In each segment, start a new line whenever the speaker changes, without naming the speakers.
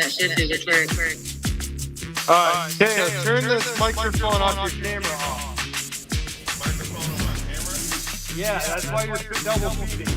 that should do the trick.
All right, Teo, turn this microphone off your camera off.
Microphone on my camera?
Yeah, that's why you're double feeding.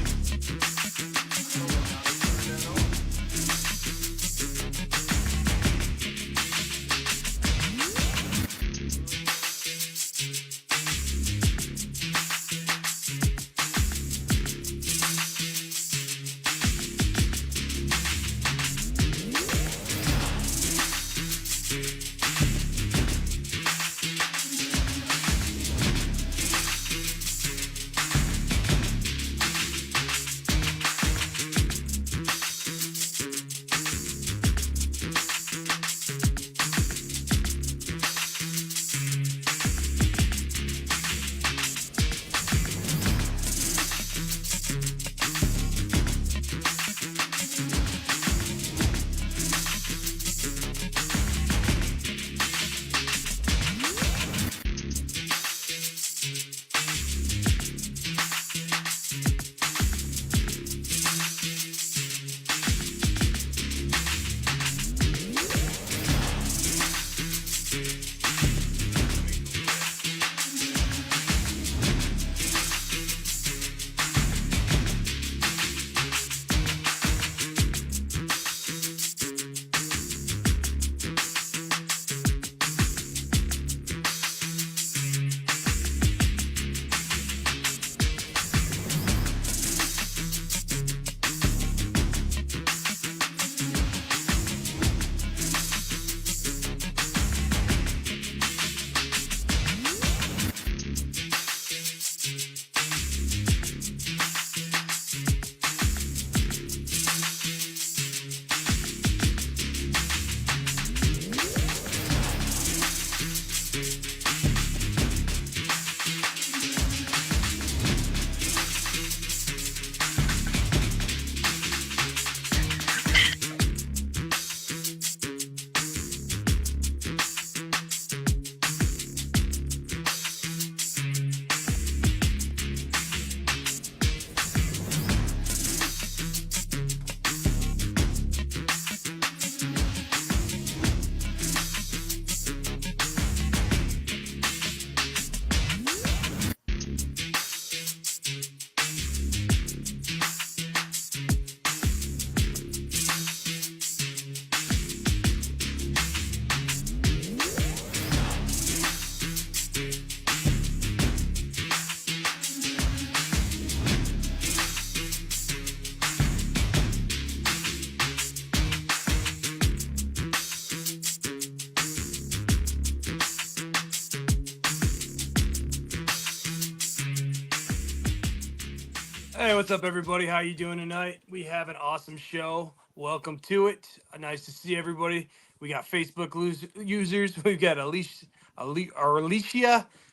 Hey, what's up, everybody? How you doing tonight? We have an awesome show. Welcome to it. Nice to see everybody. We got Facebook users. We've got Alicia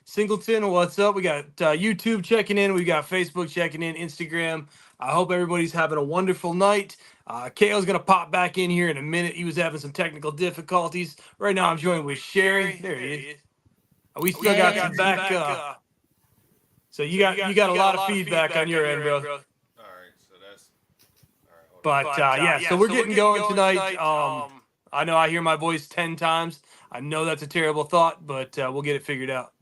Singleton. What's up? We got YouTube checking in. We got Facebook checking in. Instagram. I hope everybody's having a wonderful night. Kale's going to pop back in here in a minute. He was having some technical difficulties. Right now, I'm joined with Sherry. There he is. We still got some back. So you got a lot of feedback on your end, bro.
All right, so that's all
But
right.
yeah, so we're getting going tonight. I know I hear my voice 10 times. I know that's a terrible thought, but we'll get it figured out.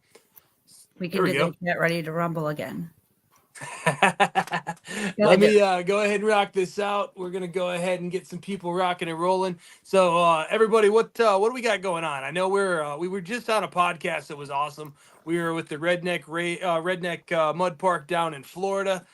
We can get ready to rumble again.
Let me go ahead and rock this out. We're gonna go ahead and get some people rocking and rolling. So everybody, what do we got going on? I know we were just on a podcast that was awesome. We were with the Redneck Mud Park down in Florida,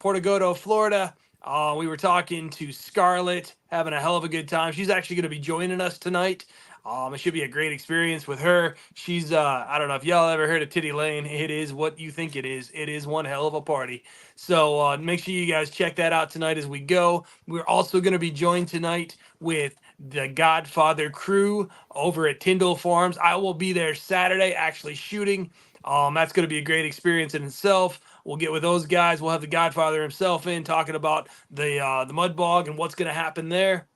Portugodo, Florida. We were talking to Scarlett, having a hell of a good time. She's actually going to be joining us tonight. It should be a great experience with her. She's, I don't know if y'all ever heard of Titty Lane. It is what you think it is. It is one hell of a party. So make sure you guys check that out tonight as we go. We're also going to be joined tonight with the Godfather crew over at Tindal Farms. I will be there Saturday actually shooting. That's going to be a great experience in itself. We'll get with those guys. We'll have the Godfather himself in talking about the Mudbog and what's going to happen there.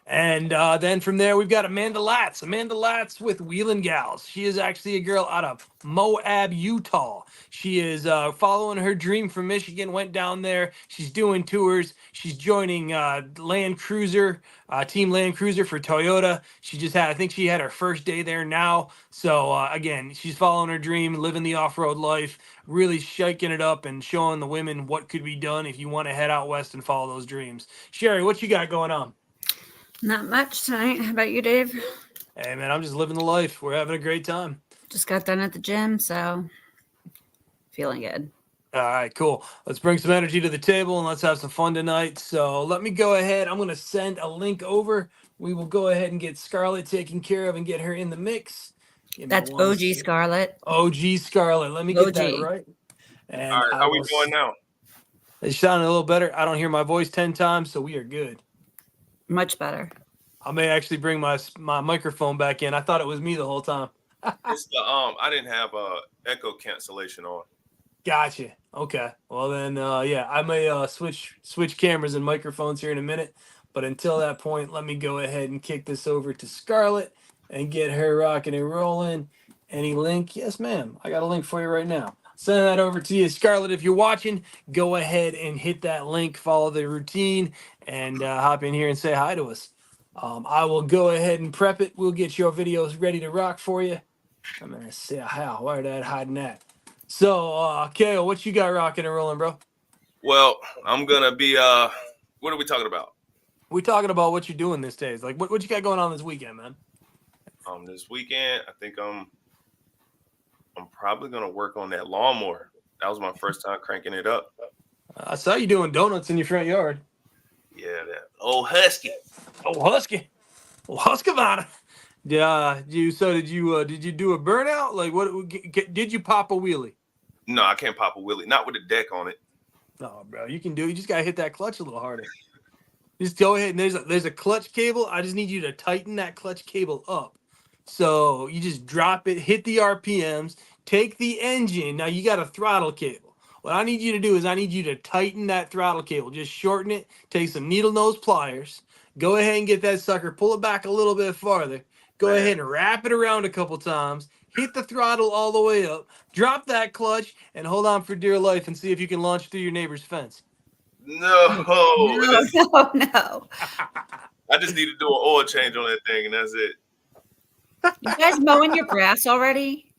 And then from there, we've got Amanda Latz. Amanda Latz with Wheeelingals. She is actually a girl out of Moab, Utah. She is following her dream from Michigan, went down there. She's doing tours. She's joining Land Cruiser, Team Land Cruiser for Toyota. She just had, I think she had her first day there now. So again, she's following her dream, living the off-road life, really shaking it up and showing the women what could be done if you want to head out west and follow those dreams. Sherry, what you got going on?
Not much tonight. How about you, Dave?
Hey, man, I'm just living the life. We're having a great time.
Just got done at the gym, so feeling good.
All right, cool. Let's bring some energy to the table and let's have some fun tonight. So let me go ahead. I'm going to send a link over. We will go ahead and get Scarlett taken care of and get her in the mix.
That's OG Scarlett.
OG Scarlett. Let me get that right. And
all right, how we doing now?
It sounded a little better. I don't hear my voice 10 times, so we are good.
Much better.
I may actually bring my microphone back in. I thought it was me the whole time.
It's the I didn't have echo cancellation on.
Gotcha. Okay. Well then, yeah, I may switch cameras and microphones here in a minute. But until that point, let me go ahead and kick this over to Scarlett and get her rocking and rolling. Any link? Yes, ma'am. I got a link for you right now. Send that over to you, Scarlett. If you're watching, go ahead and hit that link. Follow the routine and hop in here and say hi to us. I will go ahead and prep it. We'll get your videos ready to rock for you. I'm gonna say how. Why are that hiding that? So, Kale, what you got rocking and rolling, bro?
Well, I'm gonna be what are we talking about?
We're talking about what you're doing these days. Like, what you got going on this weekend, man?
This weekend, I think I'm probably gonna work on that lawnmower. That was my first time cranking it up.
I saw you doing donuts in your front yard.
Yeah, that old Husky.
Oh, Husky. Oh, Husqvarna. Yeah. Did you do a burnout? Like, what did you pop a wheelie?
No, I can't pop a wheelie. Not with a deck on it.
No, bro, you can do. You just gotta hit that clutch a little harder. Just go ahead and there's a clutch cable. I just need you to tighten that clutch cable up. So you just drop it, hit the RPMs, take the engine. Now you got a throttle cable. What I need you to do is I need you to tighten that throttle cable. Just shorten it. Take some needle nose pliers. Go ahead and get that sucker. Pull it back a little bit farther. Go ahead and wrap it around a couple times. Hit the throttle all the way up. Drop that clutch and hold on for dear life and see if you can launch through your neighbor's fence.
No.
No.
I just need to do an oil change on that thing, and that's it.
You guys mowing your grass already?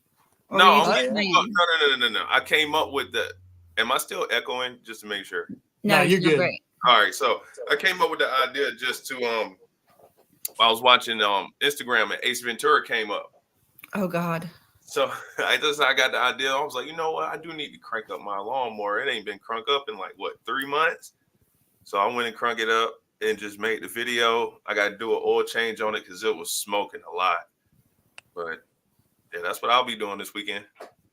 Or
No,
were you just
no. I came up with the. Am I still echoing? Just to make sure.
No,
you're good.
Great.
All right, so I came up with the idea just to I was watching Instagram and Ace Ventura came up.
Oh God.
So I got the idea. I was like, you know what? I do need to crank up my lawnmower. It ain't been cranked up in like 3 months. So I went and cranked it up and just made the video. I got to do an oil change on it because it was smoking a lot. But yeah, that's what I'll be doing this weekend.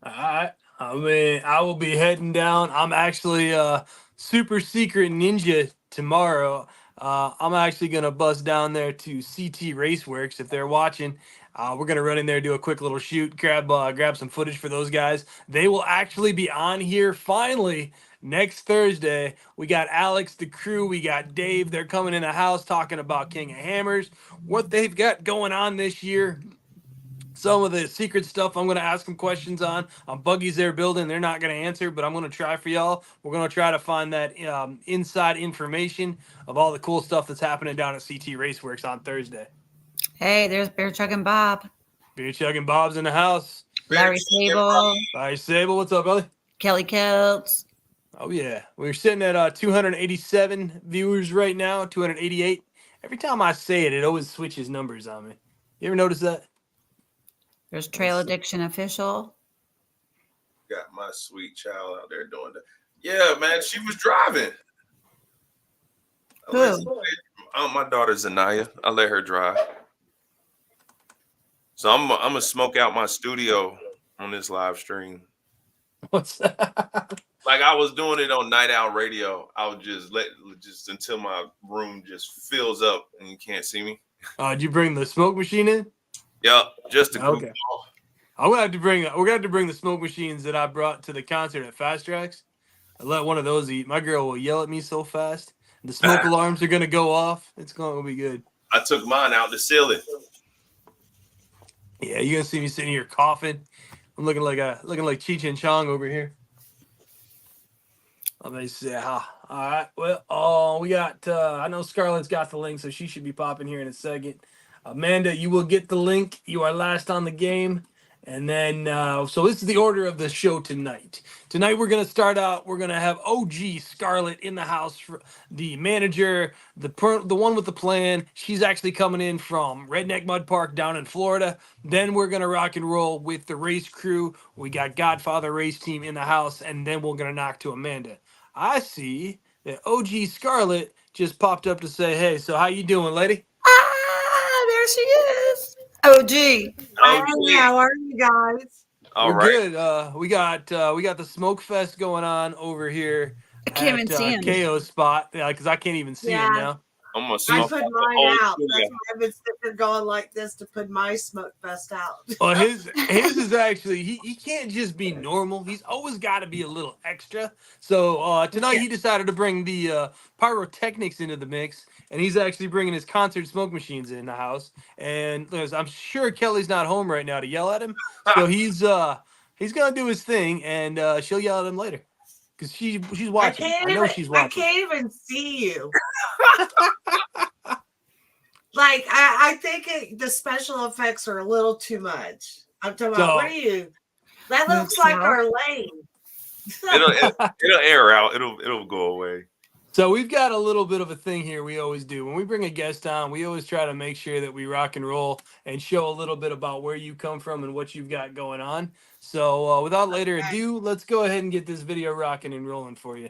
All right. I mean, I will be heading down. I'm actually super secret ninja tomorrow. I'm actually going to bust down there to CT Raceworks if they're watching. We're going to run in there, do a quick little shoot, grab some footage for those guys. They will actually be on here finally next Thursday. We got Alex, the crew. We got Dave. They're coming in the house talking about King of Hammers, what they've got going on this year. Some of the secret stuff I'm going to ask them questions on buggies they're building. They're not going to answer, but I'm going to try for y'all. We're going to try to find that inside information of all the cool stuff that's happening down at CT Raceworks on Thursday.
Hey, there's Beer Chugging Bob.
Beer Chugging Bob's in the house.
Larry Sable.
Larry Sable, what's up, Ellie?
Kelly Coates.
Oh, yeah. We're sitting at 287 viewers right now, 288. Every time I say it, it always switches numbers on me. You ever notice that?
There's Trail Addiction Official.
Got my sweet child out there doing that. Yeah, man, she was driving.
Who?
My daughter Zanaya. I let her drive. So I'm gonna smoke out my studio on this live stream.
What's that?
Like I was doing it on Night Owl Radio. I would just until my room just fills up and you can't see me.
Did you bring the smoke machine in?
Yeah, just to
okay. We're gonna have to bring the smoke machines that I brought to the concert at Fast Tracks. I let one of those eat. My girl will yell at me so fast. The smoke alarms are gonna go off. It's gonna be good.
I took mine out the ceiling.
Yeah, you're gonna see me sitting here coughing. I'm looking like Cheech and Chong over here. Let me see. All right. Well, we got. I know Scarlett's got the link, so she should be popping here in a second. Amanda, you will get the link. You are last on the game, and then so this is the order of the show tonight. Tonight we're gonna start out. We're gonna have OG Scarlett in the house, the manager, the one with the plan. She's actually coming in from Redneck Mud Park down in Florida. Then we're gonna rock and roll with the race crew. We got Godfather race team in the house, and then we're gonna knock to Amanda. I see that OG Scarlett just popped up to say, "Hey, so how you doing, lady?"
There she is. OG.
OG.
Hey, how are you guys?
All
We're
right.
good. We got the smoke fest going on over here
I can't even see him.
KO's spot, because I can't even see him
Yeah.
now.
I'm gonna
I
smoke
put
the
mine
whole
out.
studio.
That's why I've been sitting there going like this to put my smoke fest out.
Well, his is actually he can't just be normal. He's always got to be a little extra. So tonight he decided to bring the pyrotechnics into the mix, and he's actually bringing his concert smoke machines in the house. And I'm sure Kelly's not home right now to yell at him, so he's gonna do his thing, and she'll yell at him later because she's watching. I know she's watching.
I can't even see you. Like I think the special effects are a little too much. I'm talking about. What are you? That looks like our lane.
It'll air out. It'll go away.
So we've got a little bit of a thing here we always do. When we bring a guest on, we always try to make sure that we rock and roll and show a little bit about where you come from and what you've got going on. So without later ado, let's go ahead and get this video rocking and rolling for you.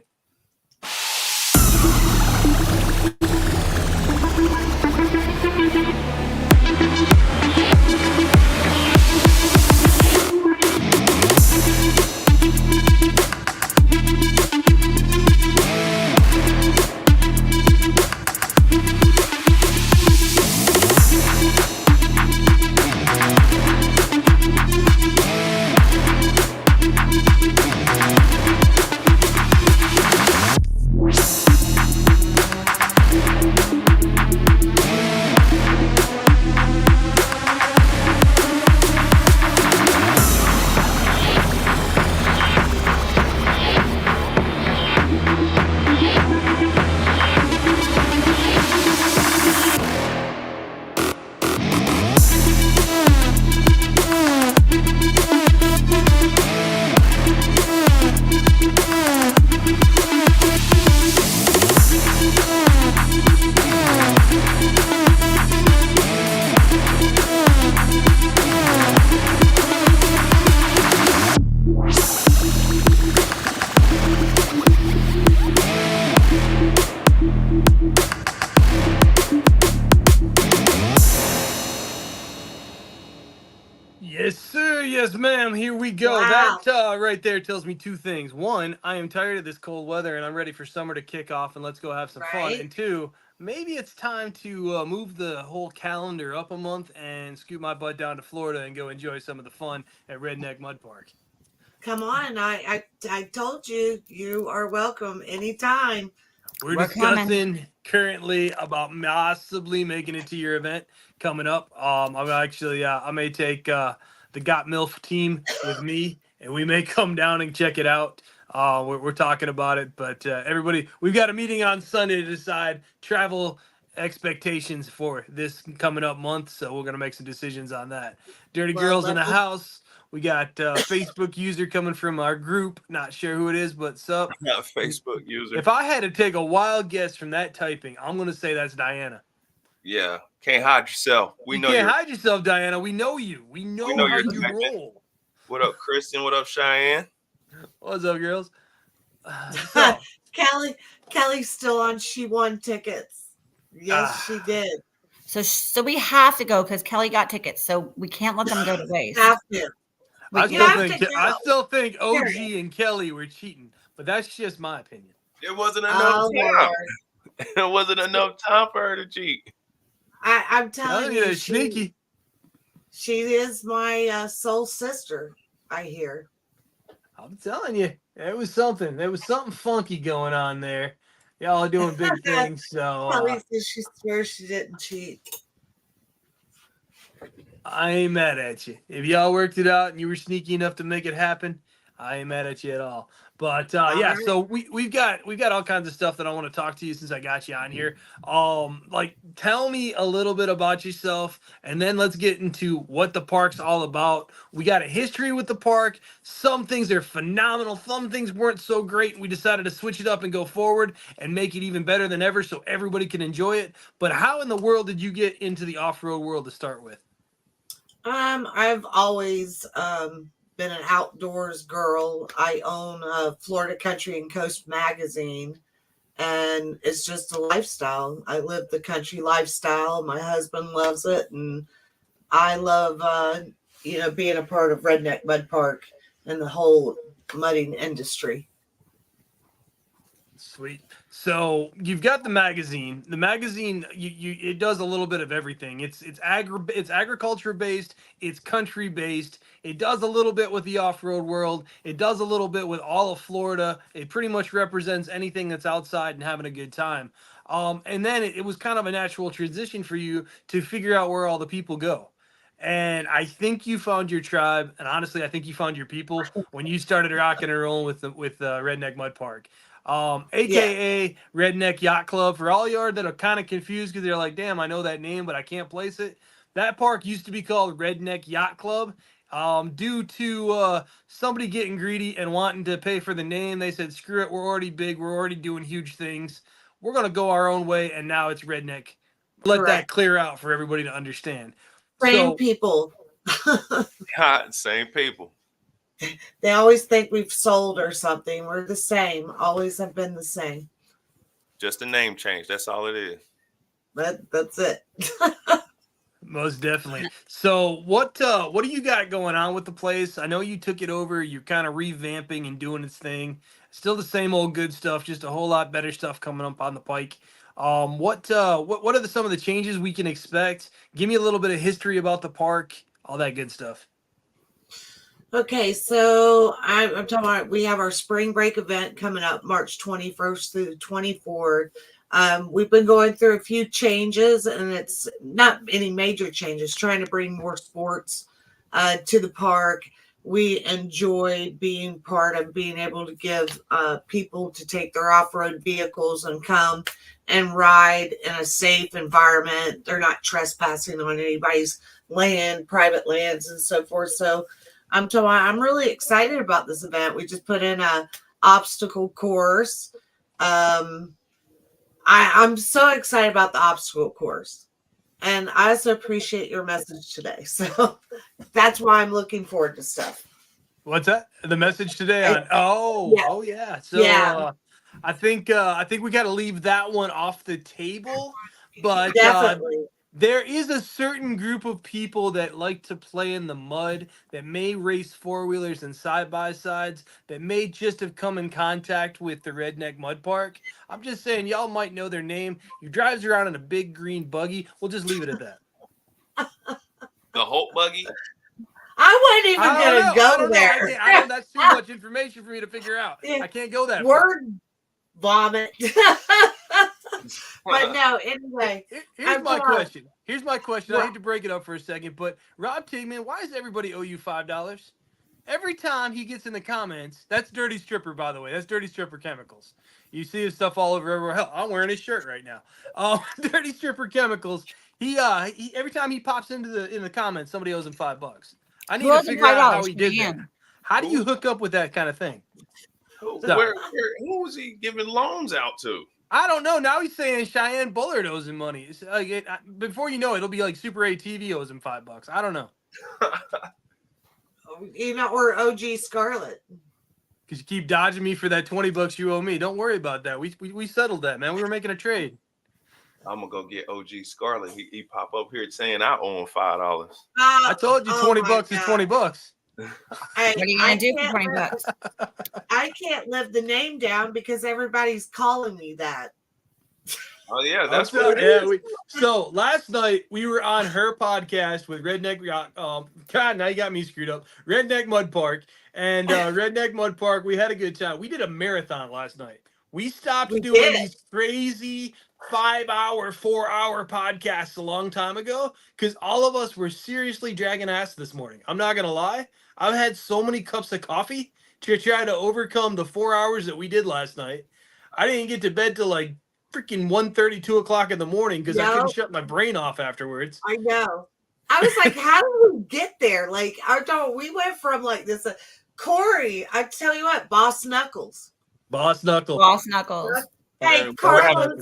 Yes, sir. Yes, ma'am. Here we go.
Wow.
That right there tells me two things. One, I am tired of this cold weather and I'm ready for summer to kick off and let's go have some fun.
Right.
And two, maybe it's time to move the whole calendar up a month and scoot my butt down to Florida and go enjoy some of the fun at Redneck Mud Park.
Come on. I told you you are welcome anytime.
We're
We're
discussing currently about possibly making it to your event coming up. I'm actually I may take the Got MILF team with me, and we may come down and check it out. We're talking about it, but everybody, we've got a meeting on Sunday to decide travel expectations for this coming up month. So we're gonna make some decisions on that. Dirty
Well,
Girls in the
let me-
house. We got Facebook user coming from our group. Not sure who it is, but sup.
Not a Facebook user.
If I had to take a wild guess from that typing, I'm going to say that's Diana.
Yeah, can't hide yourself. We
You
know
can't
you.
hide yourself, Diana. We know you. We know
know
how
you're
you
connected.
roll.
What up, Kristen? What up, Cheyenne?
What's up, girls? So,
Kelly's still on. She won tickets. Yes, she did.
So we have to go because Kelly got tickets, so we can't let them go to waste.
Have to.
I
You have to
still
go.
think OG
Period.
and Kelly were cheating, but that's just my opinion.
It wasn't enough
Oh,
time.
Lord.
It wasn't enough time for her to cheat.
I'm telling you,
they're sneaky.
she is my soul sister, I hear.
I'm telling you, there was something. There was something funky going on there. Y'all are doing big things. So
Probably says she swears she didn't cheat.
I ain't mad at you. If y'all worked it out and you were sneaky enough to make it happen, I ain't mad at you at all. But yeah,
right.
so we've got all kinds of stuff that I want to talk to you since I got you on here. Like tell me a little bit about yourself, and then let's get into what the park's all about. We got a history with the park. Some things are phenomenal. Some things weren't so great. We decided to switch it up and go forward and make it even better than ever so everybody can enjoy it. But how in the world did you get into the off-road world to start with?
I've always been an outdoors girl. I own a Florida Country and Coast magazine, and it's just a lifestyle. I live the country lifestyle. My husband loves it, and I love being a part of Redneck Mud Park and the whole mudding industry.
Sweet. So you've got the magazine. The magazine, it does a little bit of everything. It's agriculture based. It's country based. It does a little bit with the off road world. It does a little bit with all of Florida. It pretty much represents anything that's outside and having a good time. And then it was kind of a natural transition for you to figure out where all the people go. And I think you found your tribe, and honestly, I think you found your people when you started rocking and rolling with Redneck Mud Park. AKA Redneck Yacht Club. For all y'all that are kind of confused because they're like, damn, I know that name, but I can't place it. That park used to be called Redneck Yacht Club. Due to somebody getting greedy and wanting to pay for the name, they said, screw it, we're already big, we're already doing huge things. We're going to go our own way, and now it's Redneck. Let that clear out for everybody to understand.
Same people.
God, same people.
They always think we've sold or something. We're the same. Always have been the same.
Just a name change. That's all it is.
That's it.
Most definitely. So what do you got going on with the place? I know you took it over. You're kind of revamping and doing its thing. Still the same old good stuff, just a whole lot better stuff coming up on the pike. What are some of the changes we can expect? Give me a little bit of history about the park, all that good stuff.
Okay, so I'm talking about, we have our spring break event coming up March 21st through the 24th. We've been going through a few changes, and it's not any major changes, trying to bring more sports to the park. We enjoy being part of being able to give people to take their off-road vehicles and come and ride in a safe environment. They're not trespassing on anybody's land, private lands, and so forth. So I'm really excited about this event. We just put in a obstacle course. I'm so excited about the obstacle course, and I also appreciate your message today. So that's why I'm looking forward to stuff.
What's that? The message today on? Yeah. So
Yeah.
I think we got to leave that one off the table, but
Definitely.
there is a certain group of people that like to play in the mud, that may race four-wheelers and side-by-sides, that may just have come in contact with the Redneck Mud Park. I'm just saying, y'all might know their name. He drives around in a big green buggy. We'll just leave it at that.
The Hulk buggy?
I wasn't even going to go there.
I don't, that's too much information for me to figure out. I can't go that
word vomit. But no, anyway.
Here's my question. I hate to break it up for a second, but Rob Tigman, why does everybody owe you $5? Every time he gets in the comments, that's Dirty Stripper, by the way. That's Dirty Stripper Chemicals. You see his stuff all over everywhere. Hell, I'm wearing his shirt right now. Dirty Stripper Chemicals. He every time he pops into the comments, somebody owes him $5. I need to figure out how he did that. How do you hook up with that kind of thing?
Who was he giving loans out to?
I don't know. Now he's saying Cheyenne Bullard owes him money. It's like before you know it, it'll be like Super ATV owes him $5. I don't know.
Or OG Scarlett.
Because you keep dodging me for that $20 you owe me. Don't worry about that. We settled that, man. We were making a trade.
I'm gonna go get OG Scarlett. He pop up here saying I owe him $5.
I told you $20 is $20.
What are you gonna do for $20?
I can't live the name down because everybody's calling me that.
Oh yeah, that's what it is.
So last night we were on her podcast with Redneck. God, now you got me screwed up. Redneck Mud Park and Redneck Mud Park. We had a good time. We did a marathon last night. We stopped
We
doing
did.
these crazy 5-hour, 4-hour podcasts a long time ago because all of us were seriously dragging ass this morning. I'm not going to lie. I've had so many cups of coffee to try to overcome the 4 hours that we did last night. I didn't get to bed till like freaking 1:30, 2 o'clock in the morning because I couldn't shut my brain off afterwards.
I know. I was like, how did we get there? Like, we went from like this. Corey, I tell you what, Boss Knuckles.
Boss Knuckles.
Boss Knuckles.
Hey,
Man,
Carlos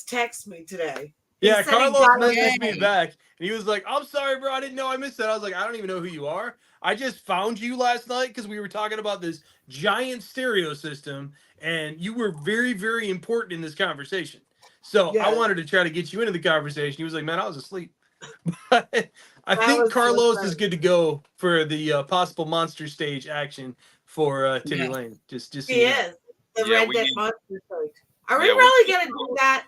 texted me today. He
Yeah,
said he
Carlos
got
messaged me
Yay.
back, and he was like, "I'm sorry, bro. I didn't know I missed that." I was like, "I don't even know who you are. I just found you last night because we were talking about this giant stereo system, and you were very, very important in this conversation. So I
Yeah.
wanted to try to get you into the conversation." He was like, "Man, I was asleep." But I
That
think
was so
Carlos
funny.
is good to go for the possible monster stage action for Titty
Yeah.
Lane. Just so
He
you know.
is. The
Yeah, we
Redneck
need-
Mud Park. Are we
Yeah, we
really
need
going to do that?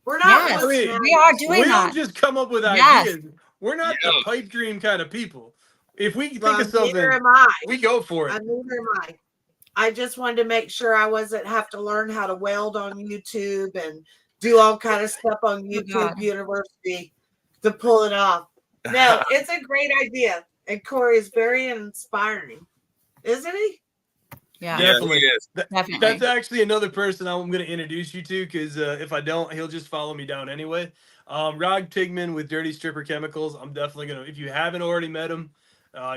We're not.
Yes,
I mean,
we are doing
we'll
that.
just come up with
Yes.
ideas. We're not the pipe dream kind of people. If we think
Well,
of something,
neither am I.
we go for it.
Neither am I. I just wanted to make sure I wasn't have to learn how to weld on YouTube and do all kind of stuff on YouTube
God.
University to pull it off. No, it's a great idea. And Corey is very inspiring, isn't he?
Yeah,
Yeah,
Definitely.
he is.
definitely.
That's actually another person I'm going to introduce you to because if I don't, he'll just follow me down anyway. Rod Tigman with Dirty Stripper Chemicals. I'm definitely going to, if you haven't already met him,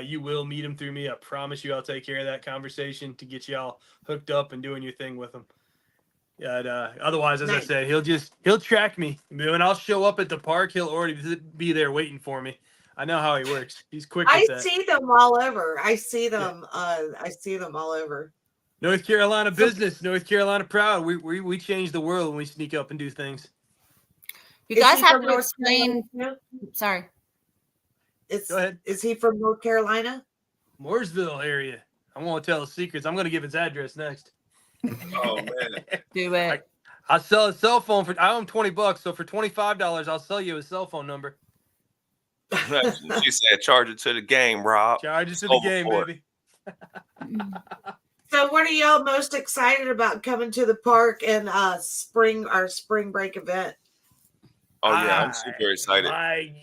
you will meet him through me. I promise you I'll take care of that conversation to get you all hooked up and doing your thing with him. Yeah, otherwise, as I
Nice.
said, he'll track me. When I'll show up at the park, he'll already be there waiting for me. I know how he works. He's quick with
I
that.
see them all over. I see them. I see them all over.
North Carolina business, North Carolina proud. We change the world when we sneak up and do things.
You
Is
guys
he
have
from
to
North
explain.
Carolina?
Sorry.
Go ahead.
Is he from North Carolina?
Mooresville area. I won't tell the secrets. I'm going to give his address next.
Oh man.
Do it.
I'll sell a cell phone for. I owe him $20, so for $25, I'll sell you a cell phone number.
She said, "Charge it to the game, Rob."
Charge it to the game,
Overboard.
baby.
So, what are y'all most excited about coming to the park and our spring break event?
Oh yeah, I'm super excited.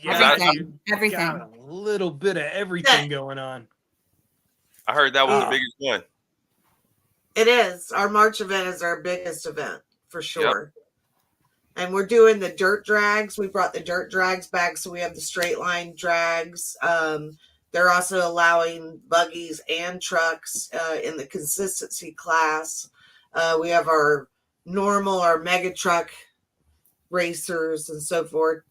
Everything. Everything.
Got a little bit of everything going on.
I heard that was the biggest one.
It is. Our March event is our biggest event for sure. Yep. And we're doing the dirt drags. We brought the dirt drags back, so we have the straight line drags. They're also allowing buggies and trucks in the consistency class. We have our normal, our mega truck racers and so forth.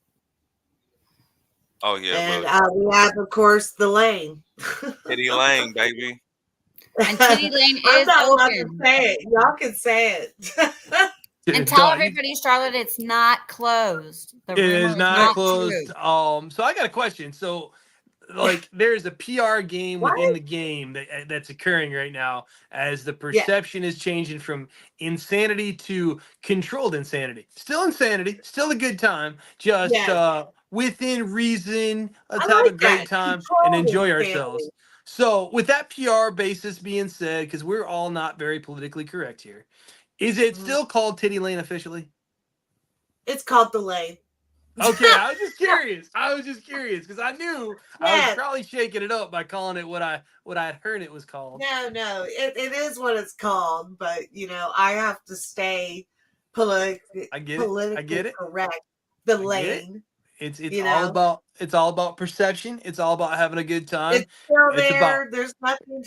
Oh yeah,
and we have, of course, the lane.
Titty Lane, baby.
And Titty Lane
I'm
is
not allowed to
open.
say it. Y'all can say it.
And tell everybody, Charlotte, it's not closed. The
It is
rumor
not closed.
true.
So I got a question. So, like, there's a PR game within the game that's occurring right now as the perception is changing from insanity to controlled insanity. Still insanity, still a good time, just within reason. Let's have a great time and enjoy ourselves. So, with that PR basis being said, because we're all not very politically correct here, is it still called Titty Lane officially?
It's called the lane.
Okay, I was just curious because I knew I was probably shaking it up by calling it what I had heard it was called.
No, it is what it's called, but you know, I have to stay politically correct. The lane.
It's all about perception. It's all about having a good time.
It's still there. There's nothing.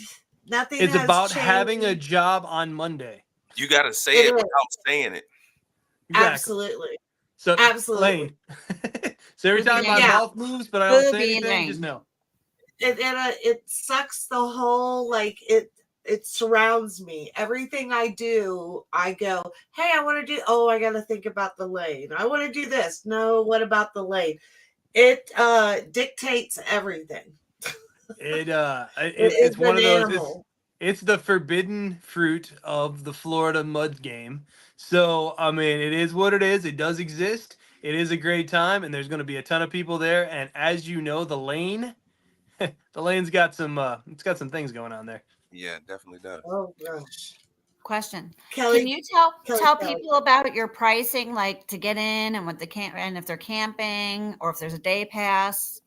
It's about
changed.
having a job on Monday.
You got to say it without saying it.
Exactly. Absolutely.
So
absolutely.
Lane. So every time my mouth moves, but I don't say anything, just know.
It sucks the whole it surrounds me. Everything I do, I go, hey, I want to do. Oh, I got to think about the lane. I want to do this. No, what about the lane? It dictates everything.
It's one of those. It's the forbidden fruit of the Florida mud game. So, I mean, it is what it is. It does exist. It is a great time, and there's going to be a ton of people there. And as you know, the lane's got some it's got some things going on there.
Yeah, it definitely does.
Oh gosh.
Question.
Kelly,
Can you tell
Kelly.
people about your pricing, like to get in and what the camp and if they're camping or if there's a day pass?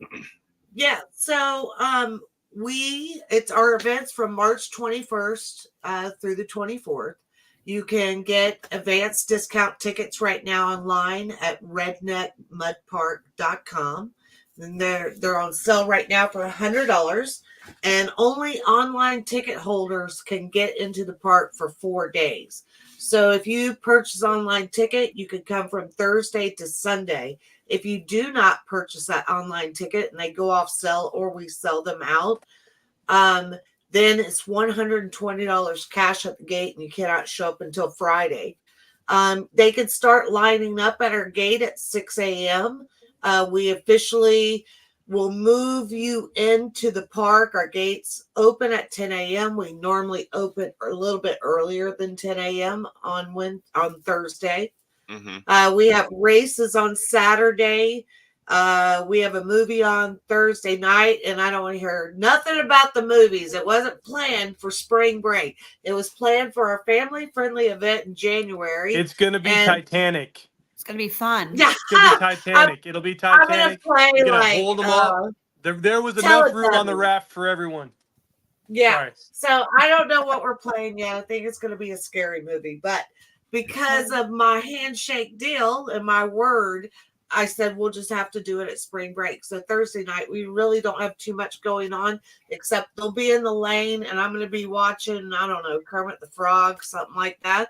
Yeah. So it's our events from March 21st through the 24th. You can get advanced discount tickets right now online at redneckmudpark.com. And they're on sale right now for $100. And only online ticket holders can get into the park for 4 days. So if you purchase an online ticket, you can come from Thursday to Sunday. If you do not purchase that online ticket and they go off sale or we sell them out, then it's $120 cash at the gate and you cannot show up until Friday. They can start lining up at our gate at 6 a.m. We officially will move you into the park. Our gates open at 10 a.m. We normally open a little bit earlier than 10 a.m. on Thursday.
Mm-hmm.
We have races on Saturday. We have a movie on Thursday night, and I don't want to hear nothing about the movies. It wasn't planned for spring break. It was planned for our family-friendly event in January.
It's going to be Titanic.
It's gonna be fun.
Yeah,
It's going to be Titanic. It'll be Titanic.
I'm gonna play
You're going to
like
hold them up. There was enough room on the raft for everyone.
Yeah.
Sorry.
So I don't know what we're playing yet. I think it's going to be a scary movie, but because of my handshake deal and my word, I said we'll just have to do it at spring break. So Thursday night, we really don't have too much going on, except they'll be in the lane, and I'm going to be watching, I don't know, Kermit the Frog, something like that,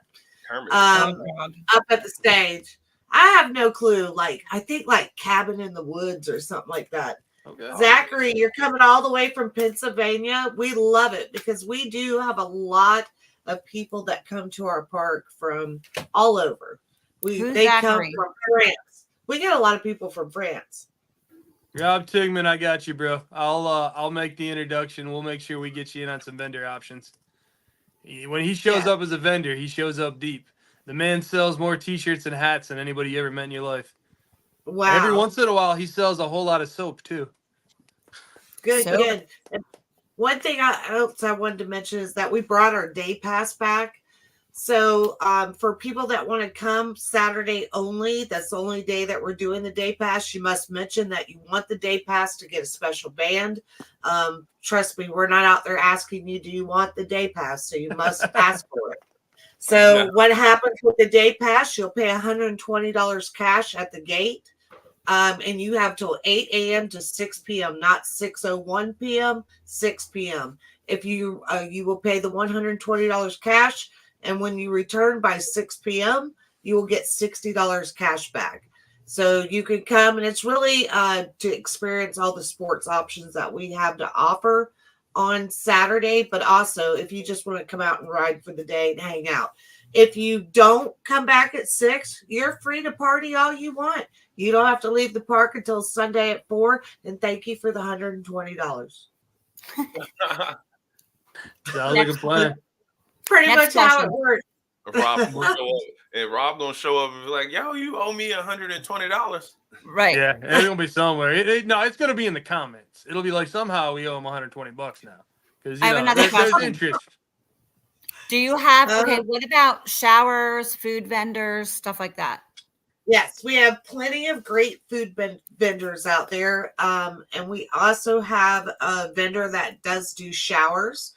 up at the stage. I have no clue. Like, I think like Cabin in the Woods or something like that.
Okay.
Zachary, you're coming all the way from Pennsylvania. We love it because we do have a lot of people that come to our park from all over. They
Zachary?
come from France. We get a lot of people from France.
Rob Tigman, I got you, bro. I'll make the introduction. We'll make sure we get you in on some vendor options. When he shows up as a vendor, he shows up deep. The man sells more T-shirts and hats than anybody you ever met in your life.
Wow.
Every once in a while, he sells a whole lot of soap too.
Good. And one thing else I wanted to mention is that we brought our day pass back. So for people that want to come Saturday only, that's the only day that we're doing the day pass. You must mention that you want the day pass to get a special band. Trust me, we're not out there asking you, do you want the day pass? So you must ask for it. So what happens with the day pass? You'll pay $120 cash at the gate. And you have till 8 a.m. to 6 p.m., not 6:01 p.m., 6 p.m. If you will pay the $120 cash, and when you return by 6 p.m., you will get $60 cash back. So you can come, and it's really to experience all the sports options that we have to offer on Saturday, but also if you just want to come out and ride for the day and hang out. If you don't come back at 6, you're free to party all you want. You don't have to leave the park until Sunday at 4, and thank you for the $120.
Sounds like a plan.
Pretty much how it works.
Rob gonna show up and be like, "Yo, you owe me $120."
Right.
Yeah, it's gonna be somewhere. No, it's gonna be in the comments. It'll be like somehow we owe him $120 now because
I have another
there's
question.
interest.
Do you have what about showers, food vendors, stuff like that?
Yes, we have plenty of great food vendors out there. And we also have a vendor that does do showers.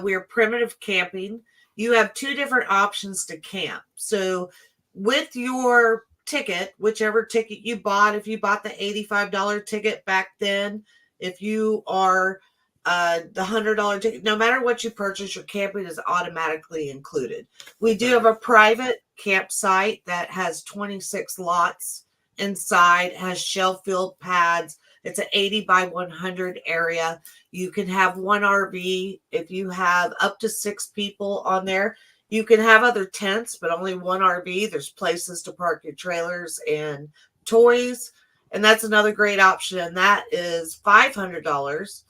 We're Primitive Camping. You have 2 different options to camp. So with your ticket, whichever ticket you bought, if you bought the $85 ticket back then, if you are the $100 ticket, no matter what you purchase, your camping is automatically included. We do have a private campsite that has 26 lots inside, has shell filled pads. It's an 80 by 100 area. You can have 1 RV. If you have up to 6 people on there, you can have other tents, but only 1 RV. There's places to park your trailers and toys. And that's another great option. And that is $500.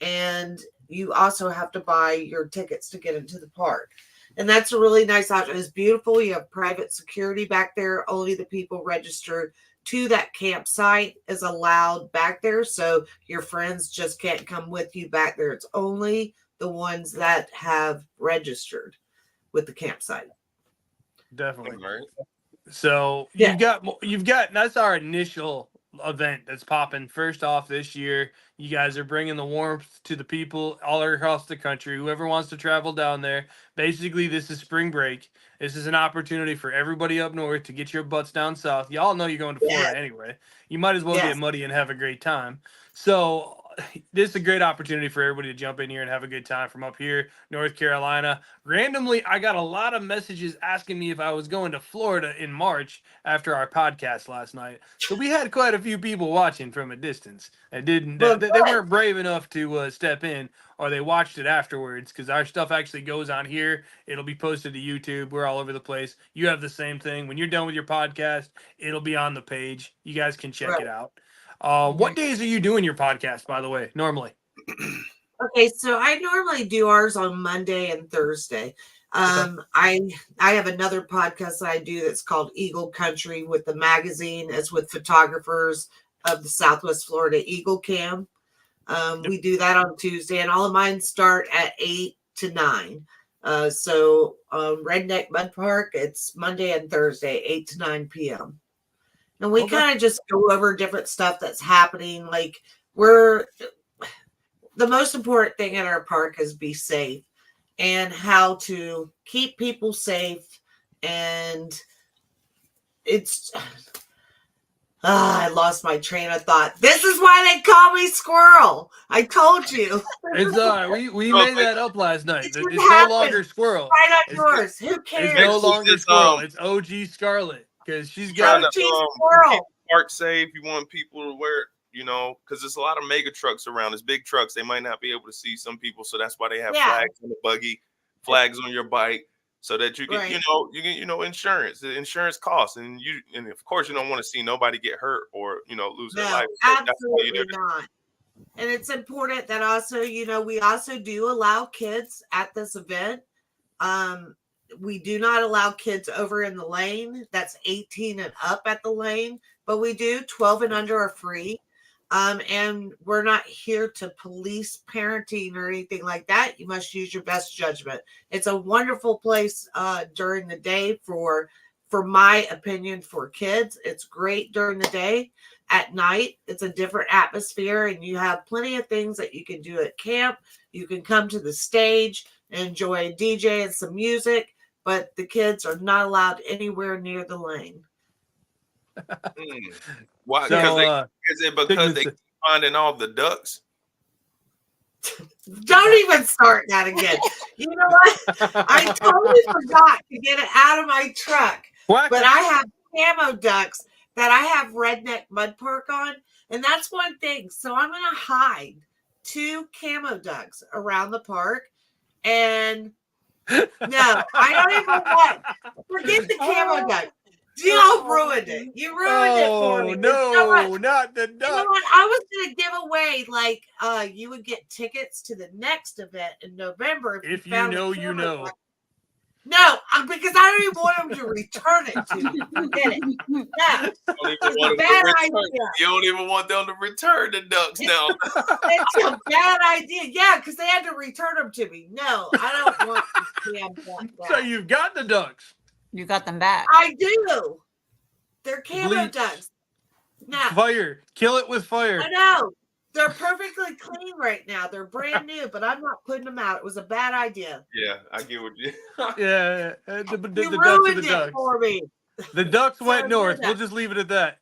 And you also have to buy your tickets to get into the park. And that's a really nice option. It's beautiful. You have private security back there. Only the people registered to that campsite is allowed back there. So your friends just can't come with you back there. It's only the ones that have registered. with the campsite.
Definitely.
All right.
So
Yeah.
you've got that's our initial event that's popping first off this year. You guys are bringing the warmth to the people all across the country. Whoever wants to travel down there. Basically, this is spring break. This is an opportunity for everybody up north to get your butts down south. Y'all know you're going to Florida anyway. You might as well
Yes.
get muddy and have a great time. So this is a great opportunity for everybody to jump in here and have a good time from up here, North Carolina. Randomly, I got a lot of messages asking me if I was going to Florida in March after our podcast last night. So we had quite a few people watching from a distance and didn't
Well,
they weren't brave enough to step in, or they watched it afterwards, because our stuff actually goes on here. It'll be posted to YouTube. We're all over the place. You have the same thing. When you're done with your podcast, it'll be on the page. You guys can check
Right.
it out. What days are you doing your podcast, by the way, normally?
Okay, so I normally do ours on Monday and Thursday. I have another podcast that I do that's called Eagle Country with the magazine. It's with photographers of the Southwest Florida Eagle Cam. We do that on Tuesday, and all of mine start at 8 to 9. So Redneck Mud Park, it's Monday and Thursday, 8 to 9 p.m. And we kind of just go over different stuff that's happening. Like, the most important thing in our park is be safe, and how to keep people safe. And it's, I lost my train of thought. This is why they call me Squirrel. I told you.
It's we made that up last night. It's no
happened.
longer Squirrel.
Right on yours. Who cares?
It's no longer
Just,
Squirrel. It's OG Scarlett, because she's got
Trying to,
it.
Squirrel.
park safe. You want people to wear, because there's a lot of mega trucks around. There's big trucks. They might not be able to see some people, so that's why they have flags on the buggy, flags on your bike, so that you can, you get, insurance. The insurance costs, and of course you don't want to see nobody get hurt or lose their life. So
Absolutely not. And it's important that also, we also do allow kids at this event. We do not allow kids over in the lane. That's 18 and up at the lane, but we do 12 and under are free. And we're not here to police parenting or anything like that. You must use your best judgment. It's a wonderful place during the day for my opinion, for kids. It's great during the day. At night, it's a different atmosphere, and you have plenty of things that you can do at camp. You can come to the stage and enjoy a DJ and some music, but the kids are not allowed anywhere near the lane.
Why?
So,
Is it because they keep finding all the ducks?
Don't even start that again. You know what? I totally forgot to get it out of my truck.
What?
But I have camo ducks that I have Redneck Mud Park on, and that's one thing. So I'm going to hide 2 camo ducks around the park, and no, I don't even want. Forget the camo duck. Y'all ruined it. You ruined it for me.
No, not the duck.
You know what? I was going to give away, you would get tickets to the next event in November.
If you know, you know.
No, because I don't even want them to return it to me. Forget it. No, it's a bad idea.
You don't even want them to return the ducks now.
It's a bad idea. Yeah, because they had to return them to me. No, I don't want the damn duck back.
So you've got the ducks.
You got them back.
I do. They're camo ducks. No.
Fire. Kill it with fire.
I know. They're perfectly clean right now. They're brand new, but I'm not putting them out. It was a bad idea.
Yeah, I get what you.
Yeah,
You
the ducks are
ruined
the
it
ducks.
for me.
The ducks went
Sorry
north.
about that.
We'll just leave it at that.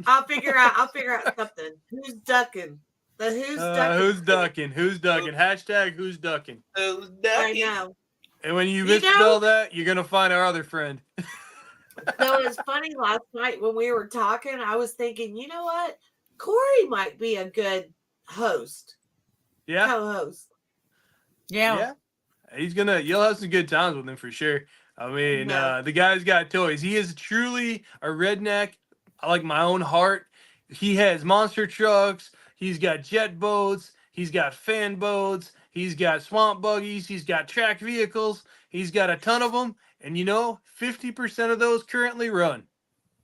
I'll figure out something. Who's ducking? Who's ducking?
Who's ducking? Who's ducking? Hashtag who's ducking.
I know.
And when you misspell that, you're gonna find our other friend.
So it was funny last night when we were talking. I was thinking, you know what? Corey might be a good host.
Yeah.
Co-host.
Yeah.
You'll have some good times with him for sure. I mean, the guy's got toys. He is truly a redneck. I like my own heart. He has monster trucks. He's got jet boats. He's got fan boats. He's got swamp buggies. He's got track vehicles. He's got a ton of them. And 50% of those currently run.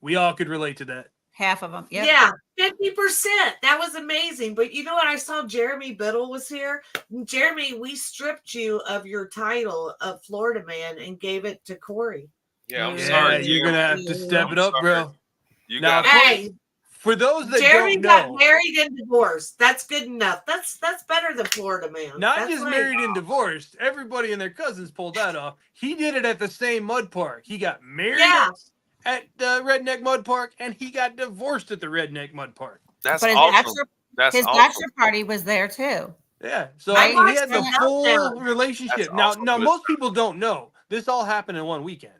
We all could relate to that.
half of them. Yep.
Yeah, 50%. That was amazing. But you know what? I saw Jeremy Biddle was here. Jeremy, we stripped you of your title of Florida Man and gave it to Corey.
Yeah, I'm
Yeah,
sorry.
you're gonna have to step it up, bro.
You
Now,
got
Hey,
for those that
Jeremy
don't
got
know,
married and divorced. That's good enough. That's better than Florida Man.
not
That's
just married and divorced, everybody and their cousins pulled that off. He did it at the same mud park. He got married
Yeah.
at the Redneck Mud Park, and he got divorced at the Redneck Mud Park.
That's
But his
awesome. That's
his
awesome.
bachelor party was there too.
Yeah, so
I
I mean, he
watched
had the
the
full
meltdown.
relationship.
That's
Now,
awesome.
now most people don't know this all happened in one weekend.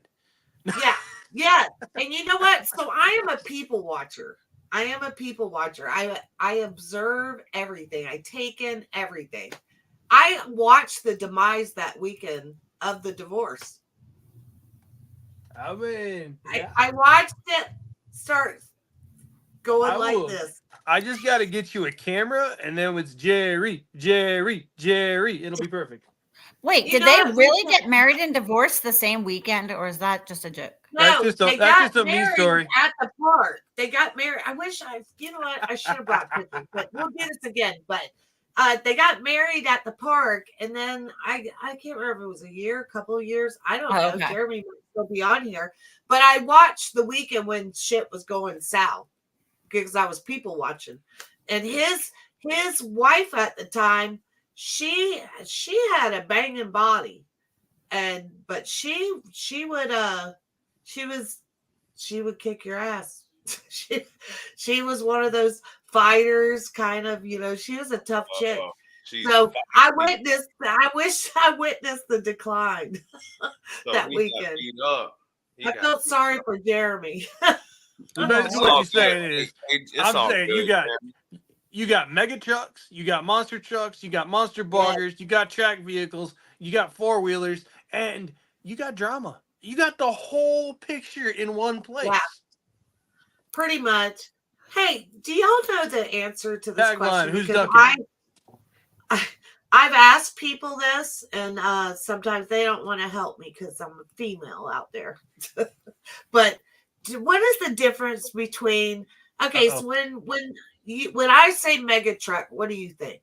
Yeah. And you know what? So I am a people watcher. I observe everything. I take in everything. I watched the demise that weekend of the divorce.
I mean, yeah.
I watched it start going
I
like
will.
this.
I just got to get you a camera, and then it's Jerry. It'll be perfect.
Wait,
You
did
know
they
what?
really get married and divorced the same weekend, or is that just a joke?
That's
No,
just a-
they
that's
got
just a me
married
story.
at the park. They got married. You know what? I should have brought pictures, but we'll do this again. But they got married at the park, and then I can't remember if it was a couple of years. I don't know.
Okay.
Jeremy might still be on here, but I watched the weekend when shit was going south because I was people watching, and his wife at the time, she had a banging body, but she would kick your ass. she was one of those fighters, kind of, she was a tough chick. So I wish I witnessed the decline that weekend. I felt sorry for Jeremy.
So basically, what you're saying is, I'm saying
good,
you got mega trucks, you got monster trucks, you got monster boggers, you got track vehicles, you got four-wheelers, and you got drama. You got the whole picture in one place.
Yeah. Pretty much. Hey, do y'all know the answer to this
Tagline,
question?
who's
Because
ducking?
I've asked people this, and sometimes they don't want to help me because I'm a female out there. But what is the difference between? Okay, so when I say mega truck, what do you think?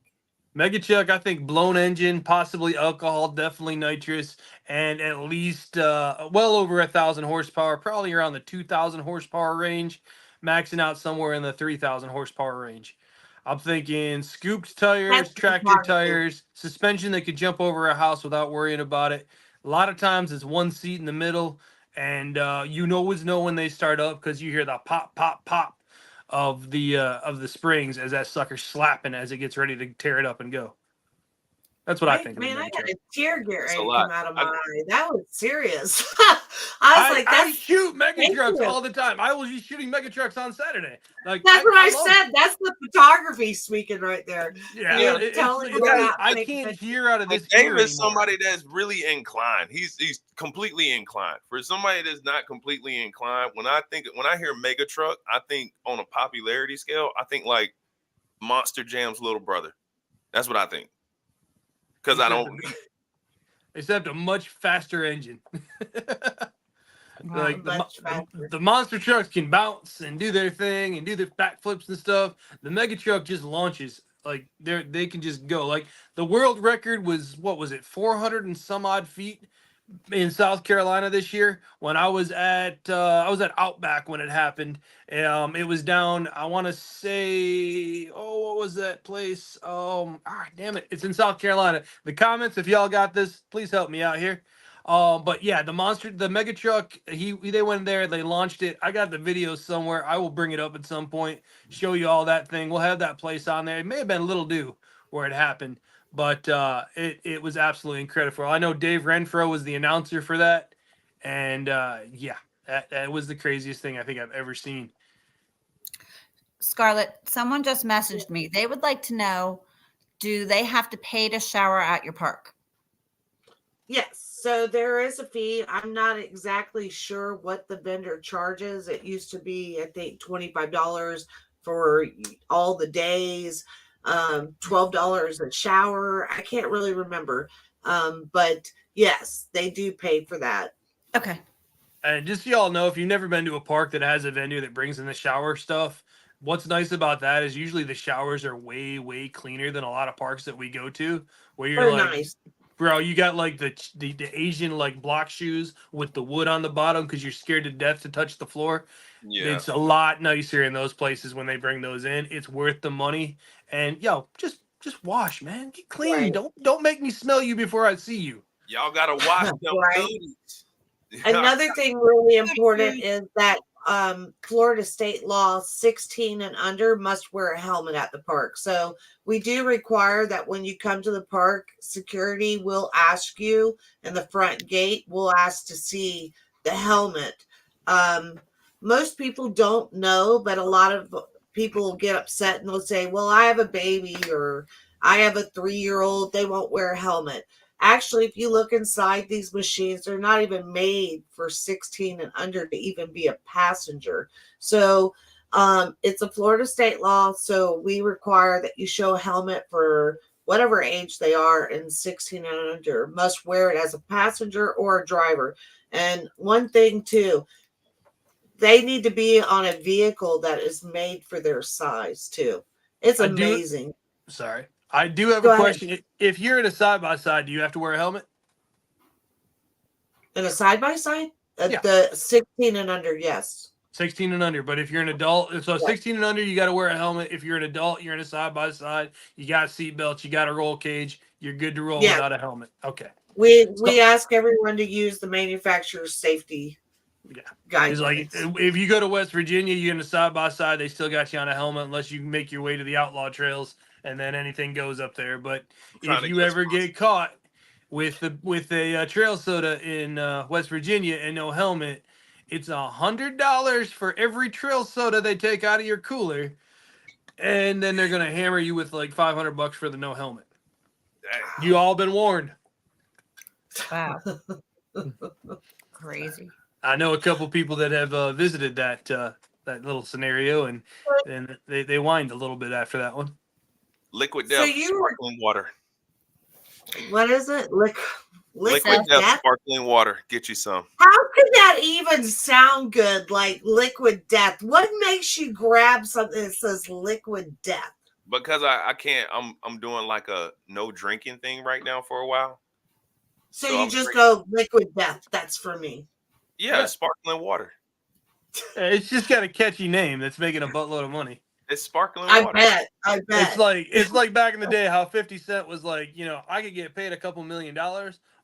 Mega truck, I think blown engine, possibly alcohol, definitely nitrous, and at least well over 1,000 horsepower, probably around the 2,000 horsepower range, maxing out somewhere in the 3,000 horsepower range. I'm thinking scooped tires,
That's
tractor
smart.
tires, suspension that could jump over a house without worrying about it. A lot of times it's one seat in the middle, and you always know when they start up because you hear the pop, pop, pop of the springs as that sucker's slapping as it gets ready to tear it up and go. That's what I think.
Man,
of
I
mega
got
truck.
a tear get ready to
lot.
come out of my eye. That was serious. I
shoot mega
Thank
trucks
you.
all the time. I was just shooting mega trucks on Saturday. Like
that's what I
love
said.
it.
That's the photography speaking right there.
Yeah,
You're totally
I can't hear out of this.
Dave
ear
is
anymore.
somebody that's really inclined. He's completely inclined. For somebody that's not completely inclined, when I hear mega truck, I think on a popularity scale, I think like Monster Jam's little brother. That's what I think. Because I don't.
Except a much faster engine. Like
much faster.
the monster trucks can bounce and do their thing and do their backflips and stuff. The mega truck just launches. Like they can just go. Like the world record was, what was it, 400 and some odd feet in South Carolina this year when I was at Outback when it happened. It was down, I want to say, what was that place? Damn it, it's in South Carolina. The comments, if y'all got this, please help me out here. But yeah, the mega truck, they went there, they launched it. I got the video somewhere. I will bring it up at some point, show you all that thing. We'll have that place on there. It may have been Little Dew where it happened, but it was absolutely incredible. I know Dave Renfro was the announcer for that, and yeah, that was the craziest thing I think I've ever seen.
Scarlett, someone just messaged me. They would like to know, do they have to pay to shower at your park?
Yes. So there is a fee. I'm not exactly sure what the vendor charges. It used to be, I think, $25 for all the days, $12 a shower. I can't really remember. But yes, they do pay for that.
Okay.
And just so y'all know, if you've never been to a park that has a venue that brings in the shower stuff, what's nice about that is usually the showers are way, way cleaner than a lot of parks that we go to, where you're
They're
like,
nice.
bro, you got like the Asian like block shoes with the wood on the bottom because you're scared to death to touch the floor.
Yeah.
It's a lot nicer in those places when they bring those in. It's worth the money. And yo, just wash, man. Get clean.
Right.
Don't make me smell you before I see you.
Y'all gotta wash them
Right.
booties.
Another thing really important is that Florida state law 16 and under must wear a helmet at the park. So we do require that when you come to the park, security will ask you, and the front gate will ask to see the helmet. Most people don't know, but a lot of people will get upset and they'll say, well, I have a baby or I have a 3-year-old. They won't wear a helmet. Actually, if you look inside these machines, they're not even made for 16 and under to even be a passenger. So it's a Florida state law. So we require that you show a helmet for whatever age they are, and 16 and under must wear it as a passenger or a driver. And one thing too, they need to be on a vehicle that is made for their size too. It's amazing.
Sorry. I do have
Go
a
ahead.
question. If you're in a side-by-side, do you have to wear a helmet?
In a side-by-side?
Yeah.
The 16 and under, yes.
16 and under. But if you're an adult, so 16 and under, you got to wear a helmet. If you're an adult, you're in a side-by-side, you got seatbelts, you got a roll cage, you're good to roll without a helmet. Okay.
We ask everyone to use the manufacturer's safety guidelines.
It's like if you go to West Virginia, you're in a side-by-side, they still got you on a helmet unless you make your way to the outlaw trails, and then anything goes up there. But if you ever get caught with a trail soda in West Virginia and no helmet, it's $100 for every trail soda they take out of your cooler, and then they're gonna hammer you with like $500 for the no helmet.
Dang.
You all been warned.
Wow. Crazy.
I know a couple people that have visited that little scenario, and they whined a little bit after that one.
Liquid
So
Death sparkling water.
What is it?
Liquid Death sparkling water. Get you some.
How could that even sound good? Like Liquid Death. What makes you grab something that says Liquid Death?
Because I can't. I'm doing like a no drinking thing right now for a while.
So you just go Liquid Death. That's for me.
Yeah, sparkling water.
It's just got a catchy name that's making a buttload of money.
It's sparkling
I
water.
bet.
It's like back in the day how 50 Cent was like, I could get paid a couple $1 million,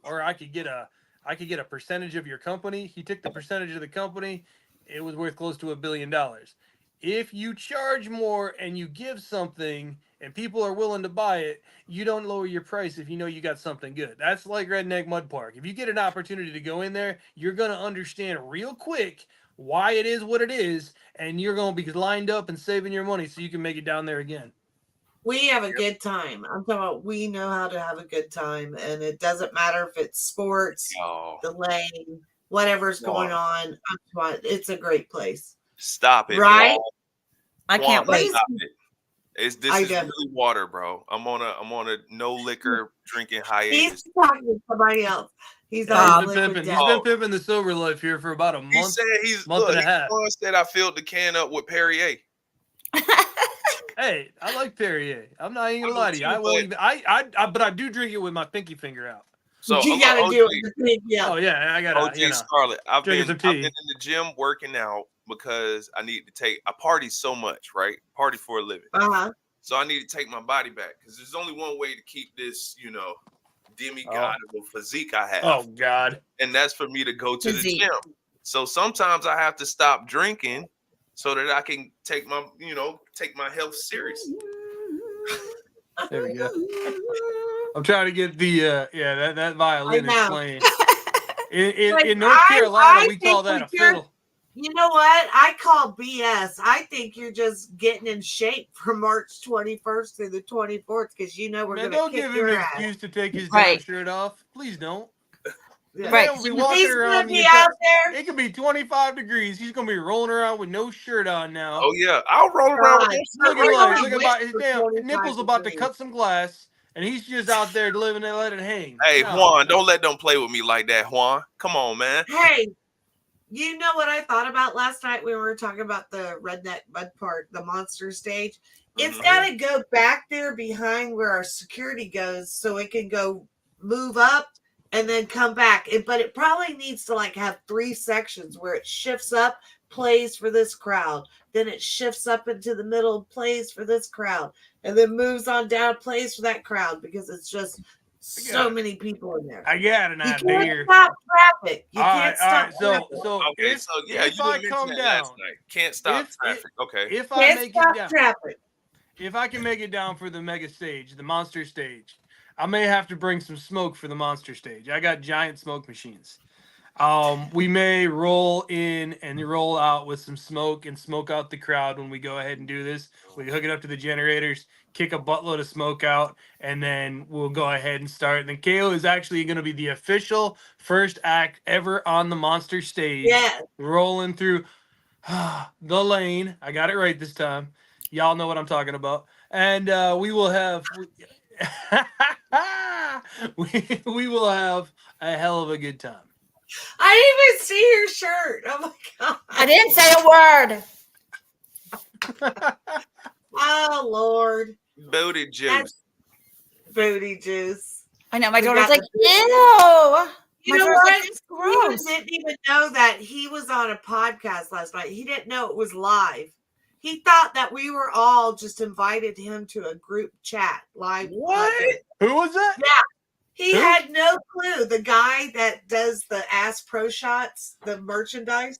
or I could get a percentage of your company. He took the percentage of the company. It was worth close to $1 billion. If you charge more and you give something and people are willing to buy it, you don't lower your price if you know you got something good. That's like Redneck Mud Park. If you get an opportunity to go in there, you're going to understand real quick why it is what it is, and you're going to be lined up and saving your money so you can make it down there again.
We have a good time. I'm talking about we know how to have a good time, and it doesn't matter if it's sports, the lane, whatever's going on. It's a great place.
Stop it.
Right?
Juan.
I can't wait.
Stop it. This is really water, bro. I'm on a no liquor drinking hiatus.
He's talking to somebody else. He's
been pimping the sober life here for about a month.
He said
month and a half.
He said I filled the can up with Perrier.
Hey, I like Perrier. I'm not even gonna lie to you. But I do drink it with my pinky finger out.
So you gotta do it.
Yeah. Oh yeah, I gotta.
OG Scarlett. I've been in
tea.
the gym working out because I need to take. I party so much, right? Party for a living. So I need to take my body back because there's only one way to keep this, demigod of a physique I have.
Oh God!
And that's for me to go to the gym. So sometimes I have to stop drinking so that I can take my health serious.
There we go. I'm trying to get the that violin is playing. In North Carolina, we call that a fiddle.
You know what? I call BS. I think you're just getting in shape from March 21st through the 24th because we're going to kick your ass.
Don't give him an excuse to take his damn shirt off. Please don't.
Right.
He's going to be out there. It could be 25 degrees. He's going to be rolling around with no shirt on now.
Oh, yeah. I'll roll around with
look at his damn nipples about to cut some glass, and he's just out there living and let it hang.
Hey, Juan, don't let them play with me like that, Juan. Come on, man.
Hey. You know what I thought about last night when we were talking about the Redneck Mud Park, the monster stage? It's got to go back there behind where our security goes so it can go move up and then come back. But it probably needs to like have 3 sections where it shifts up, plays for this crowd. Then it shifts up into the middle, plays for this crowd. And then moves on down, plays for that crowd because it's just so many people in there.
I got an
You
idea.
can't stop traffic. You can't stop
So,
traffic.
so
Okay,
if,
so yeah,
if
you
I
mentioned
come
that
down,
last night. Can't stop traffic. Okay.
If I
Can't
make
stop
it down,
traffic.
if I can make it down for the mega stage, the monster stage, I may have to bring some smoke for the monster stage. I got giant smoke machines. We may roll in and roll out with some smoke and smoke out the crowd when we go ahead and do this. We hook it up to the generators, kick a buttload of smoke out, and then we'll go ahead and start. And then KO is actually going to be the official first act ever on the monster stage.
Yeah.
Rolling through the lane. I got it right this time. Y'all know what I'm talking about. And we will have we will have a hell of a good time.
I didn't even see your shirt. Oh my god.
I didn't say a word.
Oh Lord.
Booty juice.
That's booty juice.
I know my
We
daughter's
got
like,
the-
ew.
You
My
know
daughter's like,
what?
"It's
Steven
gross."
didn't even know that he was on a podcast last night. He didn't know it was live. He thought that we were all just invited him to a group chat live.
What? Who was that?
He
Who?
had no clue. The guy that does the Ass Pro Shots, the merchandise,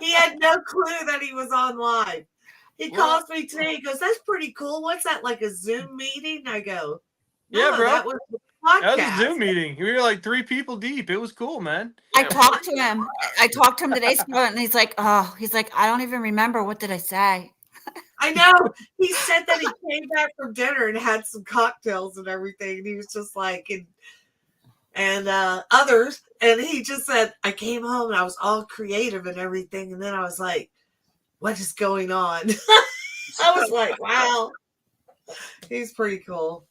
he had no clue that he was on live. He calls me today. He goes, "That's pretty cool. What's that, like a Zoom meeting?" I go, "No,
Yeah, bro.
that was the podcast."
That was a Zoom meeting. We were like 3 people deep. It was cool, man.
I talked to him. I talked to him today, and he's like, "Oh, he's like, I don't even remember what did I say."
I know. He said that he came back from dinner and had some cocktails and everything. And he was just like, and others. And he just said, I came home and I was all creative and everything. And then I was like, what is going on? I was like, wow. He's pretty cool.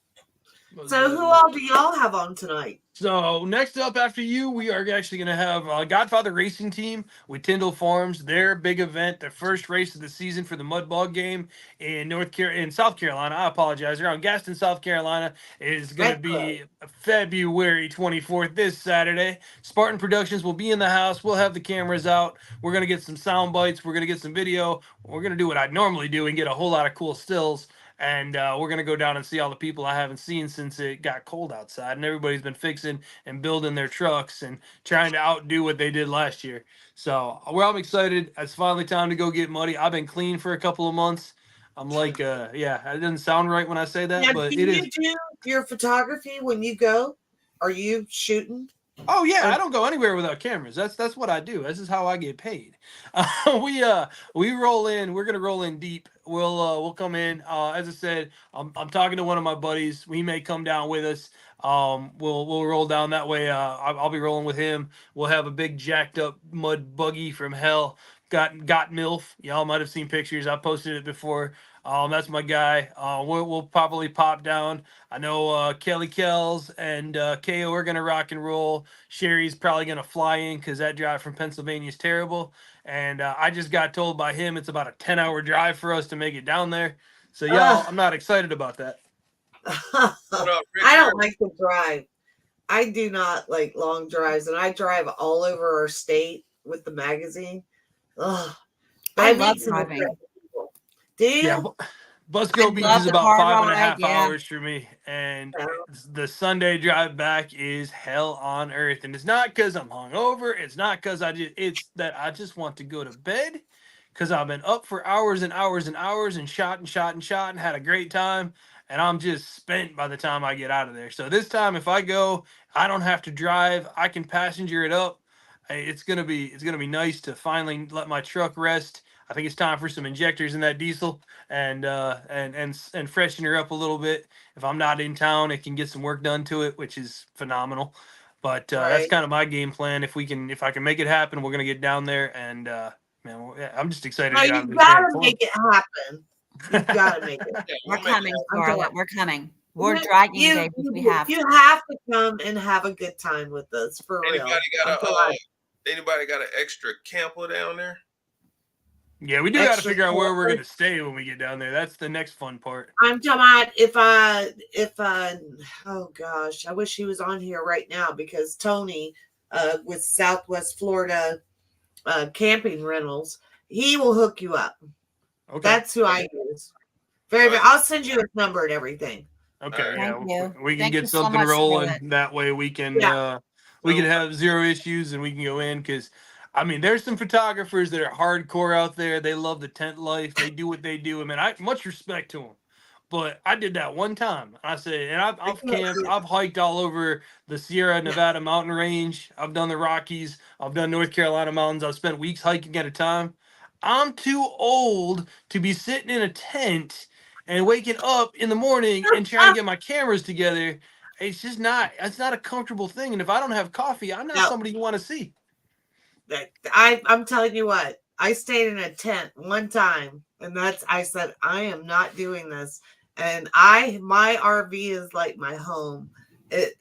So who all do y'all have on tonight?
So next up after you, we are actually going to have Godfather Racing Team with Tindal Farms. Their big event, the first race of the season for the Mudbog game in South Carolina. I apologize. They're on Gaston, South Carolina. It is going to be February 24th, this Saturday. Spartan Productions will be in the house. We'll have the cameras out. We're going to get some sound bites. We're going to get some video. We're going to do what I normally do and get a whole lot of cool stills. And we're going to go down and see all the people I haven't seen since it got cold outside. And everybody's been fixing and building their trucks and trying to outdo what they did last year. So I'm excited. It's finally time to go get muddy. I've been clean for a couple of months. I'm like, yeah, it doesn't sound right when I say that,
Now,
but
do
it
you
is.
do your photography when you go? Are you shooting?
Oh yeah, I don't go anywhere without cameras. That's what I do. This is how I get paid. We roll in. We're gonna roll in deep. We'll come in. As I said, I'm talking to one of my buddies. He may come down with us. We'll roll down that way. I'll be rolling with him. We'll have a big jacked up mud buggy from hell. Got MILF. Y'all might have seen pictures. I posted it before. That's my guy. We'll probably pop down. I know Kelly Kells and KO are gonna rock and roll. Sherry's probably gonna fly in because that drive from Pennsylvania is terrible. And I just got told by him it's about a 10-hour drive for us to make it down there. So y'all, I'm not excited about that.
I don't like to drive. I do not like long drives, and I drive all over our state with the magazine. Ugh.
I
meet
love
some
driving.
incredible people. Do you?
Yeah, Busco Beach
love
is
the
about
car
5.5
ride, yeah.
hours for me, and the Sunday drive back is hell on earth. And it's not because I'm hungover. It's not because it's that I just want to go to bed because I've been up for hours and hours and hours and shot and had a great time, and I'm just spent by the time I get out of there. So this time, if I go, I don't have to drive. I can passenger it up. It's gonna be nice to finally let my truck rest. I think it's time for some injectors in that diesel and freshen her up a little bit. If I'm not in town, it can get some work done to it, which is phenomenal. But that's kind of my game plan. If I can make it happen, we're gonna get down there and man, I'm just excited.
No,
to get out
you
of this damn
gotta
farm.
make it happen. You gotta make it.
We're coming,
I'm
Scarlett.
glad.
We're coming. We're
You-
dragging
you,
Dave if we have.
You have to come and have a good time with us for real.
Anybody got
I'm glad.
Anybody got an extra camper down there?
Yeah, we do got to
Extra
figure out where we're
camper.
going to stay when we get down there. That's the next fun part.
I'm talking about if oh gosh, I wish he was on here right now because Tony with Southwest Florida camping rentals, he will hook you up.
Okay.
That's who I use. Very. I'll send you his number and everything.
Okay,
Thank
yeah,
you.
we can
Thank you
get
so
something
much for
rolling.
it.
That way we can
So-
have zero issues and we can go in because I mean there's some photographers that are hardcore out there. They love the tent life. They do what they do. I mean, I much respect to them. But I did that one time. I said, and I've camped, I've hiked all over the Sierra Nevada mountain range. I've done the Rockies. I've done North Carolina mountains. I've spent weeks hiking at a time. I'm too old to be sitting in a tent and waking up in the morning and trying to get my cameras together. It's just not. It's not a comfortable thing. And if I don't have coffee, I'm not
No.
somebody you want to see.
I'm telling you what, I stayed in a tent one time, and I said I am not doing this. And my RV is like my home.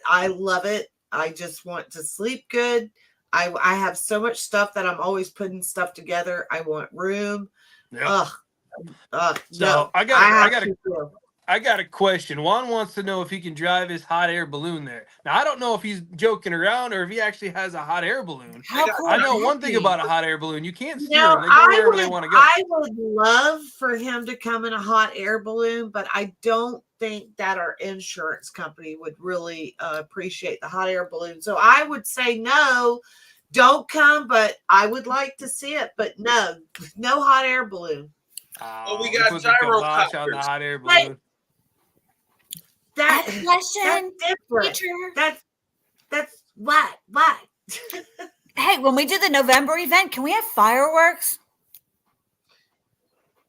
I love it. I just want to sleep good. I have so much stuff that I'm always putting stuff together. I want room.
Yeah. So
no,
I got a question. Juan wants to know if he can drive his hot air balloon there. Now I don't know if he's joking around or if he actually has a hot air balloon.
How cool
I know
would
one
that
thing
be?
about a hot air balloon. You can't steer
No,
them. They go wherever they want to go.
I would love for him to come in a hot air balloon, but I don't think that our insurance company would really appreciate the hot air balloon. So I would say no, don't come, but I would like to see it. But no hot air balloon.
We got
put the kibosh on the
gyrocopters.
hot air balloon.
I have a question,
That's different.
teacher.
That's what?
Hey, when we do the November event, can we have fireworks?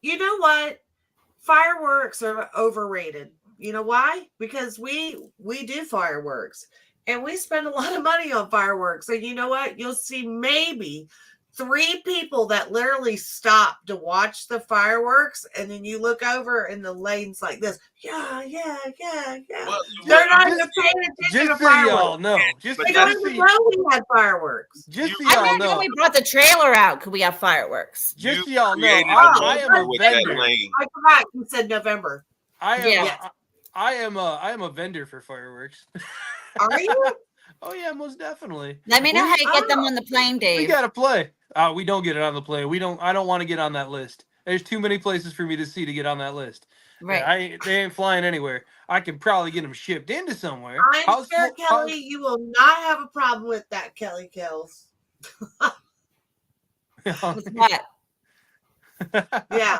You know what? Fireworks are overrated. You know why? Because we do fireworks and we spend a lot of money on fireworks. And you know what? You'll see maybe 3 people that literally stop to watch the fireworks, and then you look over and the lane's like this. Yeah.
Well,
They're not even paying attention to
Just so
fireworks.
y'all know. Just
They don't even know we had fireworks.
so
I
y'all
remember when
know.
we brought the trailer out. Could we have fireworks?
Just so
You
y'all know.
created a
I am
logo
a
with that
vendor.
lane.
I forgot you said November.
I am
Yeah.
a vendor for fireworks.
Are you?
Oh yeah, most definitely.
Let me know how you get them on the plane,
We
Dave.
gotta play. We don't get it on the plane. I don't want to get on that list. There's too many places for me to see to get on that list.
Right.
They ain't flying anywhere. I can probably get them shipped into somewhere.
I'm sure, Kelly, you will not have a problem with that, Kelly Kills.
With what?
Yeah.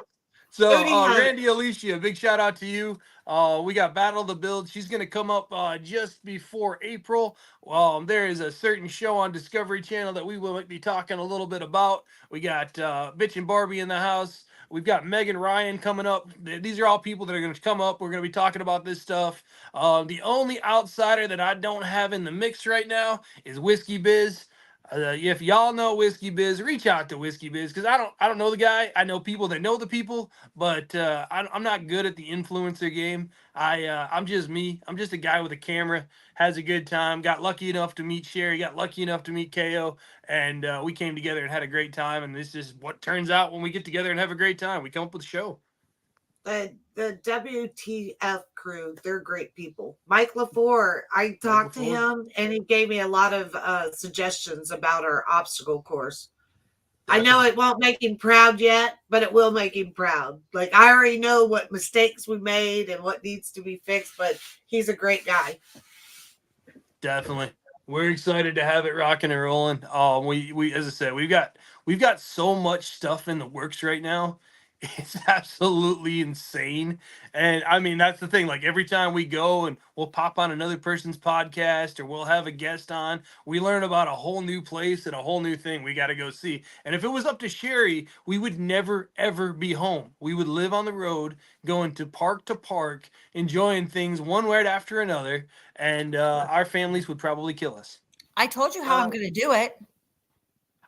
So
Booty hunt.
Randy Alicia, big shout out to you. We got Battle of the Build. She's gonna come up just before April. There is a certain show on Discovery Channel that we will be talking a little bit about. We got Bitch and Barbie in the house. We've got Megan Ryan coming up. These are all people that are going to come up. We're going to be talking about this stuff. The only outsider that I don't have in the mix right now is Whiskey Biz. If y'all know Whiskey Biz, reach out to Whiskey Biz because I don't know the guy. I know people that know the people, but I'm not good at the influencer game. I'm just me. I'm just a guy with a camera, has a good time. Got lucky enough to meet Sherry. Got lucky enough to meet KO, and we came together and had a great time. And this is what turns out when we get together and have a great time. We come up with a show.
The WTF crew, they're great people. Mike LaFleur, I talked to him and he gave me a lot of suggestions about our obstacle course. I know it won't make him proud yet, but it will make him proud. Like I already know what mistakes we made and what needs to be fixed, but he's a great guy.
Definitely. We're excited to have it rocking and rolling. We as I said, we've got so much stuff in the works right now. It's absolutely insane. And I mean, that's the thing. Like every time we go and we'll pop on another person's podcast or we'll have a guest on, we learn about a whole new place and a whole new thing we got to go see. And if it was up to Sherry, we would never, ever be home. We would live on the road, going to park, enjoying things one right after another. And our families would probably kill us.
I told you how I'm going to do it.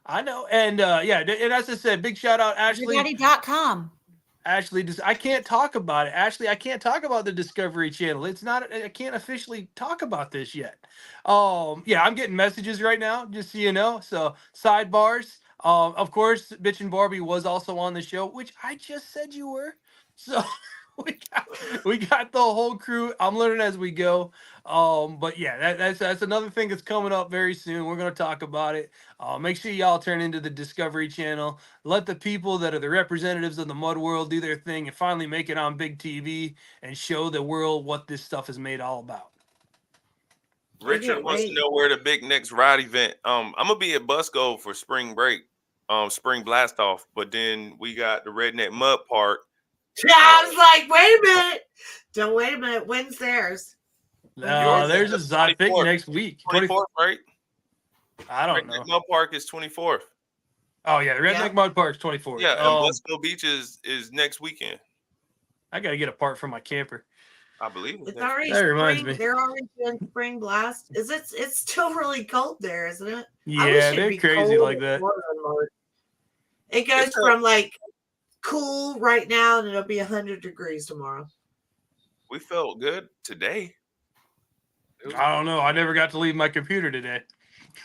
I know. And and as I said, big shout out, Ashley.
Everybody.com.
Ashley, I can't talk about it. Ashley, I can't talk about the Discovery Channel. It's not. I can't officially talk about this yet. Yeah, I'm getting messages right now, just so you know. So sidebars. Of course, Bitch and Barbie was also on the show, which I just said you were. So we got the whole crew. I'm learning as we go. But yeah, that's another thing that's coming up very soon. We're gonna talk about it. Make sure y'all turn into the Discovery Channel. Let the people that are the representatives of the mud world do their thing and finally make it on big TV and show the world what this stuff is made all about.
Richard wants to know where the big next ride event. I'm gonna be at Busco for spring break, spring blast off, but then we got the Redneck Mud Park.
Yeah, I was like, wait a minute. Don't wait a minute. When's theirs?
There's a I think next week.
24th, right?
I don't
Redneck
know.
Mud Park is 24th.
Oh yeah, the Redneck Mud Park's 24th.
Yeah, and Busco Beach is next weekend.
I gotta get a part for my camper.
I believe
it's already
that reminds
spring.
me.
They're already doing spring blast. It's still really cold there, isn't it?
Yeah, they're crazy like that.
It goes from like cool right now, and it'll be 100 degrees tomorrow.
We felt good today.
I don't know. I never got to leave my computer today.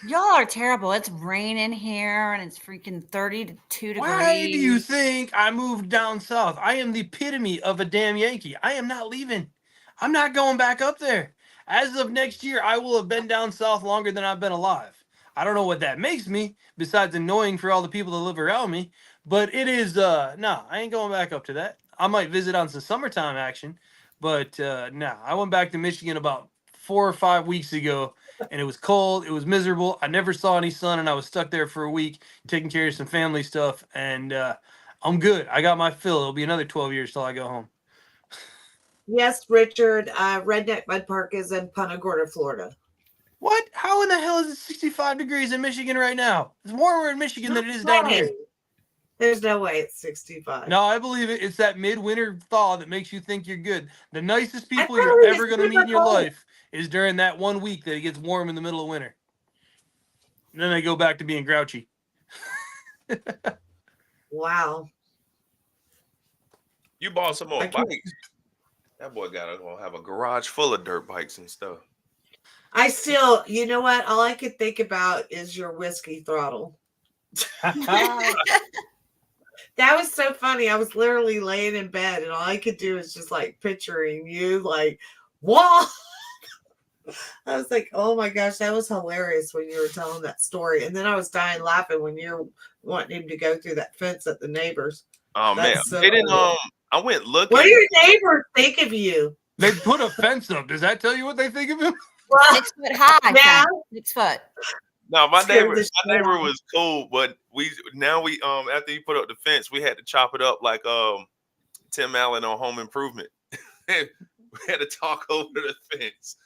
Y'all are terrible. It's raining here and it's freaking 32 degrees.
Why do you think I moved down south? I am the epitome of a damn Yankee. I am not leaving. I'm not going back up there. As of next year, I will have been down south longer than I've been alive. I don't know what that makes me, besides annoying for all the people that live around me. But it is, no, I ain't going back up to that. I might visit on some summertime action. But no, I went back to Michigan about 4 or 5 weeks ago. And it was cold. It was miserable. I never saw any sun, and I was stuck there for a week taking care of some family stuff. And I'm good. I got my fill. It'll be another 12 years till I go home.
Yes, Richard. Redneck Mud Park is in Punta Gorda, Florida.
What? How in the hell is it 65 degrees in Michigan right now? It's warmer in Michigan than it is down here.
There's no way it's 65.
No, I believe it. It's that midwinter thaw that makes you think you're good. The nicest people you're ever going to meet in your life is during that 1 week that it gets warm in the middle of winter. And then they go back to being grouchy.
Wow.
You bought some more bikes. That boy gotta have a garage full of dirt bikes and stuff.
I still, you know what? All I could think about is your whiskey throttle. That was so funny. I was literally laying in bed and all I could do is just like picturing you like, what? I was like, oh my gosh, that was hilarious when you were telling that story. And then I was dying laughing when you're wanting him to go through that fence at the neighbors.
Oh man, so they didn't. I went looking.
What do your neighbors think of you?
They put a fence up. Does that tell you what they think of him?
Well, 6 foot high.
Yeah.
6 foot.
No, my neighbor was cool, but we after he put up the fence, we had to chop it up like Tim Allen on Home Improvement. We had to talk over the fence.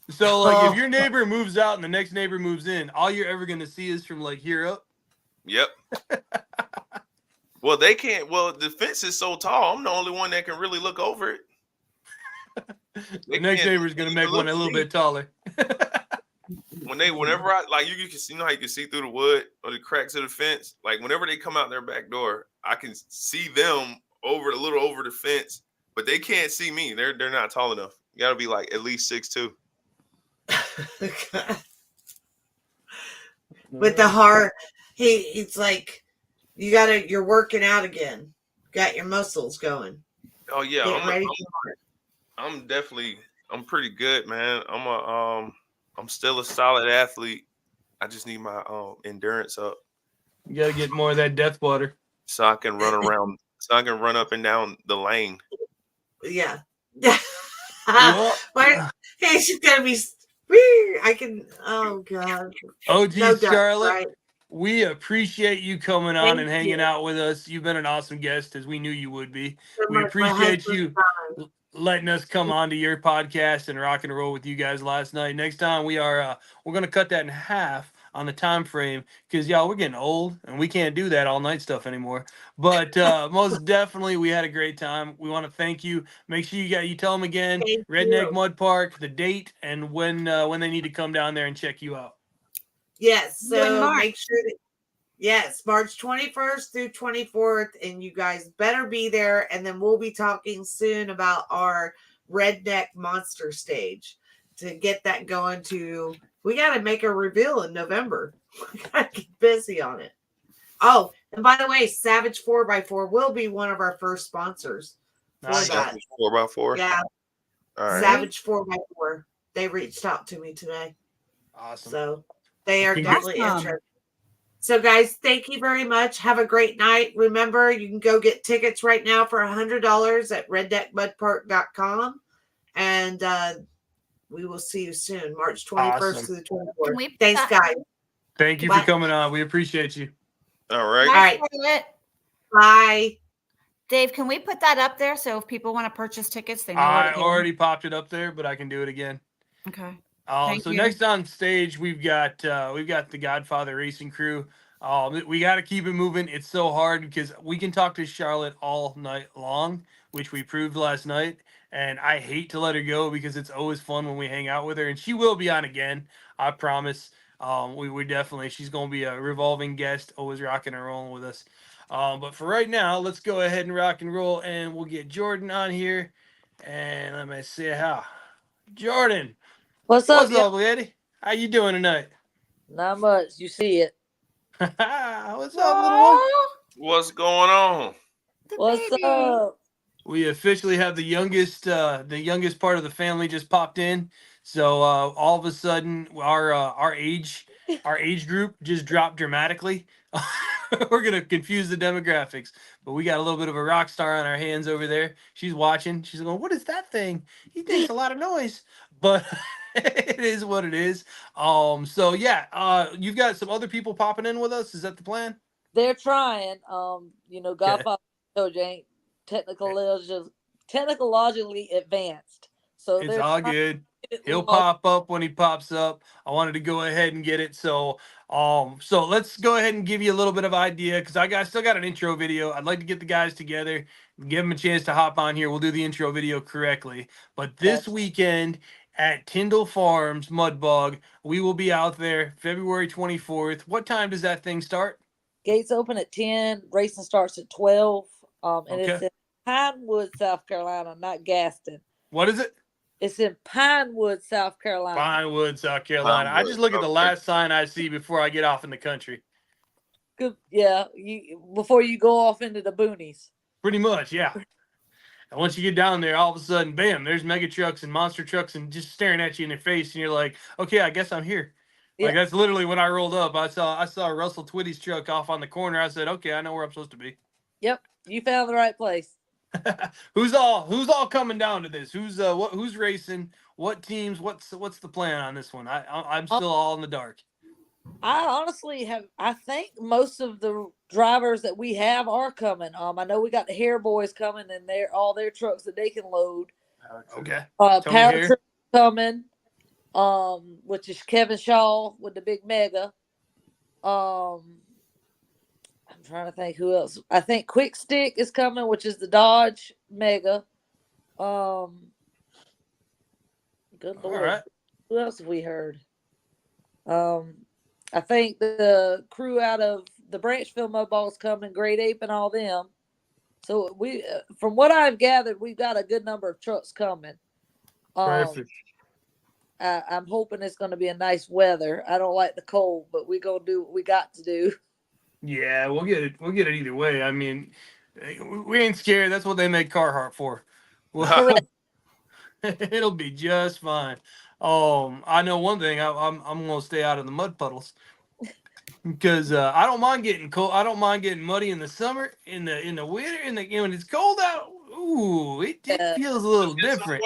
So like if your neighbor moves out and the next neighbor moves in, all you're ever gonna see is from like here up.
Yep. Well, they can't. Well, the fence is so tall. I'm the only one that can really look over it.
The next neighbor's gonna make one a little bit taller.
Whenever I like you can see, you know how you can see through the wood or the cracks of the fence. Like whenever they come out their back door, I can see them over the fence, but they can't see me. They're not tall enough. You got to be like at least 6'2".
With the heart, it's like you're working out again. Got your muscles going.
Oh yeah,
I'm
pretty good, man. I'm still a solid athlete. I just need my endurance up.
You gotta get more of that death water.
So I can run around, so I can run up and down the lane.
Yeah.
Well,
She's gonna be I can oh God.
Oh geez, Scarlett.
Right?
We appreciate you coming on
Thank
and hanging
you.
out with us. You've been an awesome guest, as we knew you would be. We appreciate you letting us come on to your podcast and rock and roll with you guys last night. Next time we're gonna cut that in half on the time frame because y'all, we're getting old and we can't do that all night stuff anymore. But most definitely we had a great time. We want to thank you. Make sure you tell them again, Redneck Mud Park, the date and when they need to come down there and check you out.
Yes, so make sure that Yes, March 21st through 24th, and you guys better be there. And then we'll be talking soon about our Redneck Monster stage to get that going. We got to make a reveal in November. We got to get busy on it. Oh, and by the way, Savage 4x4 will be one of our first sponsors for
Nice.
that.
4x4.
Yeah,
All right.
Savage 4x4. They reached out to me today.
Awesome.
So they are
Congra-
definitely
Awesome.
interested. So, guys, thank you very much. Have a great night. Remember, you can go get tickets right now for $100 at redneckmudpark.com. And we will see you soon, March 21st
Awesome.
to the
Can
24th.
we put
Thanks,
that-
guys.
Thank you
Bye.
for coming on. We appreciate you.
All right.
All right.
Scarlett.
Bye.
Dave, can we put that up there so if people want to purchase tickets, they know where
I
to go?
already popped it up there, but I can do it again.
Okay.
So
Thank you.
next on stage we've got the Godfather Racing Crew. We got to keep it moving. It's so hard because we can talk to Charlotte all night long, which we proved last night. And I hate to let her go because it's always fun when we hang out with her, and she will be on again. I promise. We definitely. She's gonna be a revolving guest, always rocking and rolling with us. But for right now, let's go ahead and rock and roll, and we'll get Jordan on here. And let me see how. Jordan.
What's up,
What's up, lady? How you doing tonight?
Not much. You see it.
What's up, little one?
Aw,
What's going on?
the
What's
baby.
up?
We officially have the youngest part of the family just popped in. So all of a sudden, our age group just dropped dramatically. We're gonna confuse the demographics, but we got a little bit of a rock star on our hands over there. She's watching. She's going, "What is that thing? He makes a lot of noise." But it is what it is. So yeah, you've got some other people popping in with us. Is that the plan?
They're trying. Godfather told you ain't technologically advanced. So
It's
they're
all
trying
good.
to get it
He'll
logged.
pop up when he pops up. I wanted to go ahead and get it. So let's go ahead and give you a little bit of idea because still got an intro video. I'd like to get the guys together, give them a chance to hop on here. We'll do the intro video correctly. But this
Gotcha.
weekend at Tindal Farms, Mudbog, we will be out there February 24th. What time does that thing start?
Gates open at 10. Racing starts at 12. And it's
Okay.
in Pinewood, South Carolina, not Gaston.
What is it?
It's in Pinewood, South Carolina.
Pinewood, South Carolina. I just look at the last sign I see before I get off in the country.
Good. Yeah. Before you go off into the boonies.
Pretty much, yeah. And once you get down there, all of a sudden, bam, there's mega trucks and monster trucks and just staring at you in the face, and you're like, okay, I guess I'm here.
Yeah.
Like that's literally when I rolled up. I saw Russell Twitty's truck off on the corner. I said, okay, I know where I'm supposed to be.
Yep. You found the right place.
Who's all coming down to this? Who's racing? What teams? What's the plan on this one? I'm still all in the dark.
I honestly I think most of the drivers that we have are coming. I know we got the Hair Boys coming, and they're all their trucks that they can load.
Okay.
Power
Hare.
Trip coming, which is Kevin Shaw with the big mega. I'm trying to think who else. I think Quick Stick is coming, which is the Dodge Mega. Good Lord.
All right.
Who else have we heard? I think the crew out of the Branchville Mudbog's coming, Great Ape and all them. So we, from what I've gathered, we've got a good number of trucks coming.
Perfect.
I'm hoping it's going to be a nice weather. I don't like the cold, but we're going to do what we got to do.
Yeah, we'll get it. We'll get it either way. I mean, we ain't scared. That's what they make Carhartt for.
Correct.
It'll be just fine. I know one thing. I'm gonna stay out of the mud puddles because I don't mind getting cold. I don't mind getting muddy in the summer, in the winter, when it's cold out. Ooh, it feels a little different.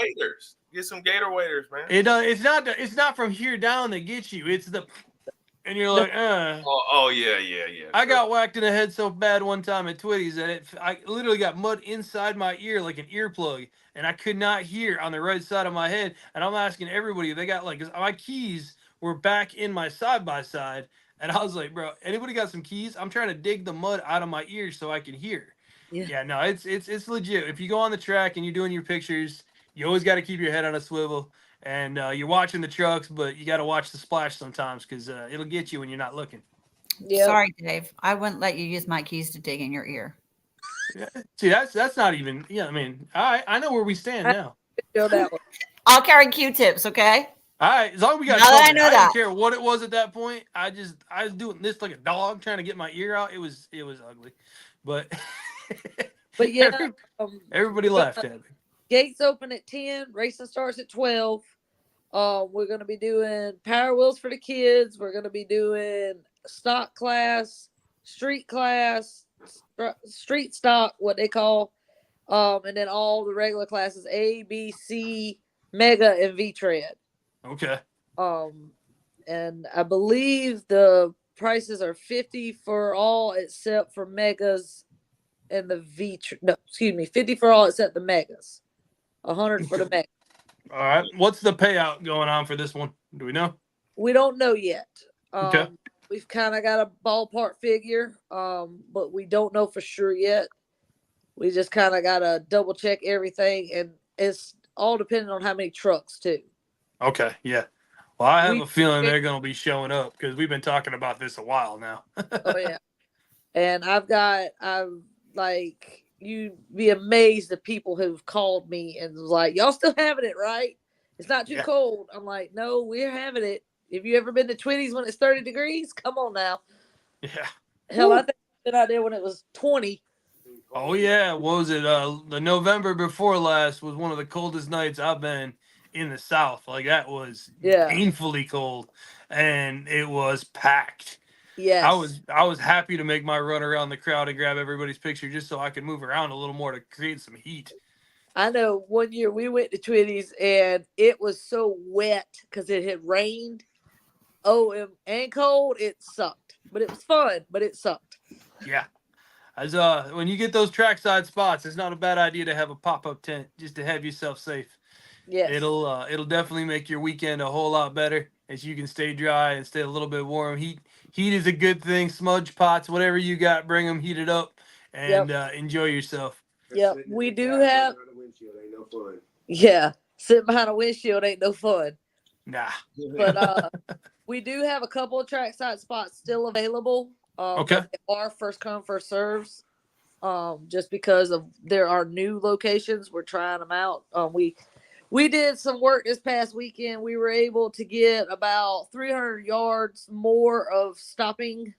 Get some gator waders, man.
It's not from here down that gets you. It's and you're like,
Oh yeah.
I got whacked in the head so bad one time at Twitty's that I literally got mud inside my ear like an earplug, and I could not hear on the right side of my head. And I'm asking everybody if they got 'cause my keys were back in my side by side, and I was like, bro, anybody got some keys? I'm trying to dig the mud out of my ears so I can hear. Yeah, no, it's legit. If you go on the track and you're doing your pictures, you always got to keep your head on a swivel. And you're watching the trucks, but you got to watch the splash sometimes because it'll get you when you're not looking.
Yeah.
Sorry, Dave. I wouldn't let you use my keys to dig in your ear.
See, that's not even. Yeah, I mean, I know where we stand now.
Show that one.
I'll carry Q-tips, okay?
All right, as long as we got
Now that I
something,
know
I didn't
that.
care what it was at that point. I was doing this like a dog trying to get my ear out. It was ugly, but
But yeah,
everybody laughed at me.
gates open at 10. Racing starts at 12. We're gonna be doing Power Wheels for the kids. We're gonna be doing stock class, street class, street stock, what they call, and then all the regular classes A, B, C, Mega, and V Tread.
Okay.
And I believe the prices are 50 for all except for Megas and the no, excuse me, 50 for all except the Megas, 100 for the Mega.
All right. What's the payout going on for this one? Do we know?
We don't know yet.
Okay.
We've kind of got a ballpark figure, but we don't know for sure yet. We just kind of got to double check everything, and it's all depending on how many trucks too.
Okay. Yeah. Well, I have a feeling they're going to be showing up because we've been talking about this a while now.
Oh yeah, and I'm like, you'd be amazed at people who've called me and was like, "Y'all still having it, right? It's not too cold." I'm like, "No, we're having it. Have you ever been to Twitty's when it's 30 degrees? Come on now."
Yeah.
Hell, I think I've been out there when it was 20.
Oh yeah, what was it? The November before last was one of the coldest nights I've been in the South. Like that was painfully cold, and it was packed.
Yes.
I was happy to make my run around the crowd and grab everybody's picture just so I could move around a little more to create some heat.
I know one year we went to Twitty's and it was so wet because it had rained. Oh, and cold, it sucked. But it was fun, but it sucked.
Yeah. As when you get those trackside spots, it's not a bad idea to have a pop-up tent just to have yourself safe.
Yes.
It'll definitely make your weekend a whole lot better as you can stay dry and stay a little bit warm. Heat is a good thing. Smudge pots, whatever you got, bring them, heat it up, and enjoy yourself.
Yep, we do have. Yeah, sitting behind a windshield ain't no fun.
Nah.
But we do have a couple of trackside spots still available.
Okay.
They are first come, first serves. Just because of there are new locations, we're trying them out. We did some work this past weekend. We were able to get about 300 yards more of stopping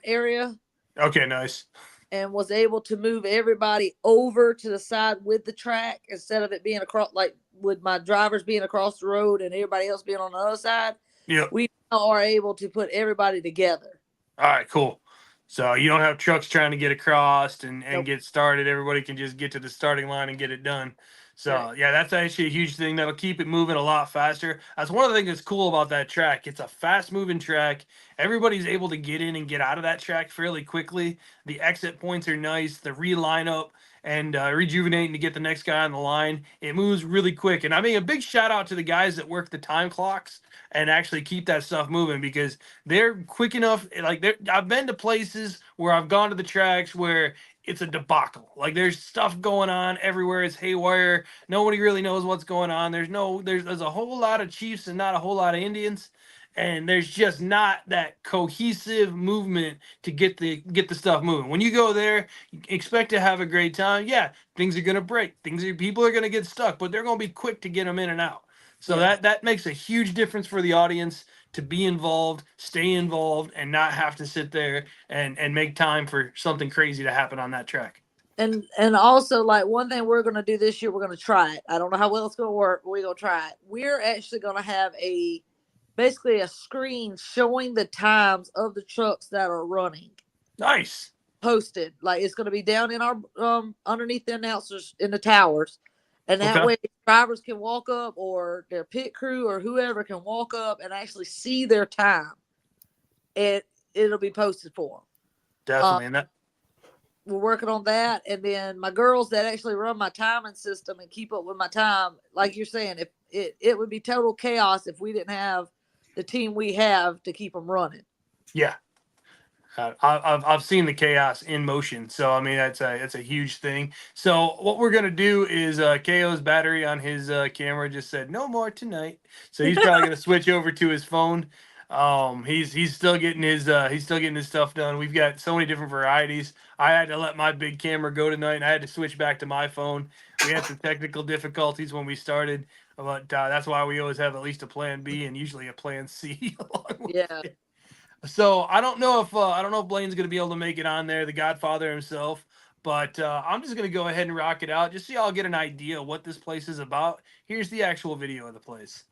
area.
Okay, nice.
And was able to move everybody over to the side with the track instead of it being across, like with my drivers being across the road and everybody else being on the other side.
Yeah.
We now are able to put everybody together.
All right, cool. So you don't have trucks trying to get across and get started. Everybody can just get to the starting line and get it done. So yeah, that's actually a huge thing that'll keep it moving a lot faster. That's one of the things that's cool about that track. It's a fast moving track. Everybody's able to get in and get out of that track fairly quickly. The exit points are nice. The reline up and rejuvenating to get the next guy on the line. It moves really quick. And I mean, a big shout out to the guys that work the time clocks and actually keep that stuff moving because they're quick enough. Like I've been to places where I've gone to the tracks where it's a debacle. Like there's stuff going on everywhere. It's haywire. Nobody really knows what's going on. There's a whole lot of chiefs and not a whole lot of Indians. And there's just not that cohesive movement to get the stuff moving. When you go there, expect to have a great time. Yeah, things are gonna break. People are gonna get stuck, but they're gonna be quick to get them in and out. So that makes a huge difference for the audience to be involved, stay involved, and not have to sit there and make time for something crazy to happen on that track.
And also, like, one thing we're going to do this year, we're going to try it. I don't know how well it's going to work, but we're going to try it. We're actually going to have basically a screen showing the times of the trucks that are running.
Nice.
Posted. Like, it's going to be down in our underneath the announcers in the towers. And that way drivers can walk up or their pit crew or whoever can walk up and actually see their time. It'll be posted for them.
Definitely.
We're working on that. And then my girls that actually run my timing system and keep up with my time, like you're saying, if it would be total chaos if we didn't have the team we have to keep them running. Yeah.
I've seen the chaos in motion, so I mean it's a huge thing. So what we're gonna do is KO's battery on his camera just said no more tonight, so he's probably gonna switch over to his phone. He's still getting his stuff done. We've got so many different varieties. I had to let my big camera go tonight, and I had to switch back to my phone. We had some technical difficulties when we started, but that's why we always have at least a plan B and usually a plan C along with
Yeah.
it. So I don't know if Blaine's gonna be able to make it on there, the Godfather himself. But I'm just gonna go ahead and rock it out, just so y'all get an idea of what this place is about. Here's the actual video of the place.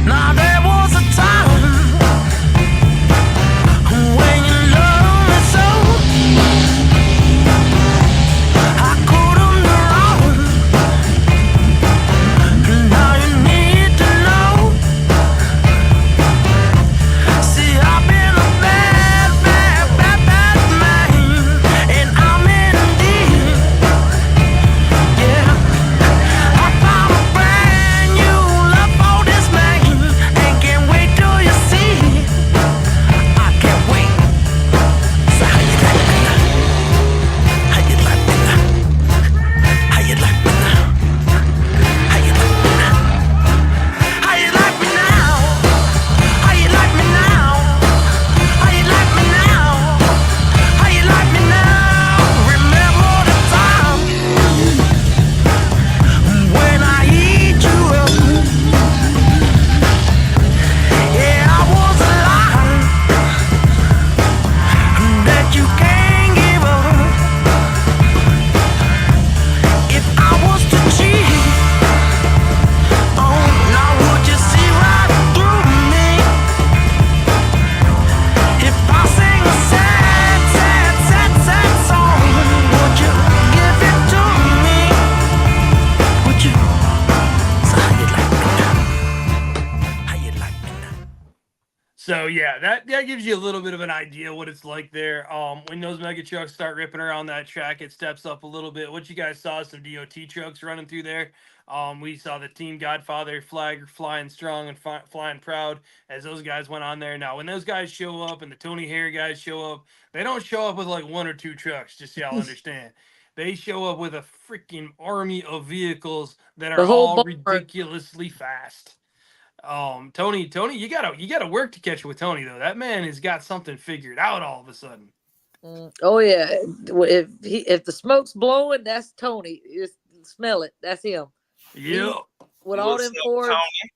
Now there was a time when you loved me so I couldn't wrong. Now you need to know. See, I've been a bad, bad, bad, bad man, and I'm in deep. Yeah, I found a brand new love for this man, and can't wait till you see. I can't wait. So how you like me now? How you like me now? How you like me now? How you like me now? How you like me now? How you like me now? How you like me now? How you like me now? Remember the time when I eat you up? Yeah, I was alive that you can't give up. If I was to cheat, oh, now would you see right through me? If I sing a sad, sad, sad, sad song, would you give it to me? Would you? So how you like me now? How you like me now?
So yeah, that gives you a little bit of an idea what it's like there. When those mega trucks start ripping around that track, it steps up a little bit. What you guys saw is some DOT trucks running through there. We saw the Team Godfather flag flying strong and flying proud as those guys went on there. Now, when those guys show up and the Tony Hare guys show up, they don't show up with like one or two trucks, just so y'all understand. They show up with a freaking army of vehicles that
The
are
whole
all
barn.
ridiculously fast. Tony, you gotta work to catch with Tony though. That man has got something figured out all of a sudden.
Oh yeah. If the smoke's blowing, that's Tony. You just smell it. That's him.
Yep.
With all
What's
them
up,
Fords,
Tony?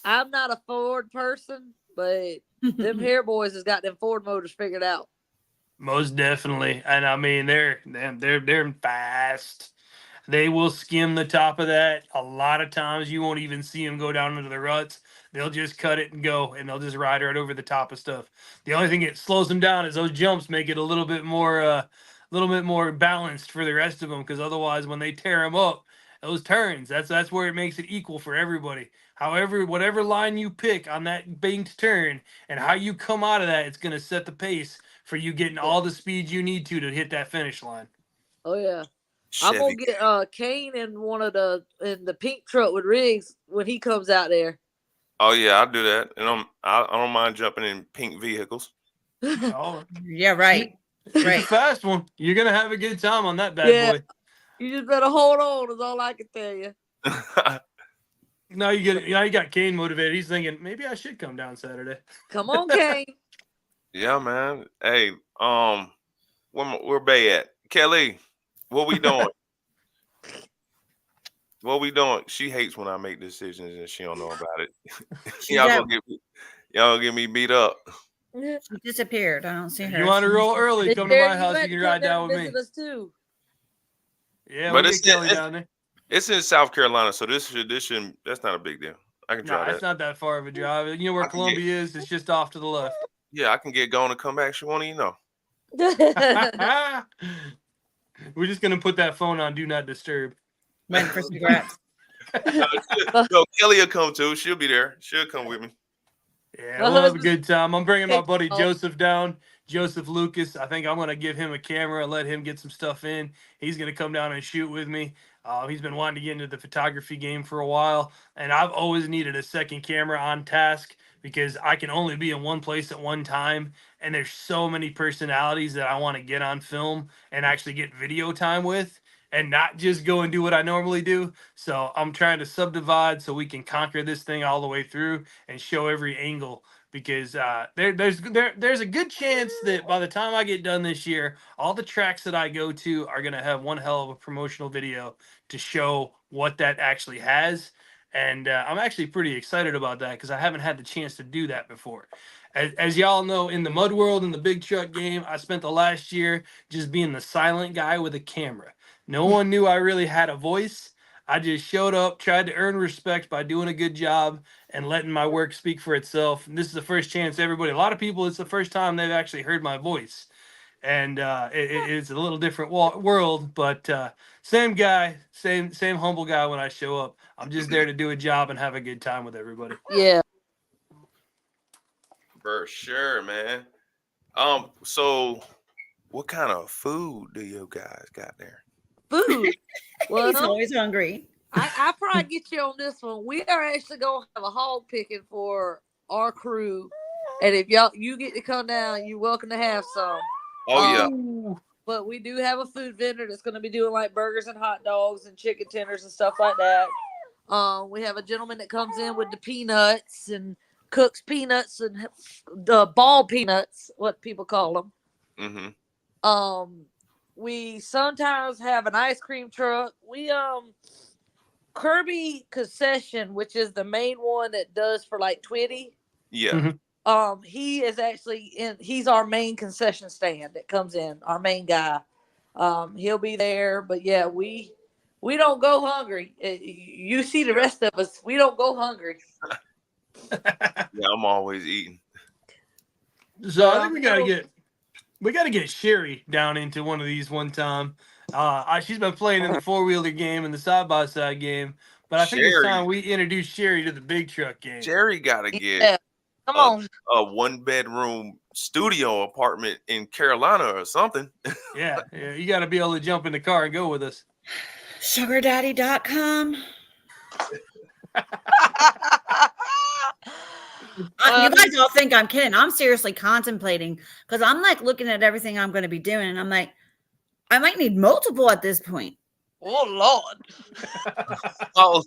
I'm not a Ford person, but them hair boys has got them Ford motors figured out.
Most definitely. And I mean they're fast. They will skim the top of that. A lot of times you won't even see them go down into the ruts. They'll just cut it and go, and they'll just ride right over the top of stuff. The only thing that slows them down is those jumps make it a little bit more balanced for the rest of them. Because otherwise, when they tear them up, those turns, that's where it makes it equal for everybody. However, whatever line you pick on that banked turn and how you come out of that, it's going to set the pace for you getting all the speed you need to hit that finish line.
Oh yeah. I'm gonna
Chevy.
get Kane in in the pink truck with Riggs when he comes out there.
Oh yeah, I'll do that, and I don't mind jumping in pink vehicles.
Oh,
Yeah, right.
it's a
Right.
fast one. You're going to have a good time on that bad
Yeah.
boy.
You just better hold on, is all I can tell you.
Now you got Kane motivated. He's thinking maybe I should come down Saturday.
Come on, Kane.
Yeah, man. Hey, where Bay at? Kelly, what we doing? What we doing? She hates when I make decisions and she don't know about it. y'all gonna get me beat up.
She disappeared. I don't see her.
You want to roll early?
Hey,
Come to
Jared,
my house.
had
You
to
can
come
ride down with
visit
me.
us too.
Yeah,
But
we'll
it's
get Kelly
it's,
down there.
it's in South Carolina, so this shouldn't. That's not a big deal. I can
No,
try
it's
that.
not that far of a drive. You know where
I can
Columbia is? It's just off to the left.
Yeah, I can get going and come back. She won't even know.
We're just gonna put that phone on Do Not Disturb.
Waiting for cigarettes.
No, Kelly will come too. She'll be there. She'll come with me.
Yeah, we'll have a good time. I'm bringing my buddy
Oh.
Joseph down. Joseph Lucas. I think I'm gonna give him a camera and let him get some stuff in. He's gonna come down and shoot with me. He's been wanting to get into the photography game for a while, and I've always needed a second camera on task because I can only be in one place at one time, and there's so many personalities that I want to get on film and actually get video time with, and not just go and do what I normally do. So I'm trying to subdivide so we can conquer this thing all the way through and show every angle, because there's a good chance that by the time I get done this year, all the tracks that I go to are going to have one hell of a promotional video to show what that actually has. And I'm actually pretty excited about that because I haven't had the chance to do that before. As y'all know, in the mud world, in the big truck game, I spent the last year just being the silent guy with a camera. No one knew I really had a voice. I just showed up, tried to earn respect by doing a good job and letting my work speak for itself. And this is the first chance a lot of people, it's the first time they've actually heard my voice. And it's a little different world, but same guy, same humble guy when I show up. I'm just there to do a job and have a good time with everybody.
Yeah.
For sure, man. So what kind of food do you guys got there?
Food. Well,
He's always hungry.
I probably get you on this one. We are actually going to have a hog picking for our crew. And if you get to come down, you're welcome to have some.
Oh, yeah.
But we do have a food vendor that's going to be doing like burgers and hot dogs and chicken tenders and stuff like that. We have a gentleman that comes in with the peanuts and cooks peanuts and the ball peanuts, what people call them.
Mm-hmm.
We sometimes have an ice cream truck. We Kirby Concession, which is the main one that does for like Twitty.
Yeah.
Mm-hmm.
He is actually he's our main concession stand that comes in, our main guy. He'll be there, but yeah, we don't go hungry. You see the rest of us, we don't go hungry.
Yeah, I'm always eating.
So I think we gotta get Sherry down into one of these one time. She's been playing in the 4-wheeler game and the side-by-side game, but I think it's time we introduce Sherry to the big truck game.
Jerry gotta get
Come on.
a 1-bedroom studio apartment in Carolina or something.
Yeah, you got to be able to jump in the car and go with us.
Sugardaddy.com. You guys all think I'm kidding. I'm seriously contemplating because I'm like looking at everything I'm going to be doing, and I'm like, I might need multiple at this point.
Oh Lord.
Oh.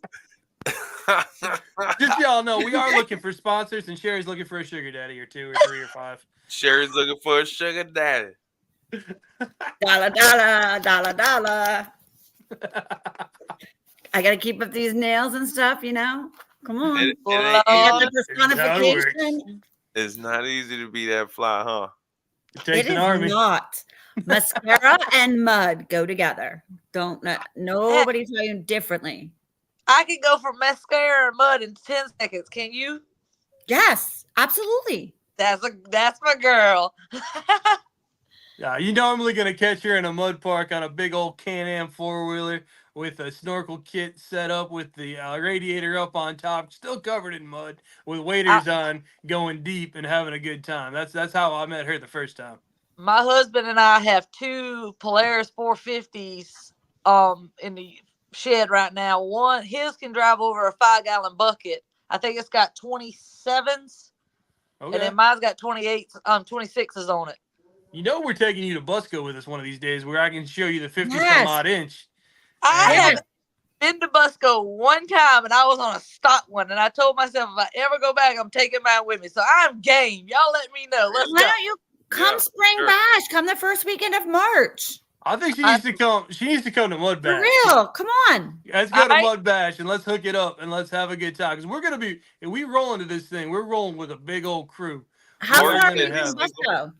Just so y'all know, we are looking for sponsors, and Sherry's looking for a sugar daddy or 2 or 3 or 5.
Sherry's looking for a sugar daddy.
Dollar, dollar, dollar, dollar. I got to keep up these nails and stuff, you know? Come on.
It
The personification.
it's not easy to be that fly, huh?
It takes
It
an
is
army.
not. Mascara and mud go together. Don't nobody tell you differently.
I can go from mascara and mud in 10 seconds. Can you?
Yes, absolutely.
That's my girl.
Yeah, you're normally going to catch her in a mud park on a big old Can-Am 4-wheeler with a snorkel kit set up with the radiator up on top, still covered in mud, with waders on, going deep and having a good time. That's how I met her the first time.
My husband and I have 2 Polaris 450s in the shed right now. One, his can drive over a 5-gallon bucket. I think it's got 27s.
Okay.
And then mine's got 26s on it.
You know we're taking you to Busco with us one of these days where I can show you the 50
Yes.
some odd inch.
I have been to Busco one time, and I was on a stock one, and I told myself if I ever go back, I'm taking mine with me. So I'm game. Y'all let me know. Let's
Why
go.
don't you come spring bash? Come the first weekend of March.
I think she needs to come. She needs to come to Mud
For
Bash.
real. Come on.
Let's go to Mud Bash and let's hook it up and let's have a good time. Because we're gonna be, if we roll into this thing, we're rolling with a big old crew.
How
We're
far are
gonna
you
have-
from Busco?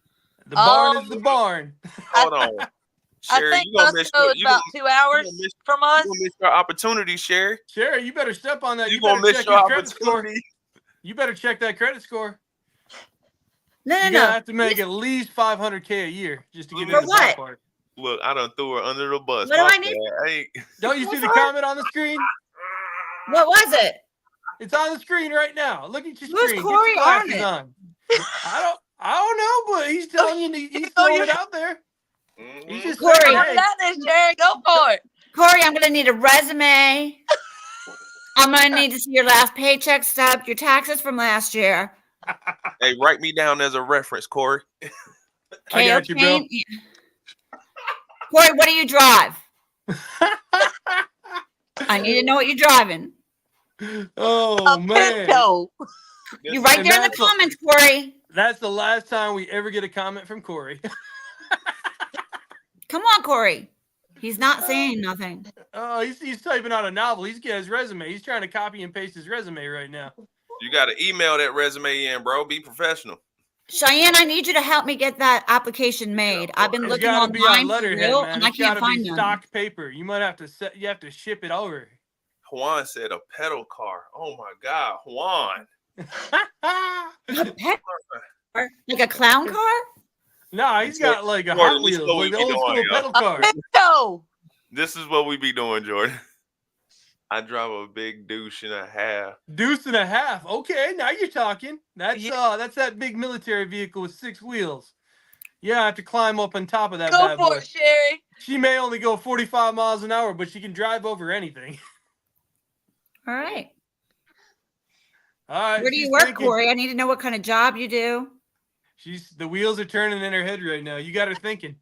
The barn is the barn.
Hold on.
I
Sherry,
think
you gonna miss
Busco is about 2 hours from us.
you gonna miss your opportunity, Sherry.
Sherry, you better step on that.
You
You
gonna
better
miss
check
your
your credit score.
opportunity.
You better check that credit score.
No,
You
no.
have to make at least $500K a year just to get
For
into the
what?
ballpark.
Look, I done threw her under the bus.
What do
My
I need?
bad. I ain't-
Don't you see the comment on the screen?
What was it?
It's on the screen right now. Look at your
Who's
screen.
Corey
Get your glasses
Arnett?
on. I don't know, but he's telling you, he's throwing it out there.
Mhm.
He's just
Corey.
saying,
Go
hey,
down there, Jerry. Go for it.
Corey, I'm gonna need a resume. I'm gonna need to see your last paycheck stub, your taxes from last year.
Hey, write me down as a reference, Corey.
I got you, bro.
Corey, what do you drive? I need to know what you're driving.
Oh,
A
man.
Pinto.
You right
And
there in the
that's
comments, Corey.
That's the last time we ever get a comment from Corey.
Come on, Corey. He's not saying nothing.
Oh, he's typing out a novel. He's getting his resume. He's trying to copy and paste his resume right now.
You got to email that resume in, bro. Be professional.
Cheyenne, I need you to help me get that application made. I've been
It's
looking
got to be on
online for
letterhead,
real,
man.
and I
It's got
can't
to
find
be
none.
stock paper. You might have to you have to ship it over.
Juan said a pedal car. Oh my God, Juan.
A pet car? Like a clown car?
No, he's got like a
Jordan,
Hot
this is
Wheels,
what we
like the
be
old
doing,
school
yo.
pedal
A
car.
Pinto.
This is what we be doing, Jordan. I drive a big douche and a half.
Deuce and a half. Okay, now you're talking. That's that big military vehicle with 6 wheels. Yeah, I have to climb up on top of that
Go
bad
for
boy.
it, Sherry.
She may only go 45 miles an hour, but she can drive over anything.
All right.
All right.
Where do you
she's
work,
thinking.
Corey? I need to know what kind of job you do.
The wheels are turning in her head right now. You got her thinking.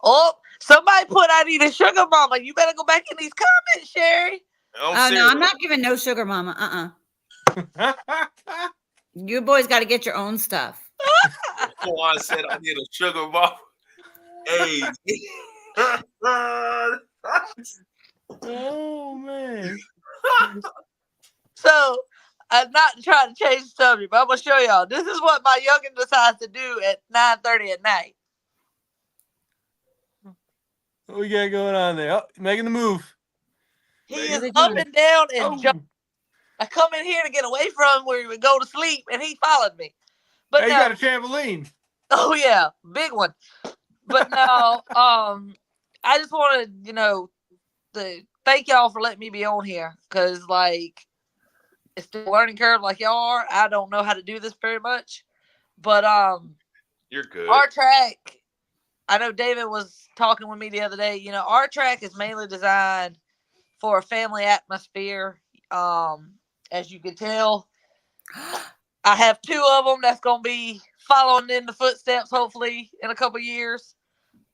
Oh, somebody put I need a sugar mama. You better go back in these comments, Sherry.
Oh, no, I'm not giving no sugar mama. You boys got to get your own stuff.
Juan said I need a sugar mama. Hey.
Oh, man.
So, I'm not trying to change the subject, but I'm going to show y'all. This is what my youngin decides to do at 9:30 at night.
What we got going on there? Oh, making the move.
He
What
is
are they
up
doing?
and down and
Oh,
jump. I come in here to get away from him where he would go to sleep, and he followed me. But
hey, you
no,
got a trampoline.
oh yeah, big one. But no, I just wanted, to thank y'all for letting me be on here, because like it's still a learning curve like y'all are. I don't know how to do this very much. But
You're good.
our track, I know David was talking with me the other day, our track is mainly designed for a family atmosphere. As you can tell, I have 2 of them that's going to be following in the footsteps, hopefully in a couple years.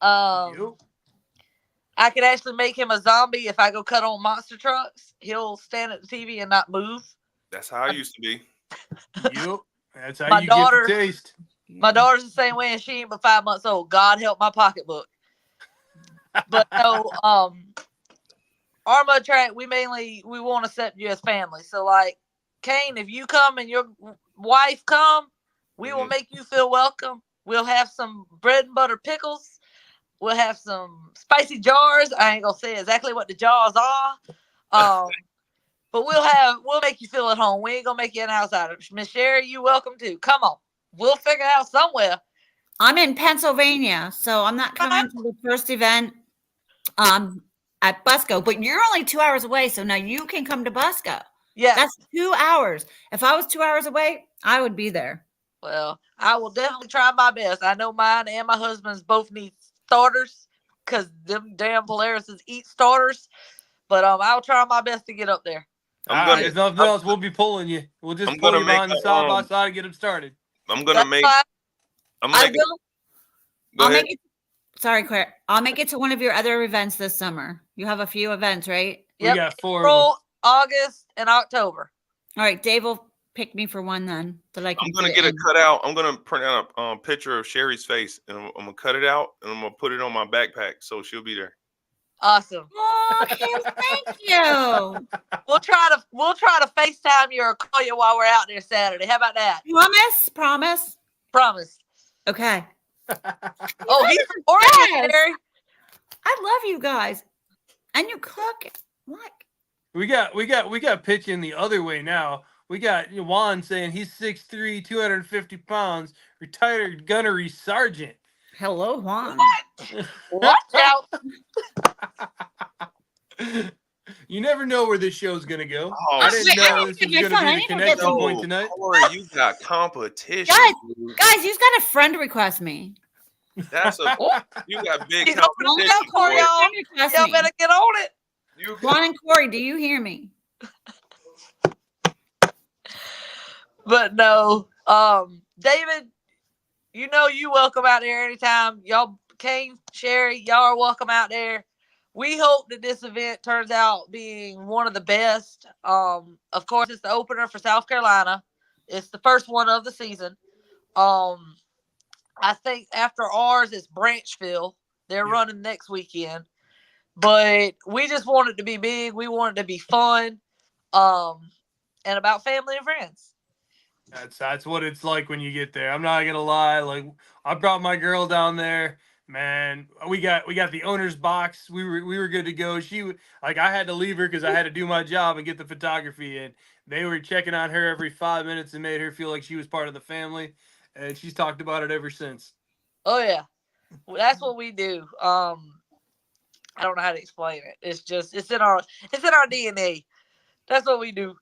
Yup.
I could actually make him a zombie if I go cut on monster trucks. He'll stand at the TV and not move.
That's how I used to be.
Yup. That's how
My
you
daughter-
get the taste.
My daughter's the same way, and she ain't but 5 months old. God help my pocketbook. But no, our mud track, we want to accept you as family. So like, Kane, if you come and your wife come, we will make you feel welcome. We'll have some bread and butter pickles. We'll have some spicy jars. I ain't gonna say exactly what the jars are. But we'll make you feel at home. We ain't gonna make you an outsider. Miss Sherry, you welcome too. Come on. We'll figure it out somewhere.
I'm in Pennsylvania, so I'm not coming to the first event at Busco, but you're only 2 hours away, so now you can come to Busco.
Yeah.
That's 2 hours. If I was 2 hours away, I would be there.
Well, I will definitely try my best. I know mine and my husband's both need starters because them damn Polarises eat starters. But I'll try my best to get up there.
I'm gonna-
There's nothing else. We'll be pulling you. We'll just
I'm
pull
gonna
you behind
make
the
a,
side by side and get them started.
I'm gonna
That's
make.
fine.
I'm
I
making.
will.
Go
I'll
ahead.
make it. Sorry, Claire. I'll make it to one of your other events this summer. You have a few events, right?
We
Yep.
got 4 of them.
April, August, and October.
All right, Dave will pick me for one then that I can.
I'm gonna
fit
get it
in.
cut out. I'm gonna print out a picture of Sherry's face, and I'm gonna cut it out, and I'm gonna put it on my backpack, so she'll be there.
Awesome.
Oh, Kim, thank you.
We'll try to FaceTime you or call you while we're out there Saturday. How about that?
Promise.
Promise.
Okay.
Oh, he's recording,
Yes.
Sherry.
I love you guys, and you cook. What?
We got pitching the other way now. We got Juan saying he's 6'3", 250 pounds, retired gunnery sergeant.
Hello, Juan.
Watch out.
You never know where this show's gonna go.
Oh,
I didn't
wait, I
know
need
this
to
was
get my
gonna
phone. I
be
need
the
to get
connection
some-
point tonight.
Corey, you got competition.
Guys,
dude.
Guys, you got a friend request me.
That's a
Oh,
you got big
he's opening
Don't
it
competition,
up for
boy.
y'all.
trust
Y'all
me.
better get on it.
You
Juan and Corey, do you hear me?
But no, David, you know you welcome out there anytime. Y'all, Kane, Sherry, y'all are welcome out there. We hope that this event turns out being one of the best. Of course, it's the opener for South Carolina. It's the first one of the season. I think after ours is Branchville. They're running next weekend. But we just want it to be big. We want it to be fun. And about family and friends.
That's what it's like when you get there. I'm not gonna lie. Like, I brought my girl down there. Man, we got the owner's box. We were good to go. I had to leave her because I had to do my job and get the photography in. They were checking on her every 5 minutes and made her feel like she was part of the family. And she's talked about it ever since.
Oh yeah, well, that's what we do. I don't know how to explain it. It's in our DNA. That's what we do.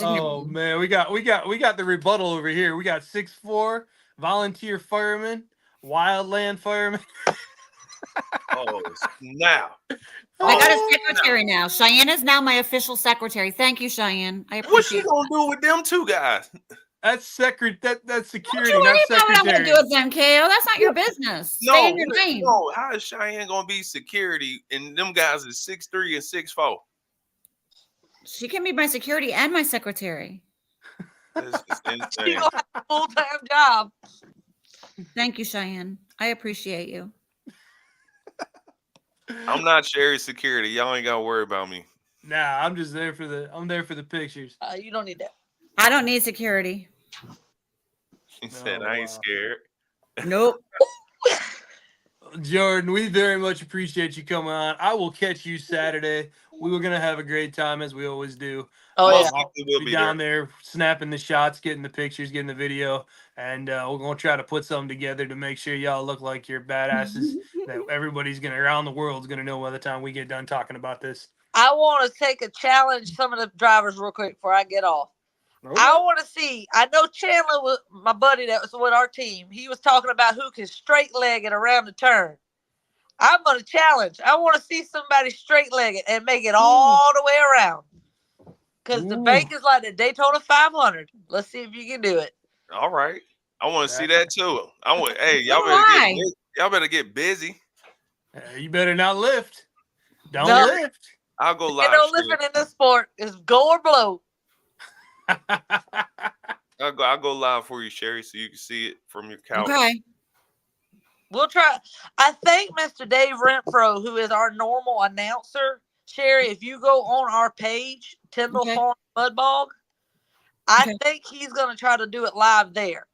Oh man, we got the rebuttal over here. We got 6'4" volunteer fireman, wildland fireman.
Oh snap!
I got a secretary now. Cheyenne is now my official secretary. Thank you, Cheyenne. I
What's she
appreciate it.
gonna do with them two guys?
That's secretary. That's
Don't
security,
you worry
not
about what I'm going to
secretary.
do with them, KO. That's not your business. Stay in your lane.
No. How is Cheyenne gonna be security? And them guys is 6'3" and 6'4".
She can be my security and my secretary.
This is
She
insane.
gonna have a full-time job.
Thank you, Cheyenne. I appreciate you.
I'm not Sherry's security. Y'all ain't gotta worry about me.
Nah, I'm just there for the pictures.
You don't need that.
I don't need security.
She said,
Oh,
I ain't
wow.
scared.
Nope.
Jordan, we very much appreciate you coming on. I will catch you Saturday. We were gonna have a great time as we always do.
Oh
Most
yeah.
likely we'll
Be
be
down there snapping the shots, getting the pictures, getting the video, and we're gonna try to put something together to make sure y'all look like you're badasses that everybody's gonna around the world's gonna know by the time we get done talking about this.
I want to take a challenge some of the drivers real quick before I get off. I want to see. I know Chandler was my buddy that was with our team. He was talking about who can straight leg it around the turn. I'm going to challenge. I want to see somebody straight leg it and make it all the way around. Because the bank is like the Daytona 500. Let's see if you can do it.
All right. I want to see that too. Hey, y'all better get busy.
You better not lift. Don't
No.
lift.
I'll go
Ain't
live.
no lifting in this sport. It's go or blow.
I'll go live for you, Sherry, so you can see it from your couch.
Okay.
We'll try. I think Mr. Dave Renfro, who is our normal announcer, Sherry, if you go on our page, Tindal Farm Mudbog, I think he's going to try to do it live there.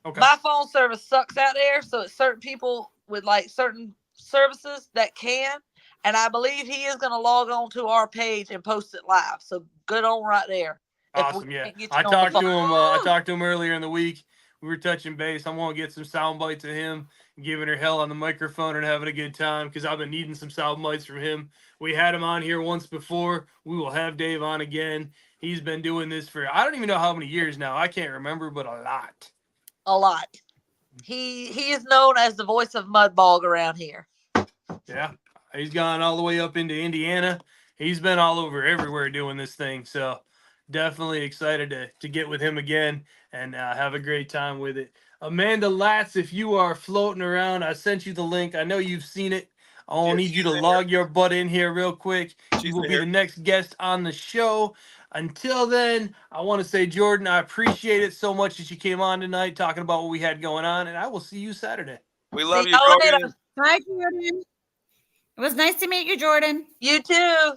Okay.
My phone service sucks out there, so it's certain people with like certain services that can. And I believe he is going to log on to our page and post it live. So good on right there.
Awesome, yeah. I talked to him. I talked to him earlier in the week. We were touching base. I'm gonna get some sound bites of him giving her hell on the microphone and having a good time because I've been needing some sound bites from him. We had him on here once before. We will have Dave on again. He's been doing this for I don't even know how many years now. I can't remember, but a lot.
A lot. He is known as the voice of Mudbog around here.
Yeah, he's gone all the way up into Indiana. He's been all over everywhere doing this thing. So definitely excited to get with him again and have a great time with it. Amanda Latz, if you are floating around, I sent you the link. I know you've seen it. I'll need you to log your butt in here real quick. You will be the next guest on the show. Until then, I want to say, Jordan, I appreciate it so much that you came on tonight talking about what we had going on, and I will see you Saturday.
We love you, Jordan.
Bye, Jordan. It was nice to meet you, Jordan.
You too.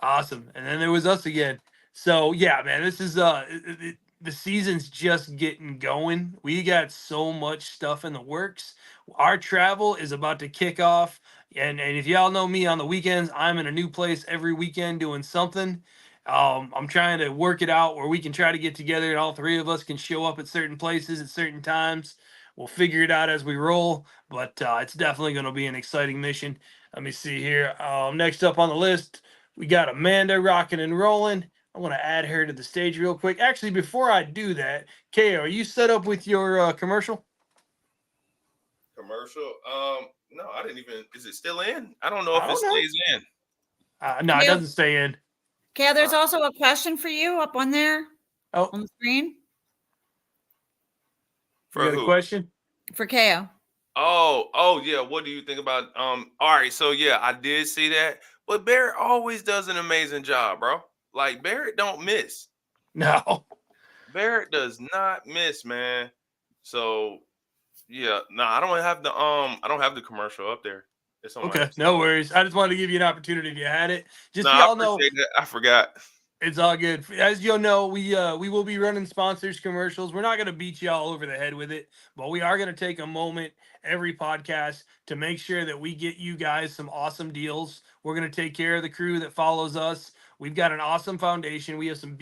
Awesome. And then there was us again. So yeah, man, this is the season's just getting going. We got so much stuff in the works. Our travel is about to kick off. And if y'all know me on the weekends, I'm in a new place every weekend doing something. I'm trying to work it out where we can try to get together and all three of us can show up at certain places at certain times. We'll figure it out as we roll, but it's definitely going to be an exciting mission. Let me see here. Next up on the list, we got Amanda rocking and rolling. I want to add her to the stage real quick. Actually, before I do that, Kay, are you set up with your commercial?
Commercial? No, I didn't even. Is it still in? I don't know if it
don't know.
stays in.
No, it
Yeah.
doesn't stay in.
Okay, there's also a question for you up on there
Oh,
on the screen
you got a
who?
question?
for KO.
Oh yeah. What do you think about all right, so yeah, I did see that. But Barrett always does an amazing job, bro. Like Barrett don't miss.
No.
Barrett does not miss, man. So yeah, no, I don't have the commercial up there. It's on
Okay, no worries. I just wanted to give you an opportunity if you had it. Just
No,
so
I
y'all know,
appreciate that. I forgot.
it's all good. As you'll know, we will be running sponsors commercials. We're not going to beat you all over the head with it, but we are going to take a moment every podcast to make sure that we get you guys some awesome deals. We're going to take care of the crew that follows us. We've got an awesome foundation. We have some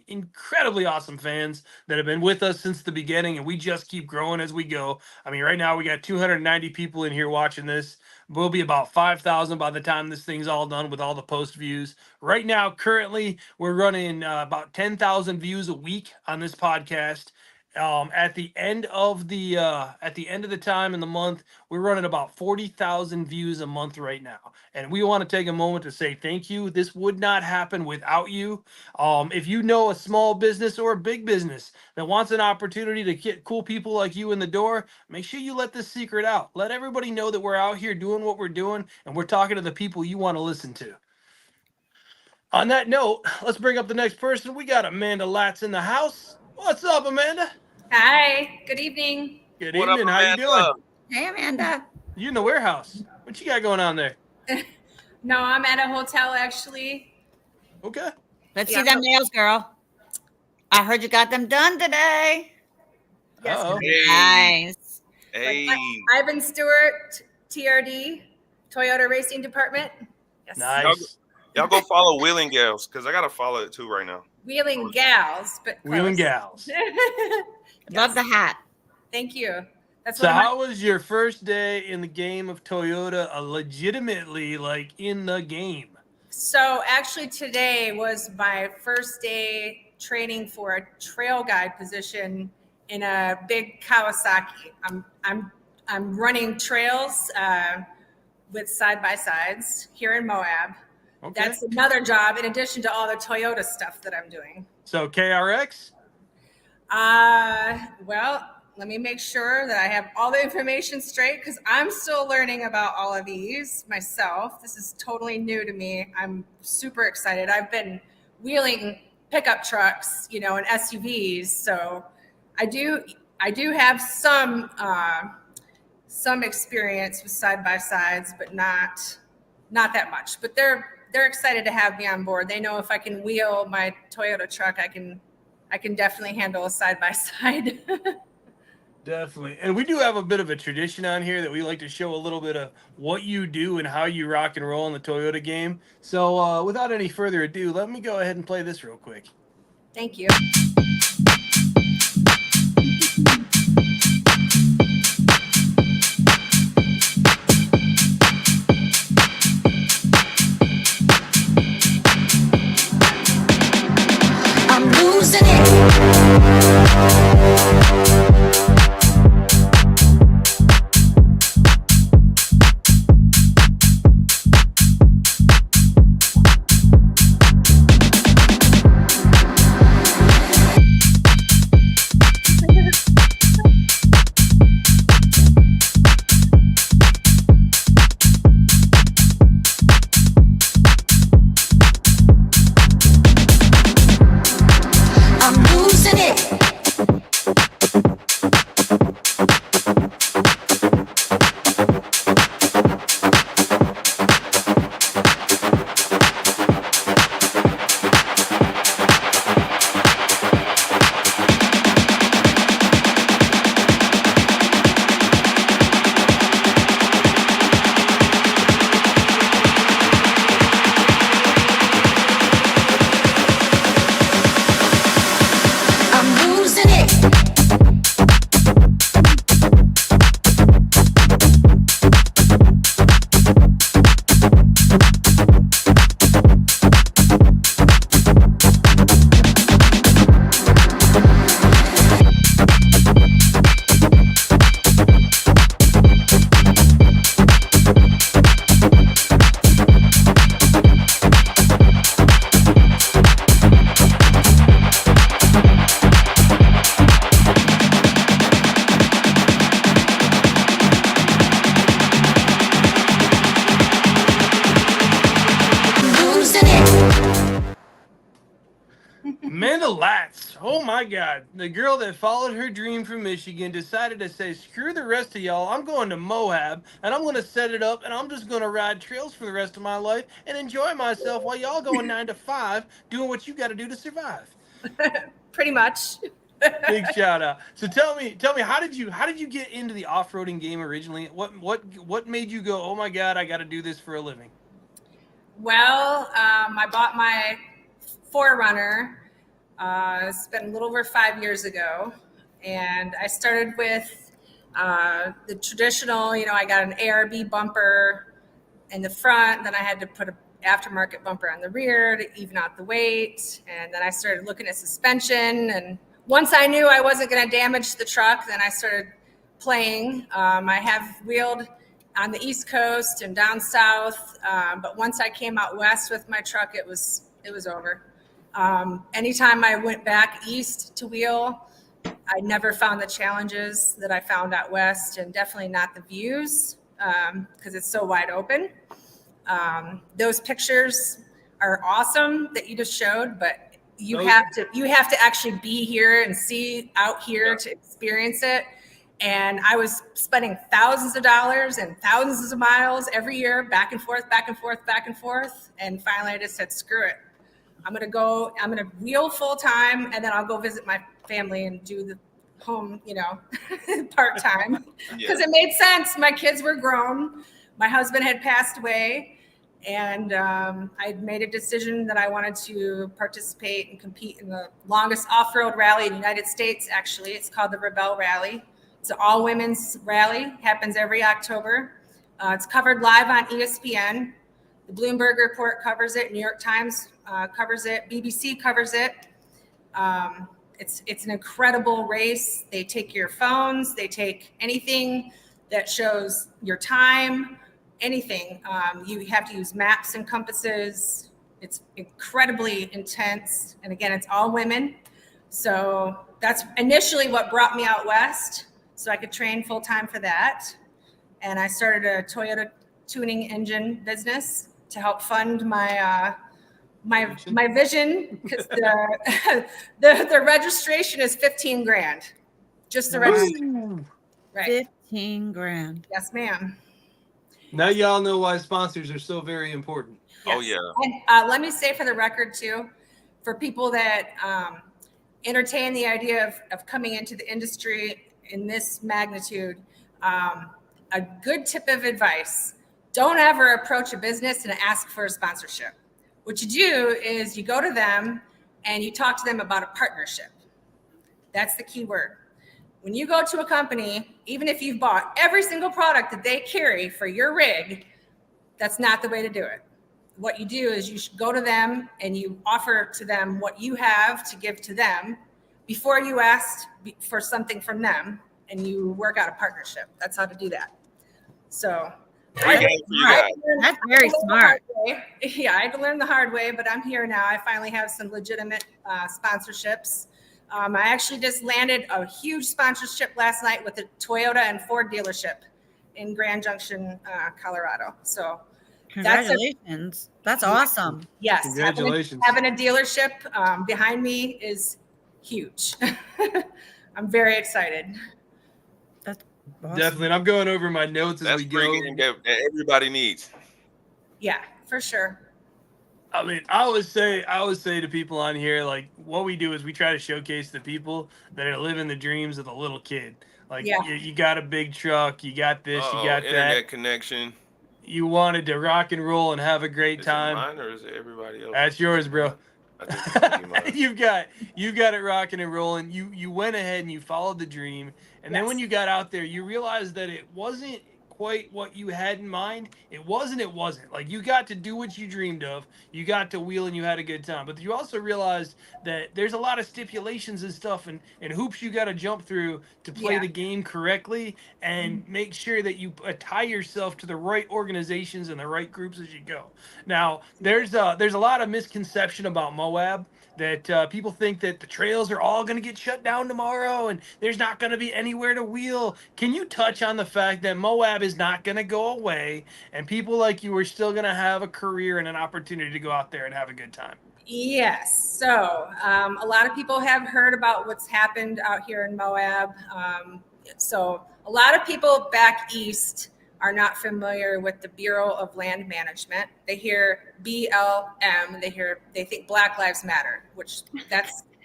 incredibly awesome fans that have been with us since the beginning, and we just keep growing as we go. I mean, right now we got 290 people in here watching this. We'll be about 5,000 by the time this thing's all done with all the post views. Right now, currently, we're running about 10,000 views a week on this podcast. At the end of the time in the month, we're running about 40,000 views a month right now, and we want to take a moment to say thank you. This would not happen without you. If you know a small business or a big business that wants an opportunity to get cool people like you in the door, make sure you let this secret out. Let everybody know that we're out here doing what we're doing, and we're talking to the people you want to listen to. On that note, let's bring up the next person. We got Amanda Latz in the house. What's up, Amanda?
Hi, good evening.
Good
What up,
evening. How you
Amanda?
doing?
Hey, Amanda.
You in the warehouse? What you got going on there?
No, I'm at a hotel actually.
Okay.
Let's
Yeah.
see them nails, girl. I heard you got them done today.
Yes,
Uh-oh.
Hey.
Nice.
Hey.
Ivan Stewart, TRD, Toyota Racing Department. Yes.
Nice.
Y'all go follow Wheeling Gals, because I gotta follow it too right now.
Wheeling Gals, but
Wheeling
close.
Gals.
Love the hat.
Thank you. That's
So
what I'm.
how was your first day in the game of Toyota, legitimately like in the game?
So actually, today was my first day training for a trail guide position in a big Kawasaki. I'm running trails with side by sides here in Moab.
Okay.
That's another job in addition to all the Toyota stuff that I'm doing.
So KRX?
Well, let me make sure that I have all the information straight because I'm still learning about all of these myself. This is totally new to me. I'm super excited. I've been wheeling pickup trucks, and SUVs. So I do have some experience with side by sides, but not that much. But they're excited to have me on board. They know if I can wheel my Toyota truck, I can definitely handle a side by side.
Definitely. And we do have a bit of a tradition on here that we like to show a little bit of what you do and how you rock and roll in the Toyota game. So without any further ado, let me go ahead and play this real quick.
Thank you.
I'm losing it. I'm losing it.
Amanda Latz. Oh my God. The girl that followed her dream from Michigan decided to say, screw the rest of y'all. I'm going to Moab and I'm going to set it up and I'm just going to ride trails for the rest of my life and enjoy myself while y'all going 9 to 5 doing what you got to do to survive.
Pretty much.
Big shout out. So tell me, how did you get into the off-roading game originally? What made you go, oh my God, I got to do this for a living?
Well, I bought my Forerunner. It's been a little over 5 years ago, and I started with the traditional. I got an ARB bumper in the front, then I had to put an aftermarket bumper on the rear to even out the weight, and then I started looking at suspension. And once I knew I wasn't going to damage the truck, then I started playing. I have wheeled on the East Coast and down south, but once I came out west with my truck, it was over. Anytime I went back east to wheel, I never found the challenges that I found out west, and definitely not the views, because it's so wide open. Those pictures are awesome that you just showed, but you have to actually be here and see out here to experience it. And I was spending thousands of dollars and thousands of miles every year, back and forth, back and forth, back and forth. And finally I just said, screw it. I'm going to wheel full time, and then I'll go visit my family and do the home, part time, because it made sense. My kids were grown. My husband had passed away, and I made a decision that I wanted to participate and compete in the longest off-road rally in the United States. Actually, it's called the Rebel Rally. It's an all-women's rally, happens every October. It's covered live on ESPN. The Bloomberg Report covers it. New York Times covers it. BBC covers it. It's an incredible race. They take your phones. They take anything that shows your time, anything. You have to use maps and compasses. It's incredibly intense. And again, it's all women. So that's initially what brought me out west, so I could train full time for that. And I started a Toyota tuning engine business to help fund my my vision, because the registration is $15,000, just the registration. Right.
15 grand.
Yes, ma'am.
Now y'all know why sponsors are so very important.
Yes.
Oh yeah.
And let me say for the record too, for people that entertain the idea of coming into the industry in this magnitude, a good tip of advice: don't ever approach a business and ask for a sponsorship. What you do is you go to them and you talk to them about a partnership. That's the key word. When you go to a company, even if you've bought every single product that they carry for your rig, that's not the way to do it. What you do is you should go to them and you offer to them what you have to give to them before you ask for something from them, and you work out a partnership. That's how to do that. So
That's very smart.
Yeah, I had to learn the hard way, but I'm here now. I finally have some legitimate sponsorships. I actually just landed a huge sponsorship last night with a Toyota and Ford dealership in Grand Junction, Colorado. So
Congratulations. That's awesome.
yes,
Congratulations.
having a dealership behind me is huge. I'm very excited.
That's awesome.
Definitely. And I'm going over my notes as
That's
we go.
that everybody needs.
Yeah, for sure.
I mean, I always say to people on here, like, what we do is we try to showcase the people that are living the dreams of the little kid. Like, you got a big truck, you got this, you got
internet
that.
connection.
You wanted to rock and roll and have a great time.
Is it mine or is it everybody else?
That's yours, bro.
I think it's mine.
You've got it rocking and rolling. You went ahead and you followed the dream, and then when you got out there, you realized that it wasn't quite what you had in mind. It wasn't. Like, you got to do what you dreamed of. You got to wheel and you had a good time. But you also realized that there's a lot of stipulations and stuff and hoops you got to jump through to play the game correctly and make sure that you tie yourself to the right organizations and the right groups as you go. Now, there's a lot of misconception about Moab, that people think that the trails are all going to get shut down tomorrow and there's not going to be anywhere to wheel. Can you touch on the fact that Moab is not going to go away and people like you are still going to have a career and an opportunity to go out there and have a good time?
Yes. So a lot of people have heard about what's happened out here in Moab. So a lot of people back east are not familiar with the Bureau of Land Management. They hear BLM. They think Black Lives Matter, which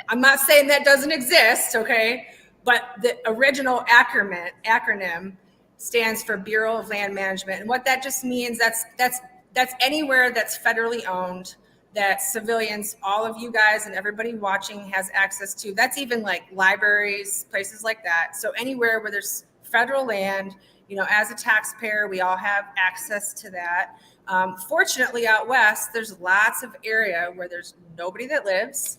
I'm not saying that doesn't exist, okay? But the original acronym stands for Bureau of Land Management, and what that just means that's anywhere that's federally owned, that civilians, all of you guys and everybody watching has access to. That's even like libraries, places like that. So anywhere where there's federal land, as a taxpayer, we all have access to that. Fortunately, out west, there's lots of area where there's nobody that lives.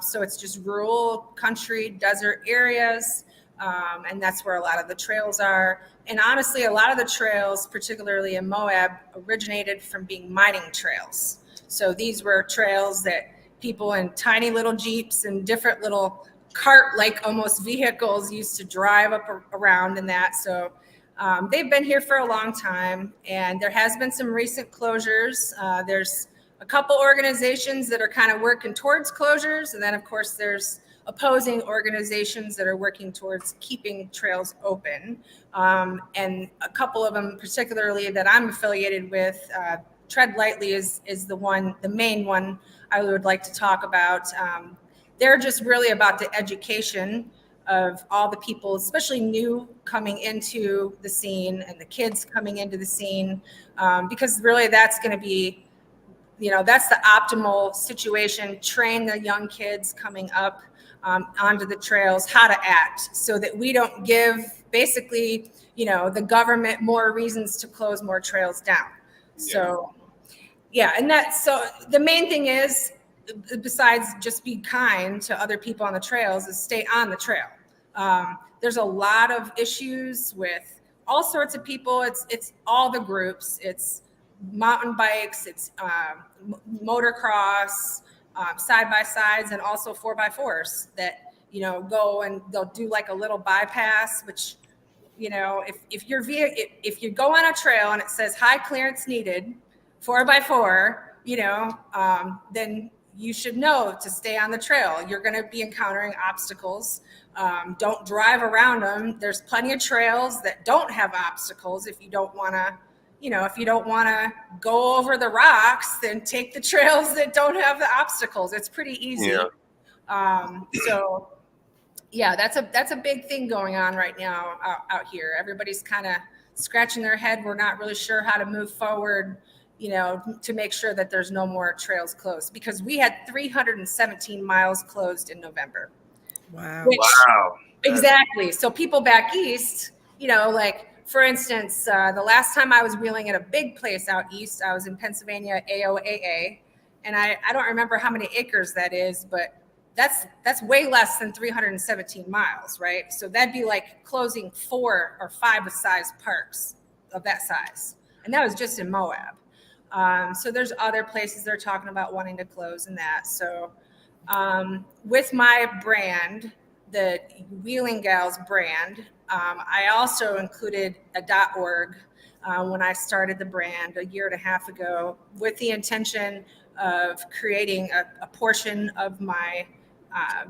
So it's just rural, country, desert areas. And that's where a lot of the trails are. And honestly, a lot of the trails, particularly in Moab, originated from being mining trails. So these were trails that people in tiny little Jeeps and different little cart-like almost vehicles used to drive up around in that. So they've been here for a long time, and there has been some recent closures. There's a couple organizations that are kind of working towards closures. And then of course there's opposing organizations that are working towards keeping trails open. And a couple of them particularly that I'm affiliated with, Tread Lightly is the main one I would like to talk about. They're just really about the education of all the people, especially new coming into the scene and the kids coming into the scene, because really that's going to be, that's the optimal situation. Train the young kids coming up onto the trails how to act, so that we don't give basically, the government more reasons to close more trails down. So so the main thing is, besides just be kind to other people on the trails, is stay on the trail. There's a lot of issues with all sorts of people. It's all the groups. It's mountain bikes, it's motocross, side by sides, and also 4x4s that go and they'll do like a little bypass, which if you go on a trail and it says high clearance needed 4x4, then you should know to stay on the trail. You're going to be encountering obstacles. Don't drive around them. There's plenty of trails that don't have obstacles. If you don't want to, go over the rocks, then take the trails that don't have the obstacles. It's pretty easy. Yeah. That's a big thing going on right now out here. Everybody's kind of scratching their head. We're not really sure how to move forward, to make sure that there's no more trails closed, because we had 317 miles closed in November.
Wow.
Wow.
Exactly. So people back east, like for instance, the last time I was wheeling at a big place out east, I was in Pennsylvania, AOAA, and I don't remember how many acres that is, but that's way less than 317 miles, right? So that'd be like closing 4 or 5 size parks of that size. And that was just in Moab. So there's other places they're talking about wanting to close in that. So with my brand, the Wheeling Gals brand, I also included a .org when I started the brand a year and a half ago, with the intention of creating a portion of my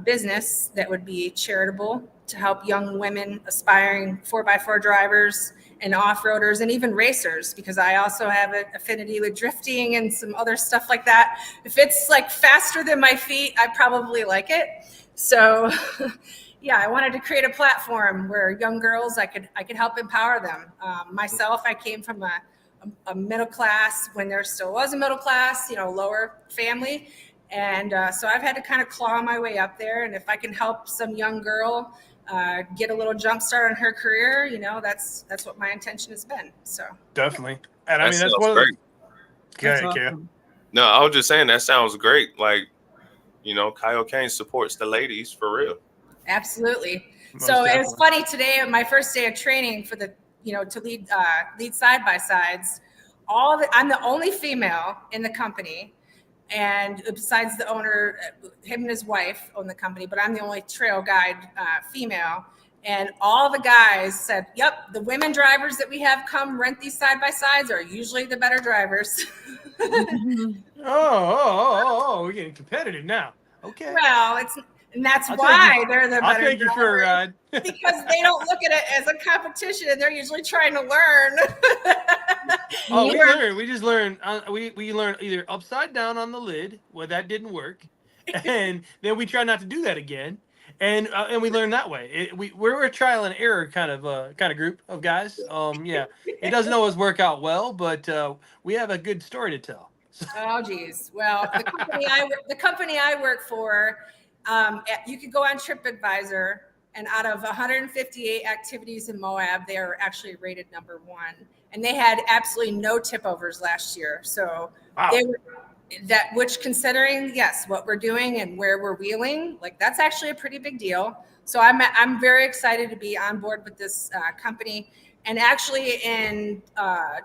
business that would be charitable to help young women, aspiring 4x4 drivers and off-roaders, and even racers, because I also have an affinity with drifting and some other stuff like that. If it's like faster than my feet, I probably like it. So I wanted to create a platform where young girls, I could help empower them. Myself, I came from a middle class, when there still was a middle class, lower family. And so I've had to kind of claw my way up there. And if I can help some young girl get a little jump start on her career, that's what my intention has been. So
Definitely. And I mean, that's
sounds great.
Good.
Awesome.
No, I was just saying that sounds great. Like, Kyle Kane supports the ladies for real.
Absolutely.
Most
So
definitely.
it was funny today, my first day of training for the, to lead side by sides. I'm the only female in the company. And besides the owner, him and his wife own the company, but I'm the only trail guide female. And all the guys said, yep, the women drivers that we have come rent these side by sides are usually the better drivers.
We're getting competitive now. Okay.
Well, and that's
I'll
why they're the
I'll
better
take you for a ride.
because they don't look at it as a competition and they're usually trying to learn.
Oh, we learn. We just learn. We learn either upside down on the lid, where that didn't work, and then we try not to do that again, and we learn that way. We're a trial and error kind of group of guys. Yeah, it doesn't always work out well, but we have a good story to tell.
Oh, geez. Well, the company I work for, you could go on TripAdvisor, and out of 158 activities in Moab, they are actually rated #1. And they had absolutely no tip overs last year. So
Wow.
they were which considering, yes, what we're doing and where we're wheeling, like that's actually a pretty big deal. So I'm very excited to be on board with this company. And actually in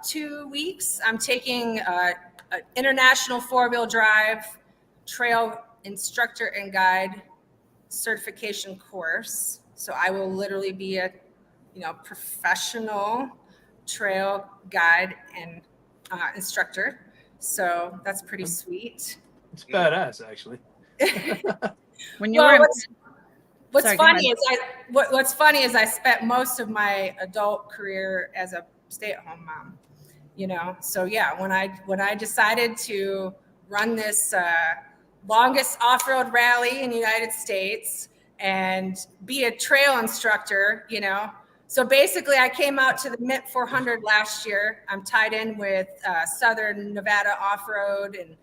2 weeks, I'm taking an international 4-wheel drive trail instructor and guide certification course. So I will literally be a professional trail guide and instructor. So that's pretty sweet.
It's badass, actually.
When you were
what's funny is I spent most of my adult career as a stay-at-home mom. So yeah, when I decided to run this longest off-road rally in the United States and be a trail instructor, so basically I came out to the MIT 400 last year. I'm tied in with Southern Nevada off-road and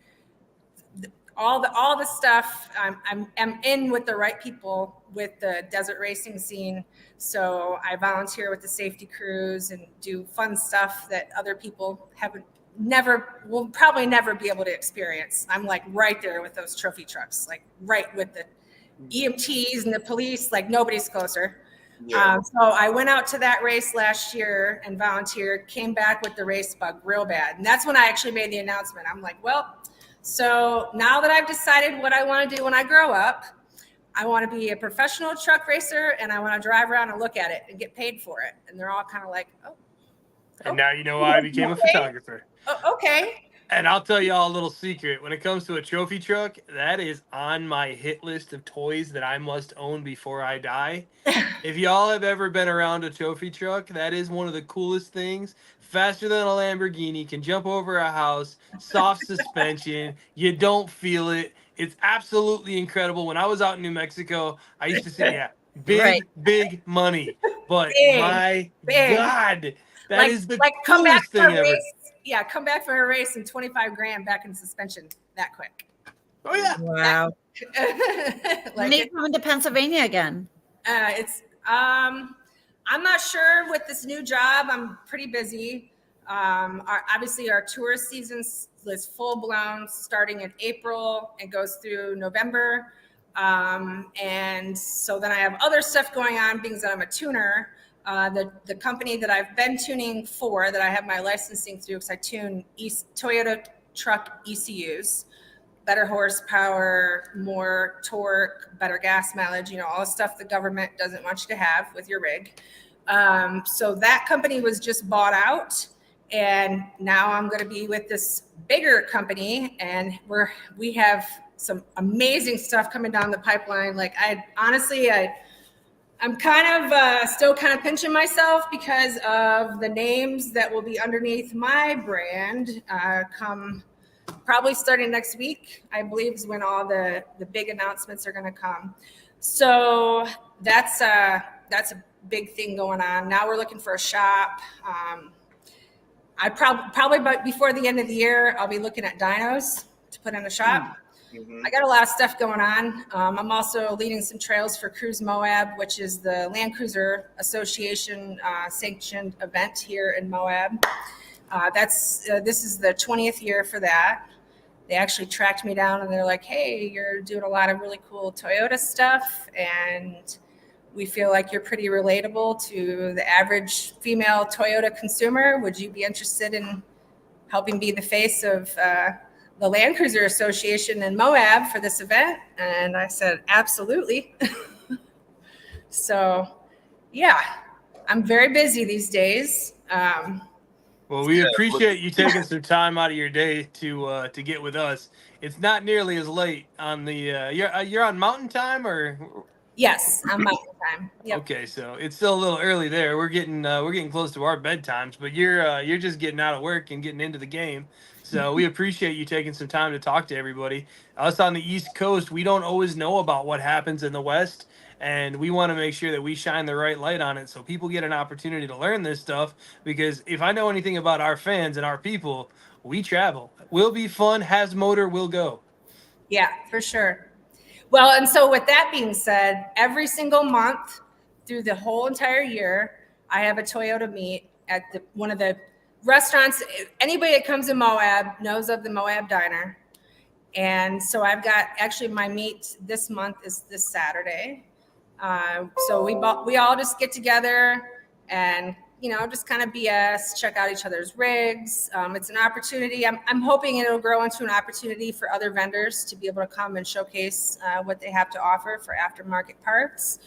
all the stuff. I'm in with the right people with the desert racing scene. So I volunteer with the safety crews and do fun stuff that other people will probably never be able to experience. I'm like right there with those trophy trucks, like right with the EMTs and the police, like nobody's closer.
Yeah.
So I went out to that race last year and volunteered, came back with the race bug real bad. And that's when I actually made the announcement. I'm like, well, so now that I've decided what I want to do when I grow up, I want to be a professional truck racer and I want to drive around and look at it and get paid for it. And they're all kind of like, oh.
And now you know why I became a photographer.
Oh, okay.
And I'll tell y'all a little secret. When it comes to a trophy truck, that is on my hit list of toys that I must own before I die. If y'all have ever been around a trophy truck, that is one of the coolest things. Faster than a Lamborghini, can jump over a house, soft suspension, you don't feel it. It's absolutely incredible. When I was out in New Mexico, I used to say, big money. But my God, that is the coolest thing ever.
Yeah, come back from a race and 25 grand back in suspension that quick.
Oh yeah!
Wow.
Like
need to come into Pennsylvania again.
I'm not sure with this new job. I'm pretty busy. Obviously, our tourist season is full blown, starting in April and goes through November. And so then I have other stuff going on, being that I'm a tuner. The company that I've been tuning for, that I have my licensing through, because I tune Toyota truck ECUs, better horsepower, more torque, better gas mileage, all the stuff the government doesn't want you to have with your rig. So that company was just bought out, and now I'm going to be with this bigger company, and we have some amazing stuff coming down the pipeline. Like I'm kind of still kind of pinching myself because of the names that will be underneath my brand come probably starting next week, I believe, is when all the big announcements are going to come. So that's a big thing going on. Now we're looking for a shop. I probably before the end of the year, I'll be looking at dynos to put in a shop. I got a lot of stuff going on. I'm also leading some trails for Cruise Moab, which is the Land Cruiser Association sanctioned event here in Moab. This is the 20th year for that. They actually tracked me down and they're like, hey, you're doing a lot of really cool Toyota stuff, and we feel like you're pretty relatable to the average female Toyota consumer. Would you be interested in helping be the face of the Land Cruiser Association in Moab for this event? And I said, absolutely. So yeah, I'm very busy these days.
Well, Well, we appreciate you taking some time out of your day to get with us. It's not nearly as late on the you're on Mountain Time or
Yes, I'm Mountain Time. Yep.
okay, so it's still a little early there. We're getting close to our bedtimes, but you're just getting out of work and getting into the game. So we appreciate you taking some time to talk to everybody. Us on the East Coast, we don't always know about what happens in the West, and we want to make sure that we shine the right light on it so people get an opportunity to learn this stuff. Because if I know anything about our fans and our people, we travel. Will be fun. Has motor. Will go.
Yeah, for sure. Well, and so with that being said, every single month through the whole entire year, I have a Toyota meet at one of the restaurants. Anybody that comes to Moab knows of the Moab Diner. And so I've got actually my meet this month is this Saturday. So we all just get together and just kind of BS, check out each other's rigs. It's an opportunity. I'm hoping it'll grow into an opportunity for other vendors to be able to come and showcase what they have to offer for aftermarket parts.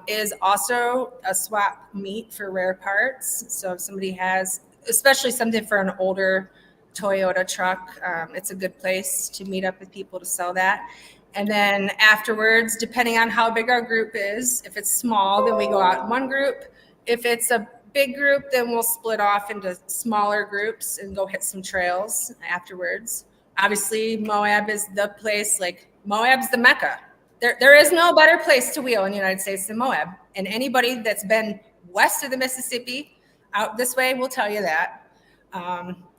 Is also a swap meet for rare parts. So if somebody has, especially something for an older Toyota truck, it's a good place to meet up with people to sell that. And then afterwards, depending on how big our group is, if it's small, then we go out in one group. If it's a big group, then we'll split off into smaller groups and go hit some trails afterwards. Obviously, Moab is the place, like Moab's the Mecca. There is no better place to wheel in the United States than Moab. And anybody that's been west of the Mississippi out this way will tell you that.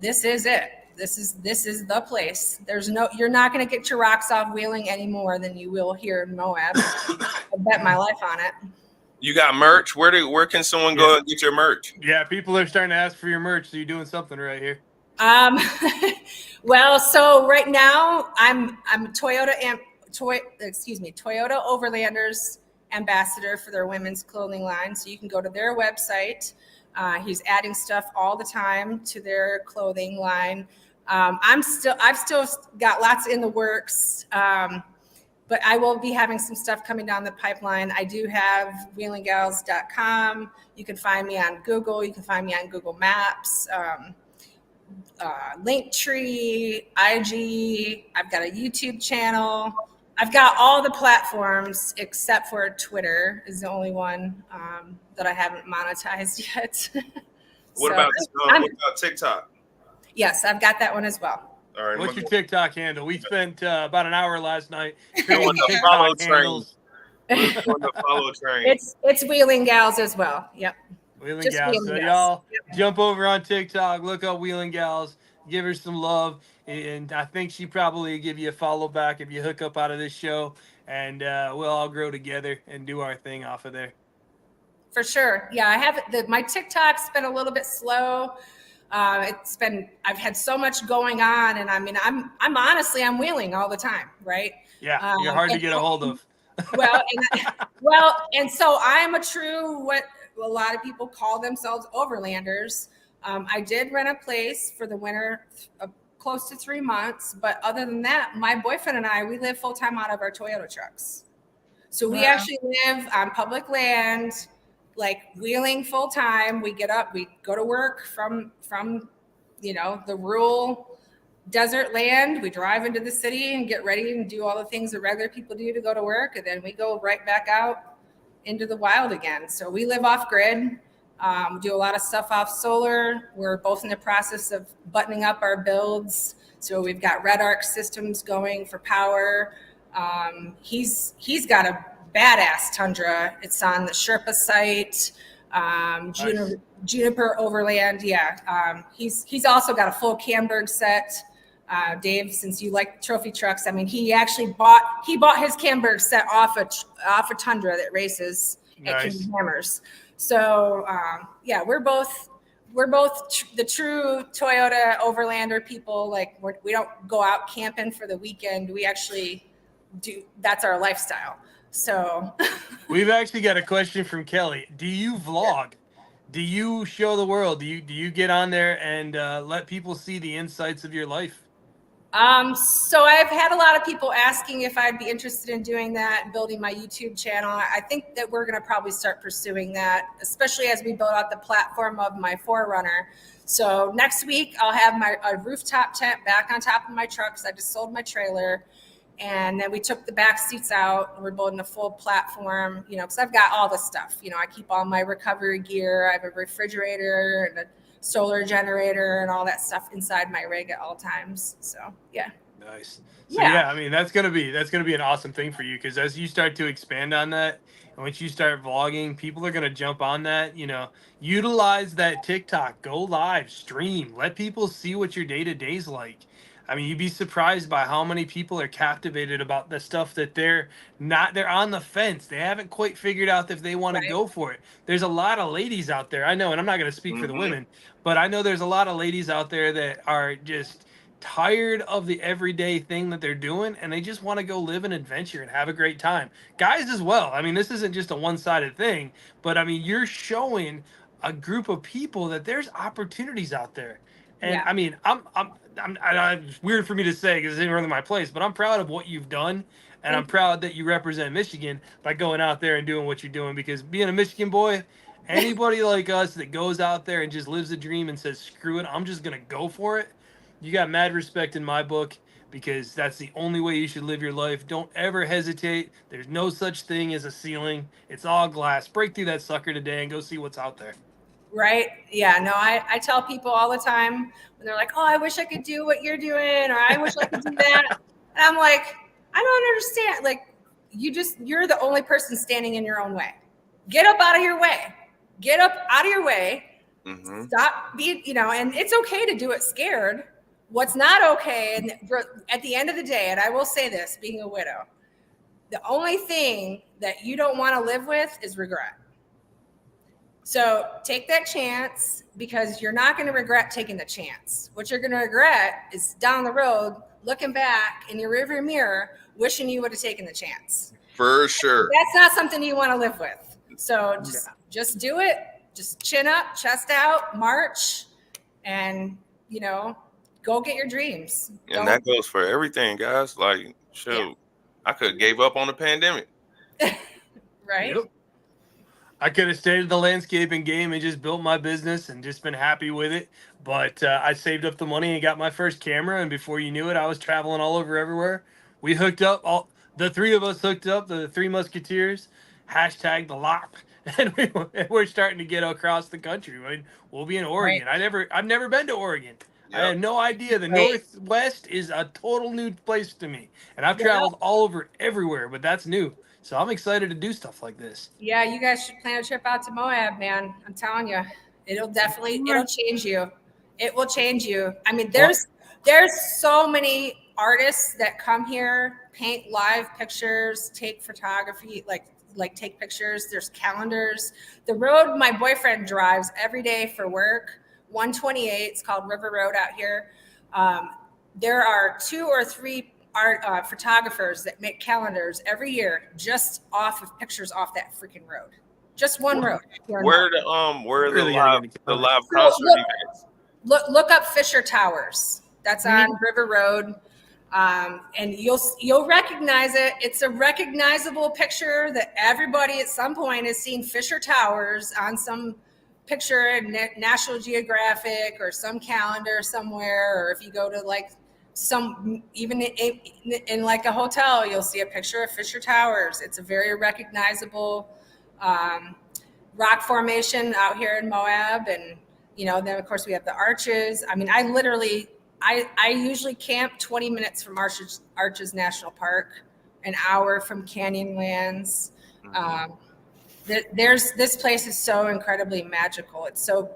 This is it. This is the place. You're not going to get your rocks off wheeling any more than you will here in Moab. I bet my life on it.
You got merch? Where can someone go and get your merch?
Yeah, people are starting to ask for your merch, so you're doing something right here.
Well, so right now I'm Toyota Overlanders ambassador for their women's clothing line. So you can go to their website. He's adding stuff all the time to their clothing line. I've still got lots in the works. But I will be having some stuff coming down the pipeline. I do have Wheeelingals.com. You can find me on Google. You can find me on Google Maps, Linktree, IG. I've got a YouTube channel. I've got all the platforms except for Twitter is the only one that I haven't monetized yet.
What about TikTok?
Yes, I've got that one as well.
All right.
What's your TikTok handle? We spent about an hour last night
We're on the follow train. We're on the follow train.
It's Wheeling Gals as well. Yep.
Wheeling
Just
Gals.
Wheeling
So
Gals.
y'all
Yep.
jump over on TikTok, look up Wheeling Gals, give her some love, and I think she probably give you a follow back if you hook up out of this show, and we'll all grow together and do our thing off of there.
For sure. Yeah, I have my TikTok's been a little bit slow. I've had so much going on, and I mean, I'm honestly, I'm wheeling all the time, right?
Yeah, you're hard to get a hold of.
And so I'm a true, what a lot of people call themselves overlanders. I did rent a place for the winter, close to 3 months, but other than that, my boyfriend and we live full time out of our Toyota trucks. So we actually live on public land, like wheeling full time. We get up, we go to work from the rural desert land. We drive into the city and get ready and do all the things that regular people do to go to work, and then we go right back out into the wild again. So we live off grid. We do a lot of stuff off solar. We're both in the process of buttoning up our builds. So we've got Red Arc systems going for power. He's got a badass Tundra. It's on the Sherpa site. Juniper Overland. Yeah. He's also got a full Camberg set. Dave, since you like trophy trucks, I mean, he actually bought his Camberg set off a Tundra that races at King Hammers. So yeah, we're both the true Toyota Overlander people. Like we don't go out camping for the weekend. We actually do. That's our lifestyle. So
we've actually got a question from Kelly. Do you vlog? Do you show the world? Do you get on there and let people see the insights of your life?
So I've had a lot of people asking if I'd be interested in doing that and building my YouTube channel. I think that we're going to probably start pursuing that, especially as we build out the platform of my 4Runner. So next week I'll have a rooftop tent back on top of my truck because I just sold my trailer. And then we took the back seats out and we're building a full platform, because I've got all the stuff. I keep all my recovery gear. I have a refrigerator and a solar generator and all that stuff inside my rig at all times. So yeah.
Nice. So yeah, I mean that's gonna be an awesome thing for you, because as you start to expand on that, and once you start vlogging, people are gonna jump on that. Utilize that TikTok, go live, stream, let people see what your day-to-day's like. I mean, you'd be surprised by how many people are captivated about the stuff that they're on the fence. They haven't quite figured out if they want to go for it. There's a lot of ladies out there, I know, and I'm not going to speak for the women, but I know there's a lot of ladies out there that are just tired of the everyday thing that they're doing, and they just want to go live an adventure and have a great time. Guys as well. I mean, this isn't just a one-sided thing, but I mean, you're showing a group of people that there's opportunities out there. And I mean, it's weird for me to say because it's in my place, but I'm proud of what you've done, and I'm proud that you represent Michigan by going out there and doing what you're doing. Because being a Michigan boy, anybody like us that goes out there and just lives a dream and says, "Screw it, I'm just gonna go for it," you got mad respect in my book, because that's the only way you should live your life. Don't ever hesitate. There's no such thing as a ceiling. It's all glass. Break through that sucker today and go see what's out there.
Right. Yeah. No, I tell people all the time when they're like, "Oh, I wish I could do what you're doing," or "I wish I could do that." And I'm like, I don't understand. Like, you're the only person standing in your own way. Get up out of your way. Get up out of your way. Stop being, and it's okay to do it scared. What's not okay, and at the end of the day, and I will say this, being a widow, the only thing that you don't want to live with is regret. So take that chance, because you're not going to regret taking the chance. What you're going to regret is down the road, looking back in your rearview mirror, wishing you would have taken the chance.
For sure.
That's not something you want to live with. So just do it. Just chin up, chest out, march, and, go get your dreams.
And that goes for everything, guys. Like, shoot, I could have gave up on the pandemic.
Right?
Yep. I could have stayed in the landscaping game and just built my business and just been happy with it. But I saved up the money and got my first camera. And before you knew it, I was traveling all over everywhere. We hooked up, the three of us hooked up, the Three Musketeers, hashtag the LOP. And we're starting to get across the country. I mean, we'll be in Oregon.
Right.
I've never been to Oregon.
Yep.
I had no idea. The Northwest is a total new place to me. And I've traveled all over everywhere, but that's new. So I'm excited to do stuff like this.
Yeah, you guys should plan a trip out to Moab, man. I'm telling you, it'll change you. It will change you. I mean, there's so many artists that come here, paint live pictures, take photography, like take pictures. There's calendars. The road my boyfriend drives every day for work, 128, it's called River Road out here. There are 2 or 3 photographers that make calendars every year just off of pictures off that freaking road. Just one road.
Where the live concert events?
Look up Fisher Towers. That's on River Road. And you'll recognize it. It's a recognizable picture that everybody at some point has seen Fisher Towers on some picture in National Geographic or some calendar somewhere, or if you go to like even in like a hotel, you'll see a picture of Fisher Towers. It's a very recognizable rock formation out here in Moab. And, then of course we have the arches. I mean, I usually camp 20 minutes from Arches National Park, an hour from Canyonlands. This place is so incredibly magical. It's so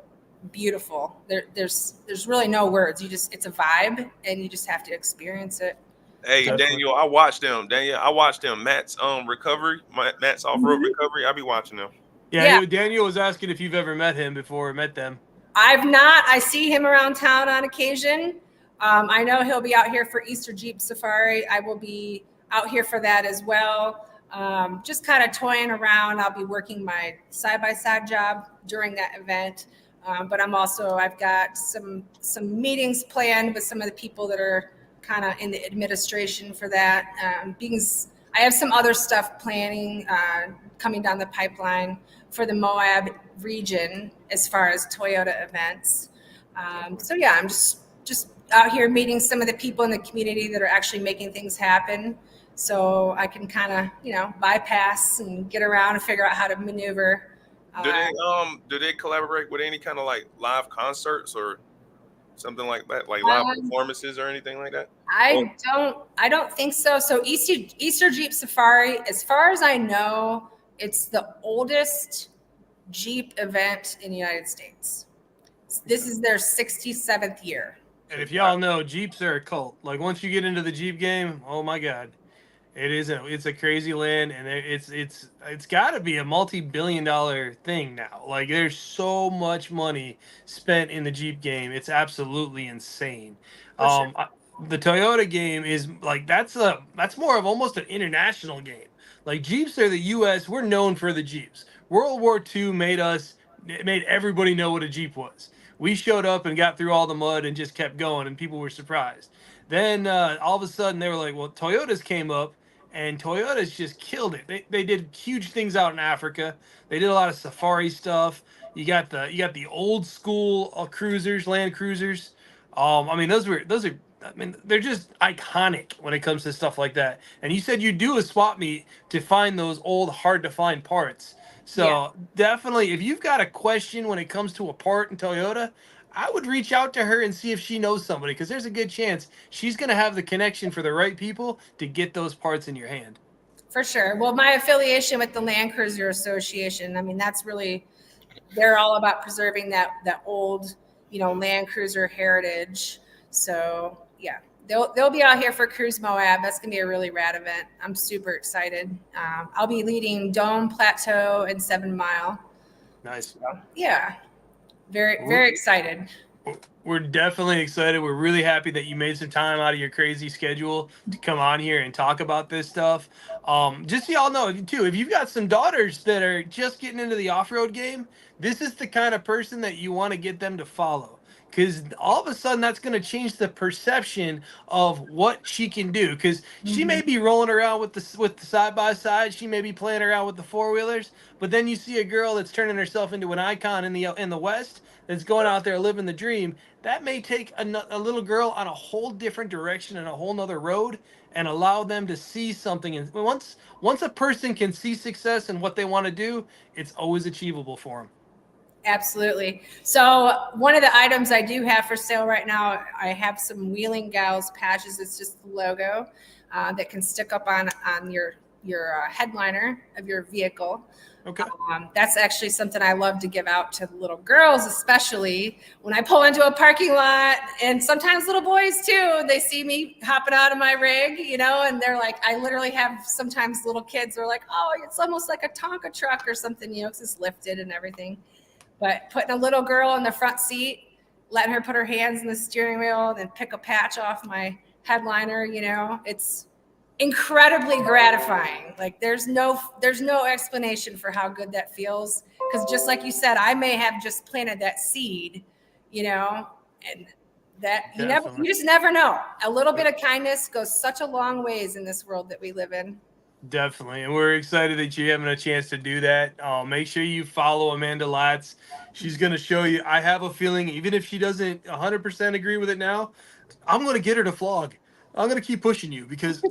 beautiful. There's really no words. It's a vibe, and you just have to experience it.
Hey, Daniel, I watched them. Matt's recovery, Matt's off-road recovery. I be watching them.
Yeah. Daniel was asking if you've ever met him before or met them.
I've not. I see him around town on occasion. I know he'll be out here for Easter Jeep Safari. I will be out here for that as well. Just kind of toying around. I'll be working my side-by-side job during that event. But I've got some meetings planned with some of the people that are kind of in the administration for that. Because I have some other stuff planning coming down the pipeline for the Moab region as far as Toyota events. So yeah, I'm just out here meeting some of the people in the community that are actually making things happen. So I can kind of, bypass and get around and figure out how to maneuver.
Do they collaborate with any kind of like live concerts or something like that, like live performances or anything like that?
I don't think so. So Easter Jeep Safari, as far as I know, it's the oldest Jeep event in the United States. This is their 67th year.
And if y'all know, Jeeps are a cult. Like once you get into the Jeep game, oh my God, it's a crazy land, and it's got to be a multi-billion-dollar thing now. Like there's so much money spent in the Jeep game, it's absolutely insane.
Sure.
The Toyota game is like that's more of almost an international game. Like Jeeps are the U.S. We're known for the Jeeps. World War II made everybody know what a Jeep was. We showed up and got through all the mud and just kept going, and people were surprised. Then all of a sudden they were like, well, Toyotas came up, and Toyotas just killed it. They did huge things out in Africa. They did a lot of safari stuff. You got the old school cruisers, Land Cruisers. I mean, they're just iconic when it comes to stuff like that. And you said you do a swap meet to find those old, hard to find parts. So definitely, if you've got a question when it comes to a part in Toyota, I would reach out to her and see if she knows somebody, because there's a good chance she's going to have the connection for the right people to get those parts in your hand.
For sure. Well, my affiliation with the Land Cruiser Association, I mean, that's really, they're all about preserving that old, Land Cruiser heritage. So yeah, they'll be out here for Cruise Moab. That's gonna be a really rad event. I'm super excited. I'll be leading Dome, Plateau, and 7 Mile.
Nice.
So, yeah, very excited.
We're definitely excited. We're really happy that you made some time out of your crazy schedule to come on here and talk about this stuff. Just so y'all know, too, if you've got some daughters that are just getting into the off-road game, this is the kind of person that you want to get them to follow. Because all of a sudden, that's going to change the perception of what she can do. Because she may be rolling around with the side-by-side. She may be playing around with the four-wheelers. But then you see a girl that's turning herself into an icon in the West, that's going out there living the dream. That may take a little girl on a whole different direction and a whole nother road, and allow them to see something. And once a person can see success and what they want to do, it's always achievable for them.
Absolutely. So one of the items I do have for sale right now, I have some Wheeling Gals patches. It's just the logo that can stick up on your headliner of your vehicle.
Okay.
That's actually something I love to give out to little girls, especially when I pull into a parking lot, and sometimes little boys too. They see me hopping out of my rig, and they're like, I literally have sometimes little kids are like, oh, it's almost like a Tonka truck or something, because it's lifted and everything. But putting a little girl in the front seat, letting her put her hands in the steering wheel, then pick a patch off my headliner, it's incredibly gratifying. Like there's no explanation for how good that feels. Because just like you said, I may have just planted that seed, and that you just never know. A little bit of kindness goes such a long ways in this world that we live in.
Definitely. And we're excited that you're having a chance to do that. Make sure you follow Amanda Latz. She's going to show you. I have a feeling, even if she doesn't 100% agree with it now, I'm going to get her to vlog. I'm going to keep pushing you, because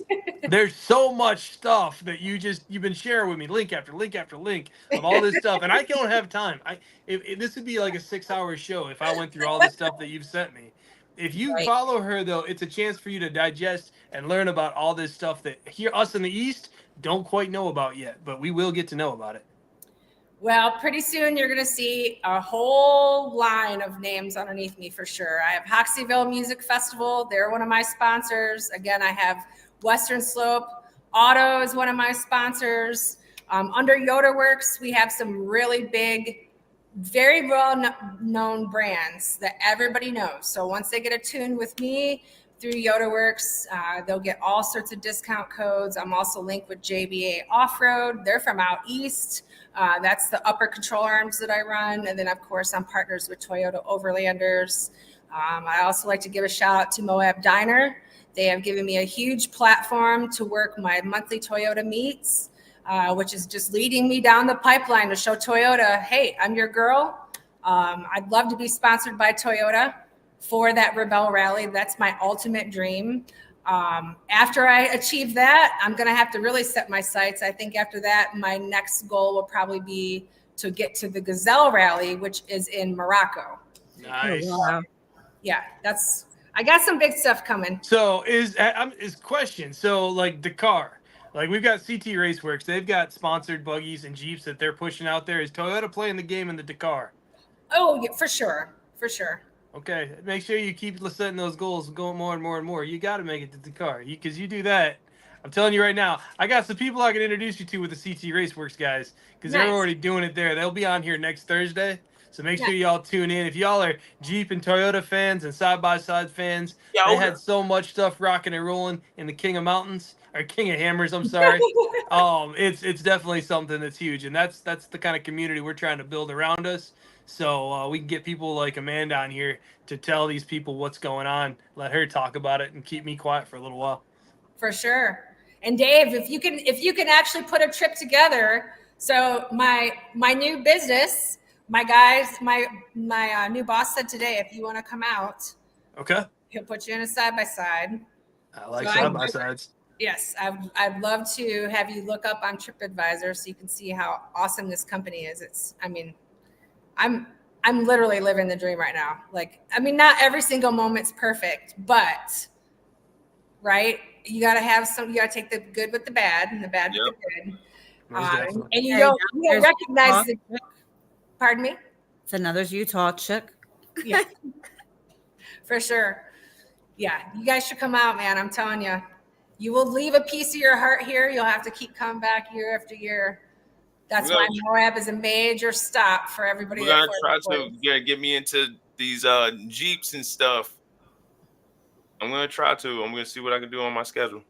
there's so much stuff that you've been sharing with me, link after link after link of all this stuff. And I don't have time. If this would be like a 6-hour show if I went through all the stuff that you've sent me. If you follow her, though, it's a chance for you to digest and learn about all this stuff that us in the East don't quite know about yet, but we will get to know about it.
Well, pretty soon you're going to see a whole line of names underneath me for sure. I have Hoxeyville Music Festival. They're one of my sponsors. Again, I have Western Slope Auto is one of my sponsors. Under Yoda Works, we have some really big, very well-known brands that everybody knows. So once they get attuned with me through Yoda Works, they'll get all sorts of discount codes. I'm also linked with JBA Off-Road. They're from out east. That's the upper control arms that I run. And then, of course, I'm partners with Toyota Overlanders. I also like to give a shout out to Moab Diner. They have given me a huge platform to work my monthly Toyota meets, which is just leading me down the pipeline to show Toyota, hey, I'm your girl. I'd love to be sponsored by Toyota for that Rebel Rally. That's my ultimate dream. After I achieve that, I'm going to have to really set my sights. I think after that, my next goal will probably be to get to the Gazelle Rally, which is in Morocco.
Nice.
Oh, wow.
Yeah, I got some big stuff coming.
So is question. So like Dakar, like we've got CT Raceworks, they've got sponsored buggies and Jeeps that they're pushing out there. Is Toyota playing the game in the Dakar?
Oh, yeah, for sure. For sure.
Okay, make sure you keep setting those goals, going more and more and more. You got to make it to Dakar, because you do that. I'm telling you right now, I got some people I can introduce you to with the CT Raceworks guys, because they're
Nice.
already doing it there. They'll be on here next Thursday, so make sure
Nice.
y'all tune in. If y'all are Jeep and Toyota fans and side-by-side fans,
Yeah,
they
okay.
had so much stuff rocking and rolling in the King of Mountains, or King of Hammers, I'm sorry. It's definitely something that's huge, and that's the kind of community we're trying to build around us. So we can get people like Amanda on here to tell these people what's going on, let her talk about it, and keep me quiet for a little while.
For sure. And Dave, if you can actually put a trip together. So my new business, my guys, my new boss said today, if you want to come out,
Okay.
he'll put you in a side-by-side.
I like
So
side-by-sides.
Yes, I'd love to have you look up on TripAdvisor so you can see how awesome this company is. I'm literally living the dream right now. Like, I mean, not every single moment's perfect, but right, you got to take the good with the bad and the bad with the good.
Most definitely.
And you
Hey,
don't
there's
recognize
Utah.
the. Pardon me.
It's another Utah chick.
Yeah, for sure. Yeah, you guys should come out, man. I'm telling you, you will leave a piece of your heart here. You'll have to keep coming back year after year. That's why Moab is a major stop for everybody.
We're gonna try to get me into these Jeeps and stuff. I'm gonna try to. I'm gonna see what I can do on my schedule.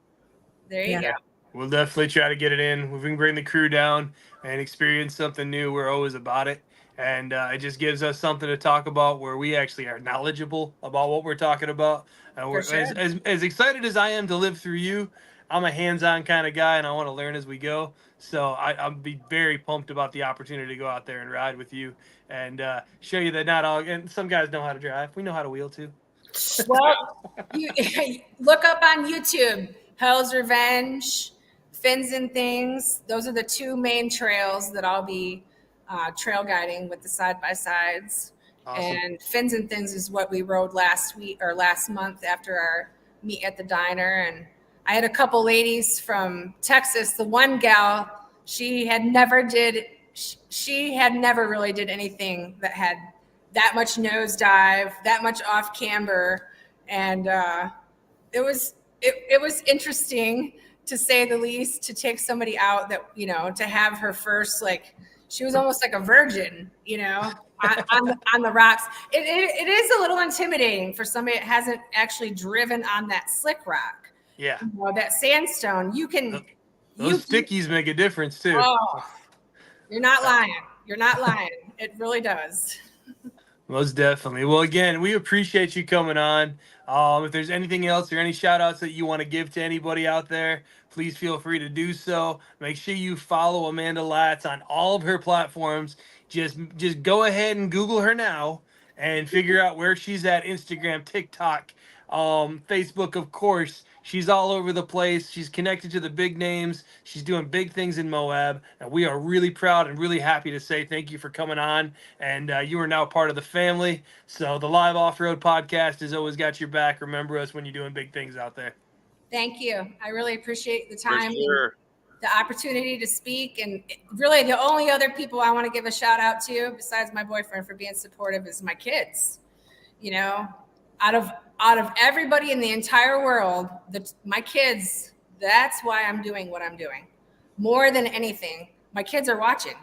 There you go.
We'll definitely try to get it in. If we can bring the crew down and experience something new, we're always about it. And it just gives us something to talk about where we actually are knowledgeable about what we're talking about. And we're
sure.
as excited as I am to live through you, I'm a hands-on kind of guy, and I want to learn as we go. So I'll be very pumped about the opportunity to go out there and ride with you and show you that not all. And some guys know how to drive. We know how to wheel too.
Well, you look up on YouTube, Hell's Revenge, Fins and Things. Those are the two main trails that I'll be trail guiding with the side-by-sides.
Awesome.
And Fins and Things is what we rode last month after our meet at the diner. And I had a couple ladies from Texas. The one gal, she had never really did anything that had that much nosedive, that much off camber. And it was interesting, to say the least, to take somebody out that, to have her first, like, she was almost like a virgin, on the rocks. It is a little intimidating for somebody that hasn't actually driven on that slick rock.
Yeah.
That sandstone,
Those stickies make a difference too.
Oh, you're not lying. You're not lying. It really does.
Most definitely. Well, again, we appreciate you coming on. If there's anything else or any shout outs that you want to give to anybody out there, please feel free to do so. Make sure you follow Amanda Latz on all of her platforms. Just go ahead and Google her now and figure out where she's at: Instagram, TikTok, Facebook, of course. She's all over the place. She's connected to the big names. She's doing big things in Moab. And we are really proud and really happy to say thank you for coming on. And you are now part of the family. So the Live Off-Road Podcast has always got your back. Remember us when you're doing big things out there.
Thank you. I really appreciate the time,
sure.
the opportunity to speak. And really, the only other people I want to give a shout out to, besides my boyfriend for being supportive, is my kids. Out of everybody in the entire world, my kids, that's why I'm doing what I'm doing. More than anything, my kids are watching.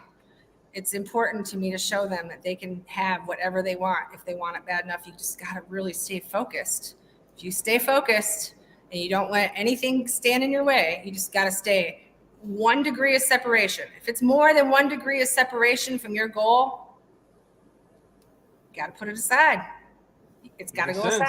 It's important to me to show them that they can have whatever they want. If they want it bad enough, you just got to really stay focused. If you stay focused and you don't let anything stand in your way, you just got to stay 1 degree of separation. If it's more than 1 degree of separation from your goal, you got to put it aside. It's got to go aside.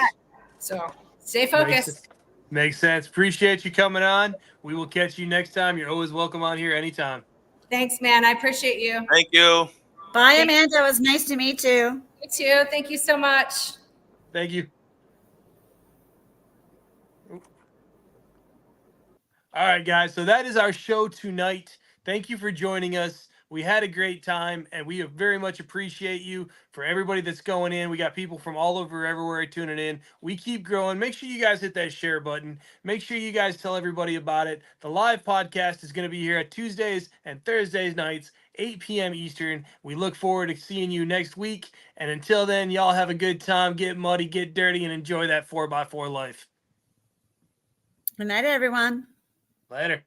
So stay focused.
Makes sense. Appreciate you coming on. We will catch you next time. You're always welcome on here anytime.
Thanks, man. I appreciate you.
Thank you.
Bye, Amanda. It was nice to meet you.
You too. Thank you so much.
Thank you. All right, guys. So that is our show tonight. Thank you for joining us. We had a great time, and we very much appreciate you for everybody that's going in. We got people from all over everywhere tuning in. We keep growing. Make sure you guys hit that share button. Make sure you guys tell everybody about it. The live podcast is going to be here at Tuesdays and Thursdays nights, 8 p.m. Eastern. We look forward to seeing you next week. And until then, y'all have a good time. Get muddy, get dirty, and enjoy that 4x4 life.
Good night, everyone.
Later.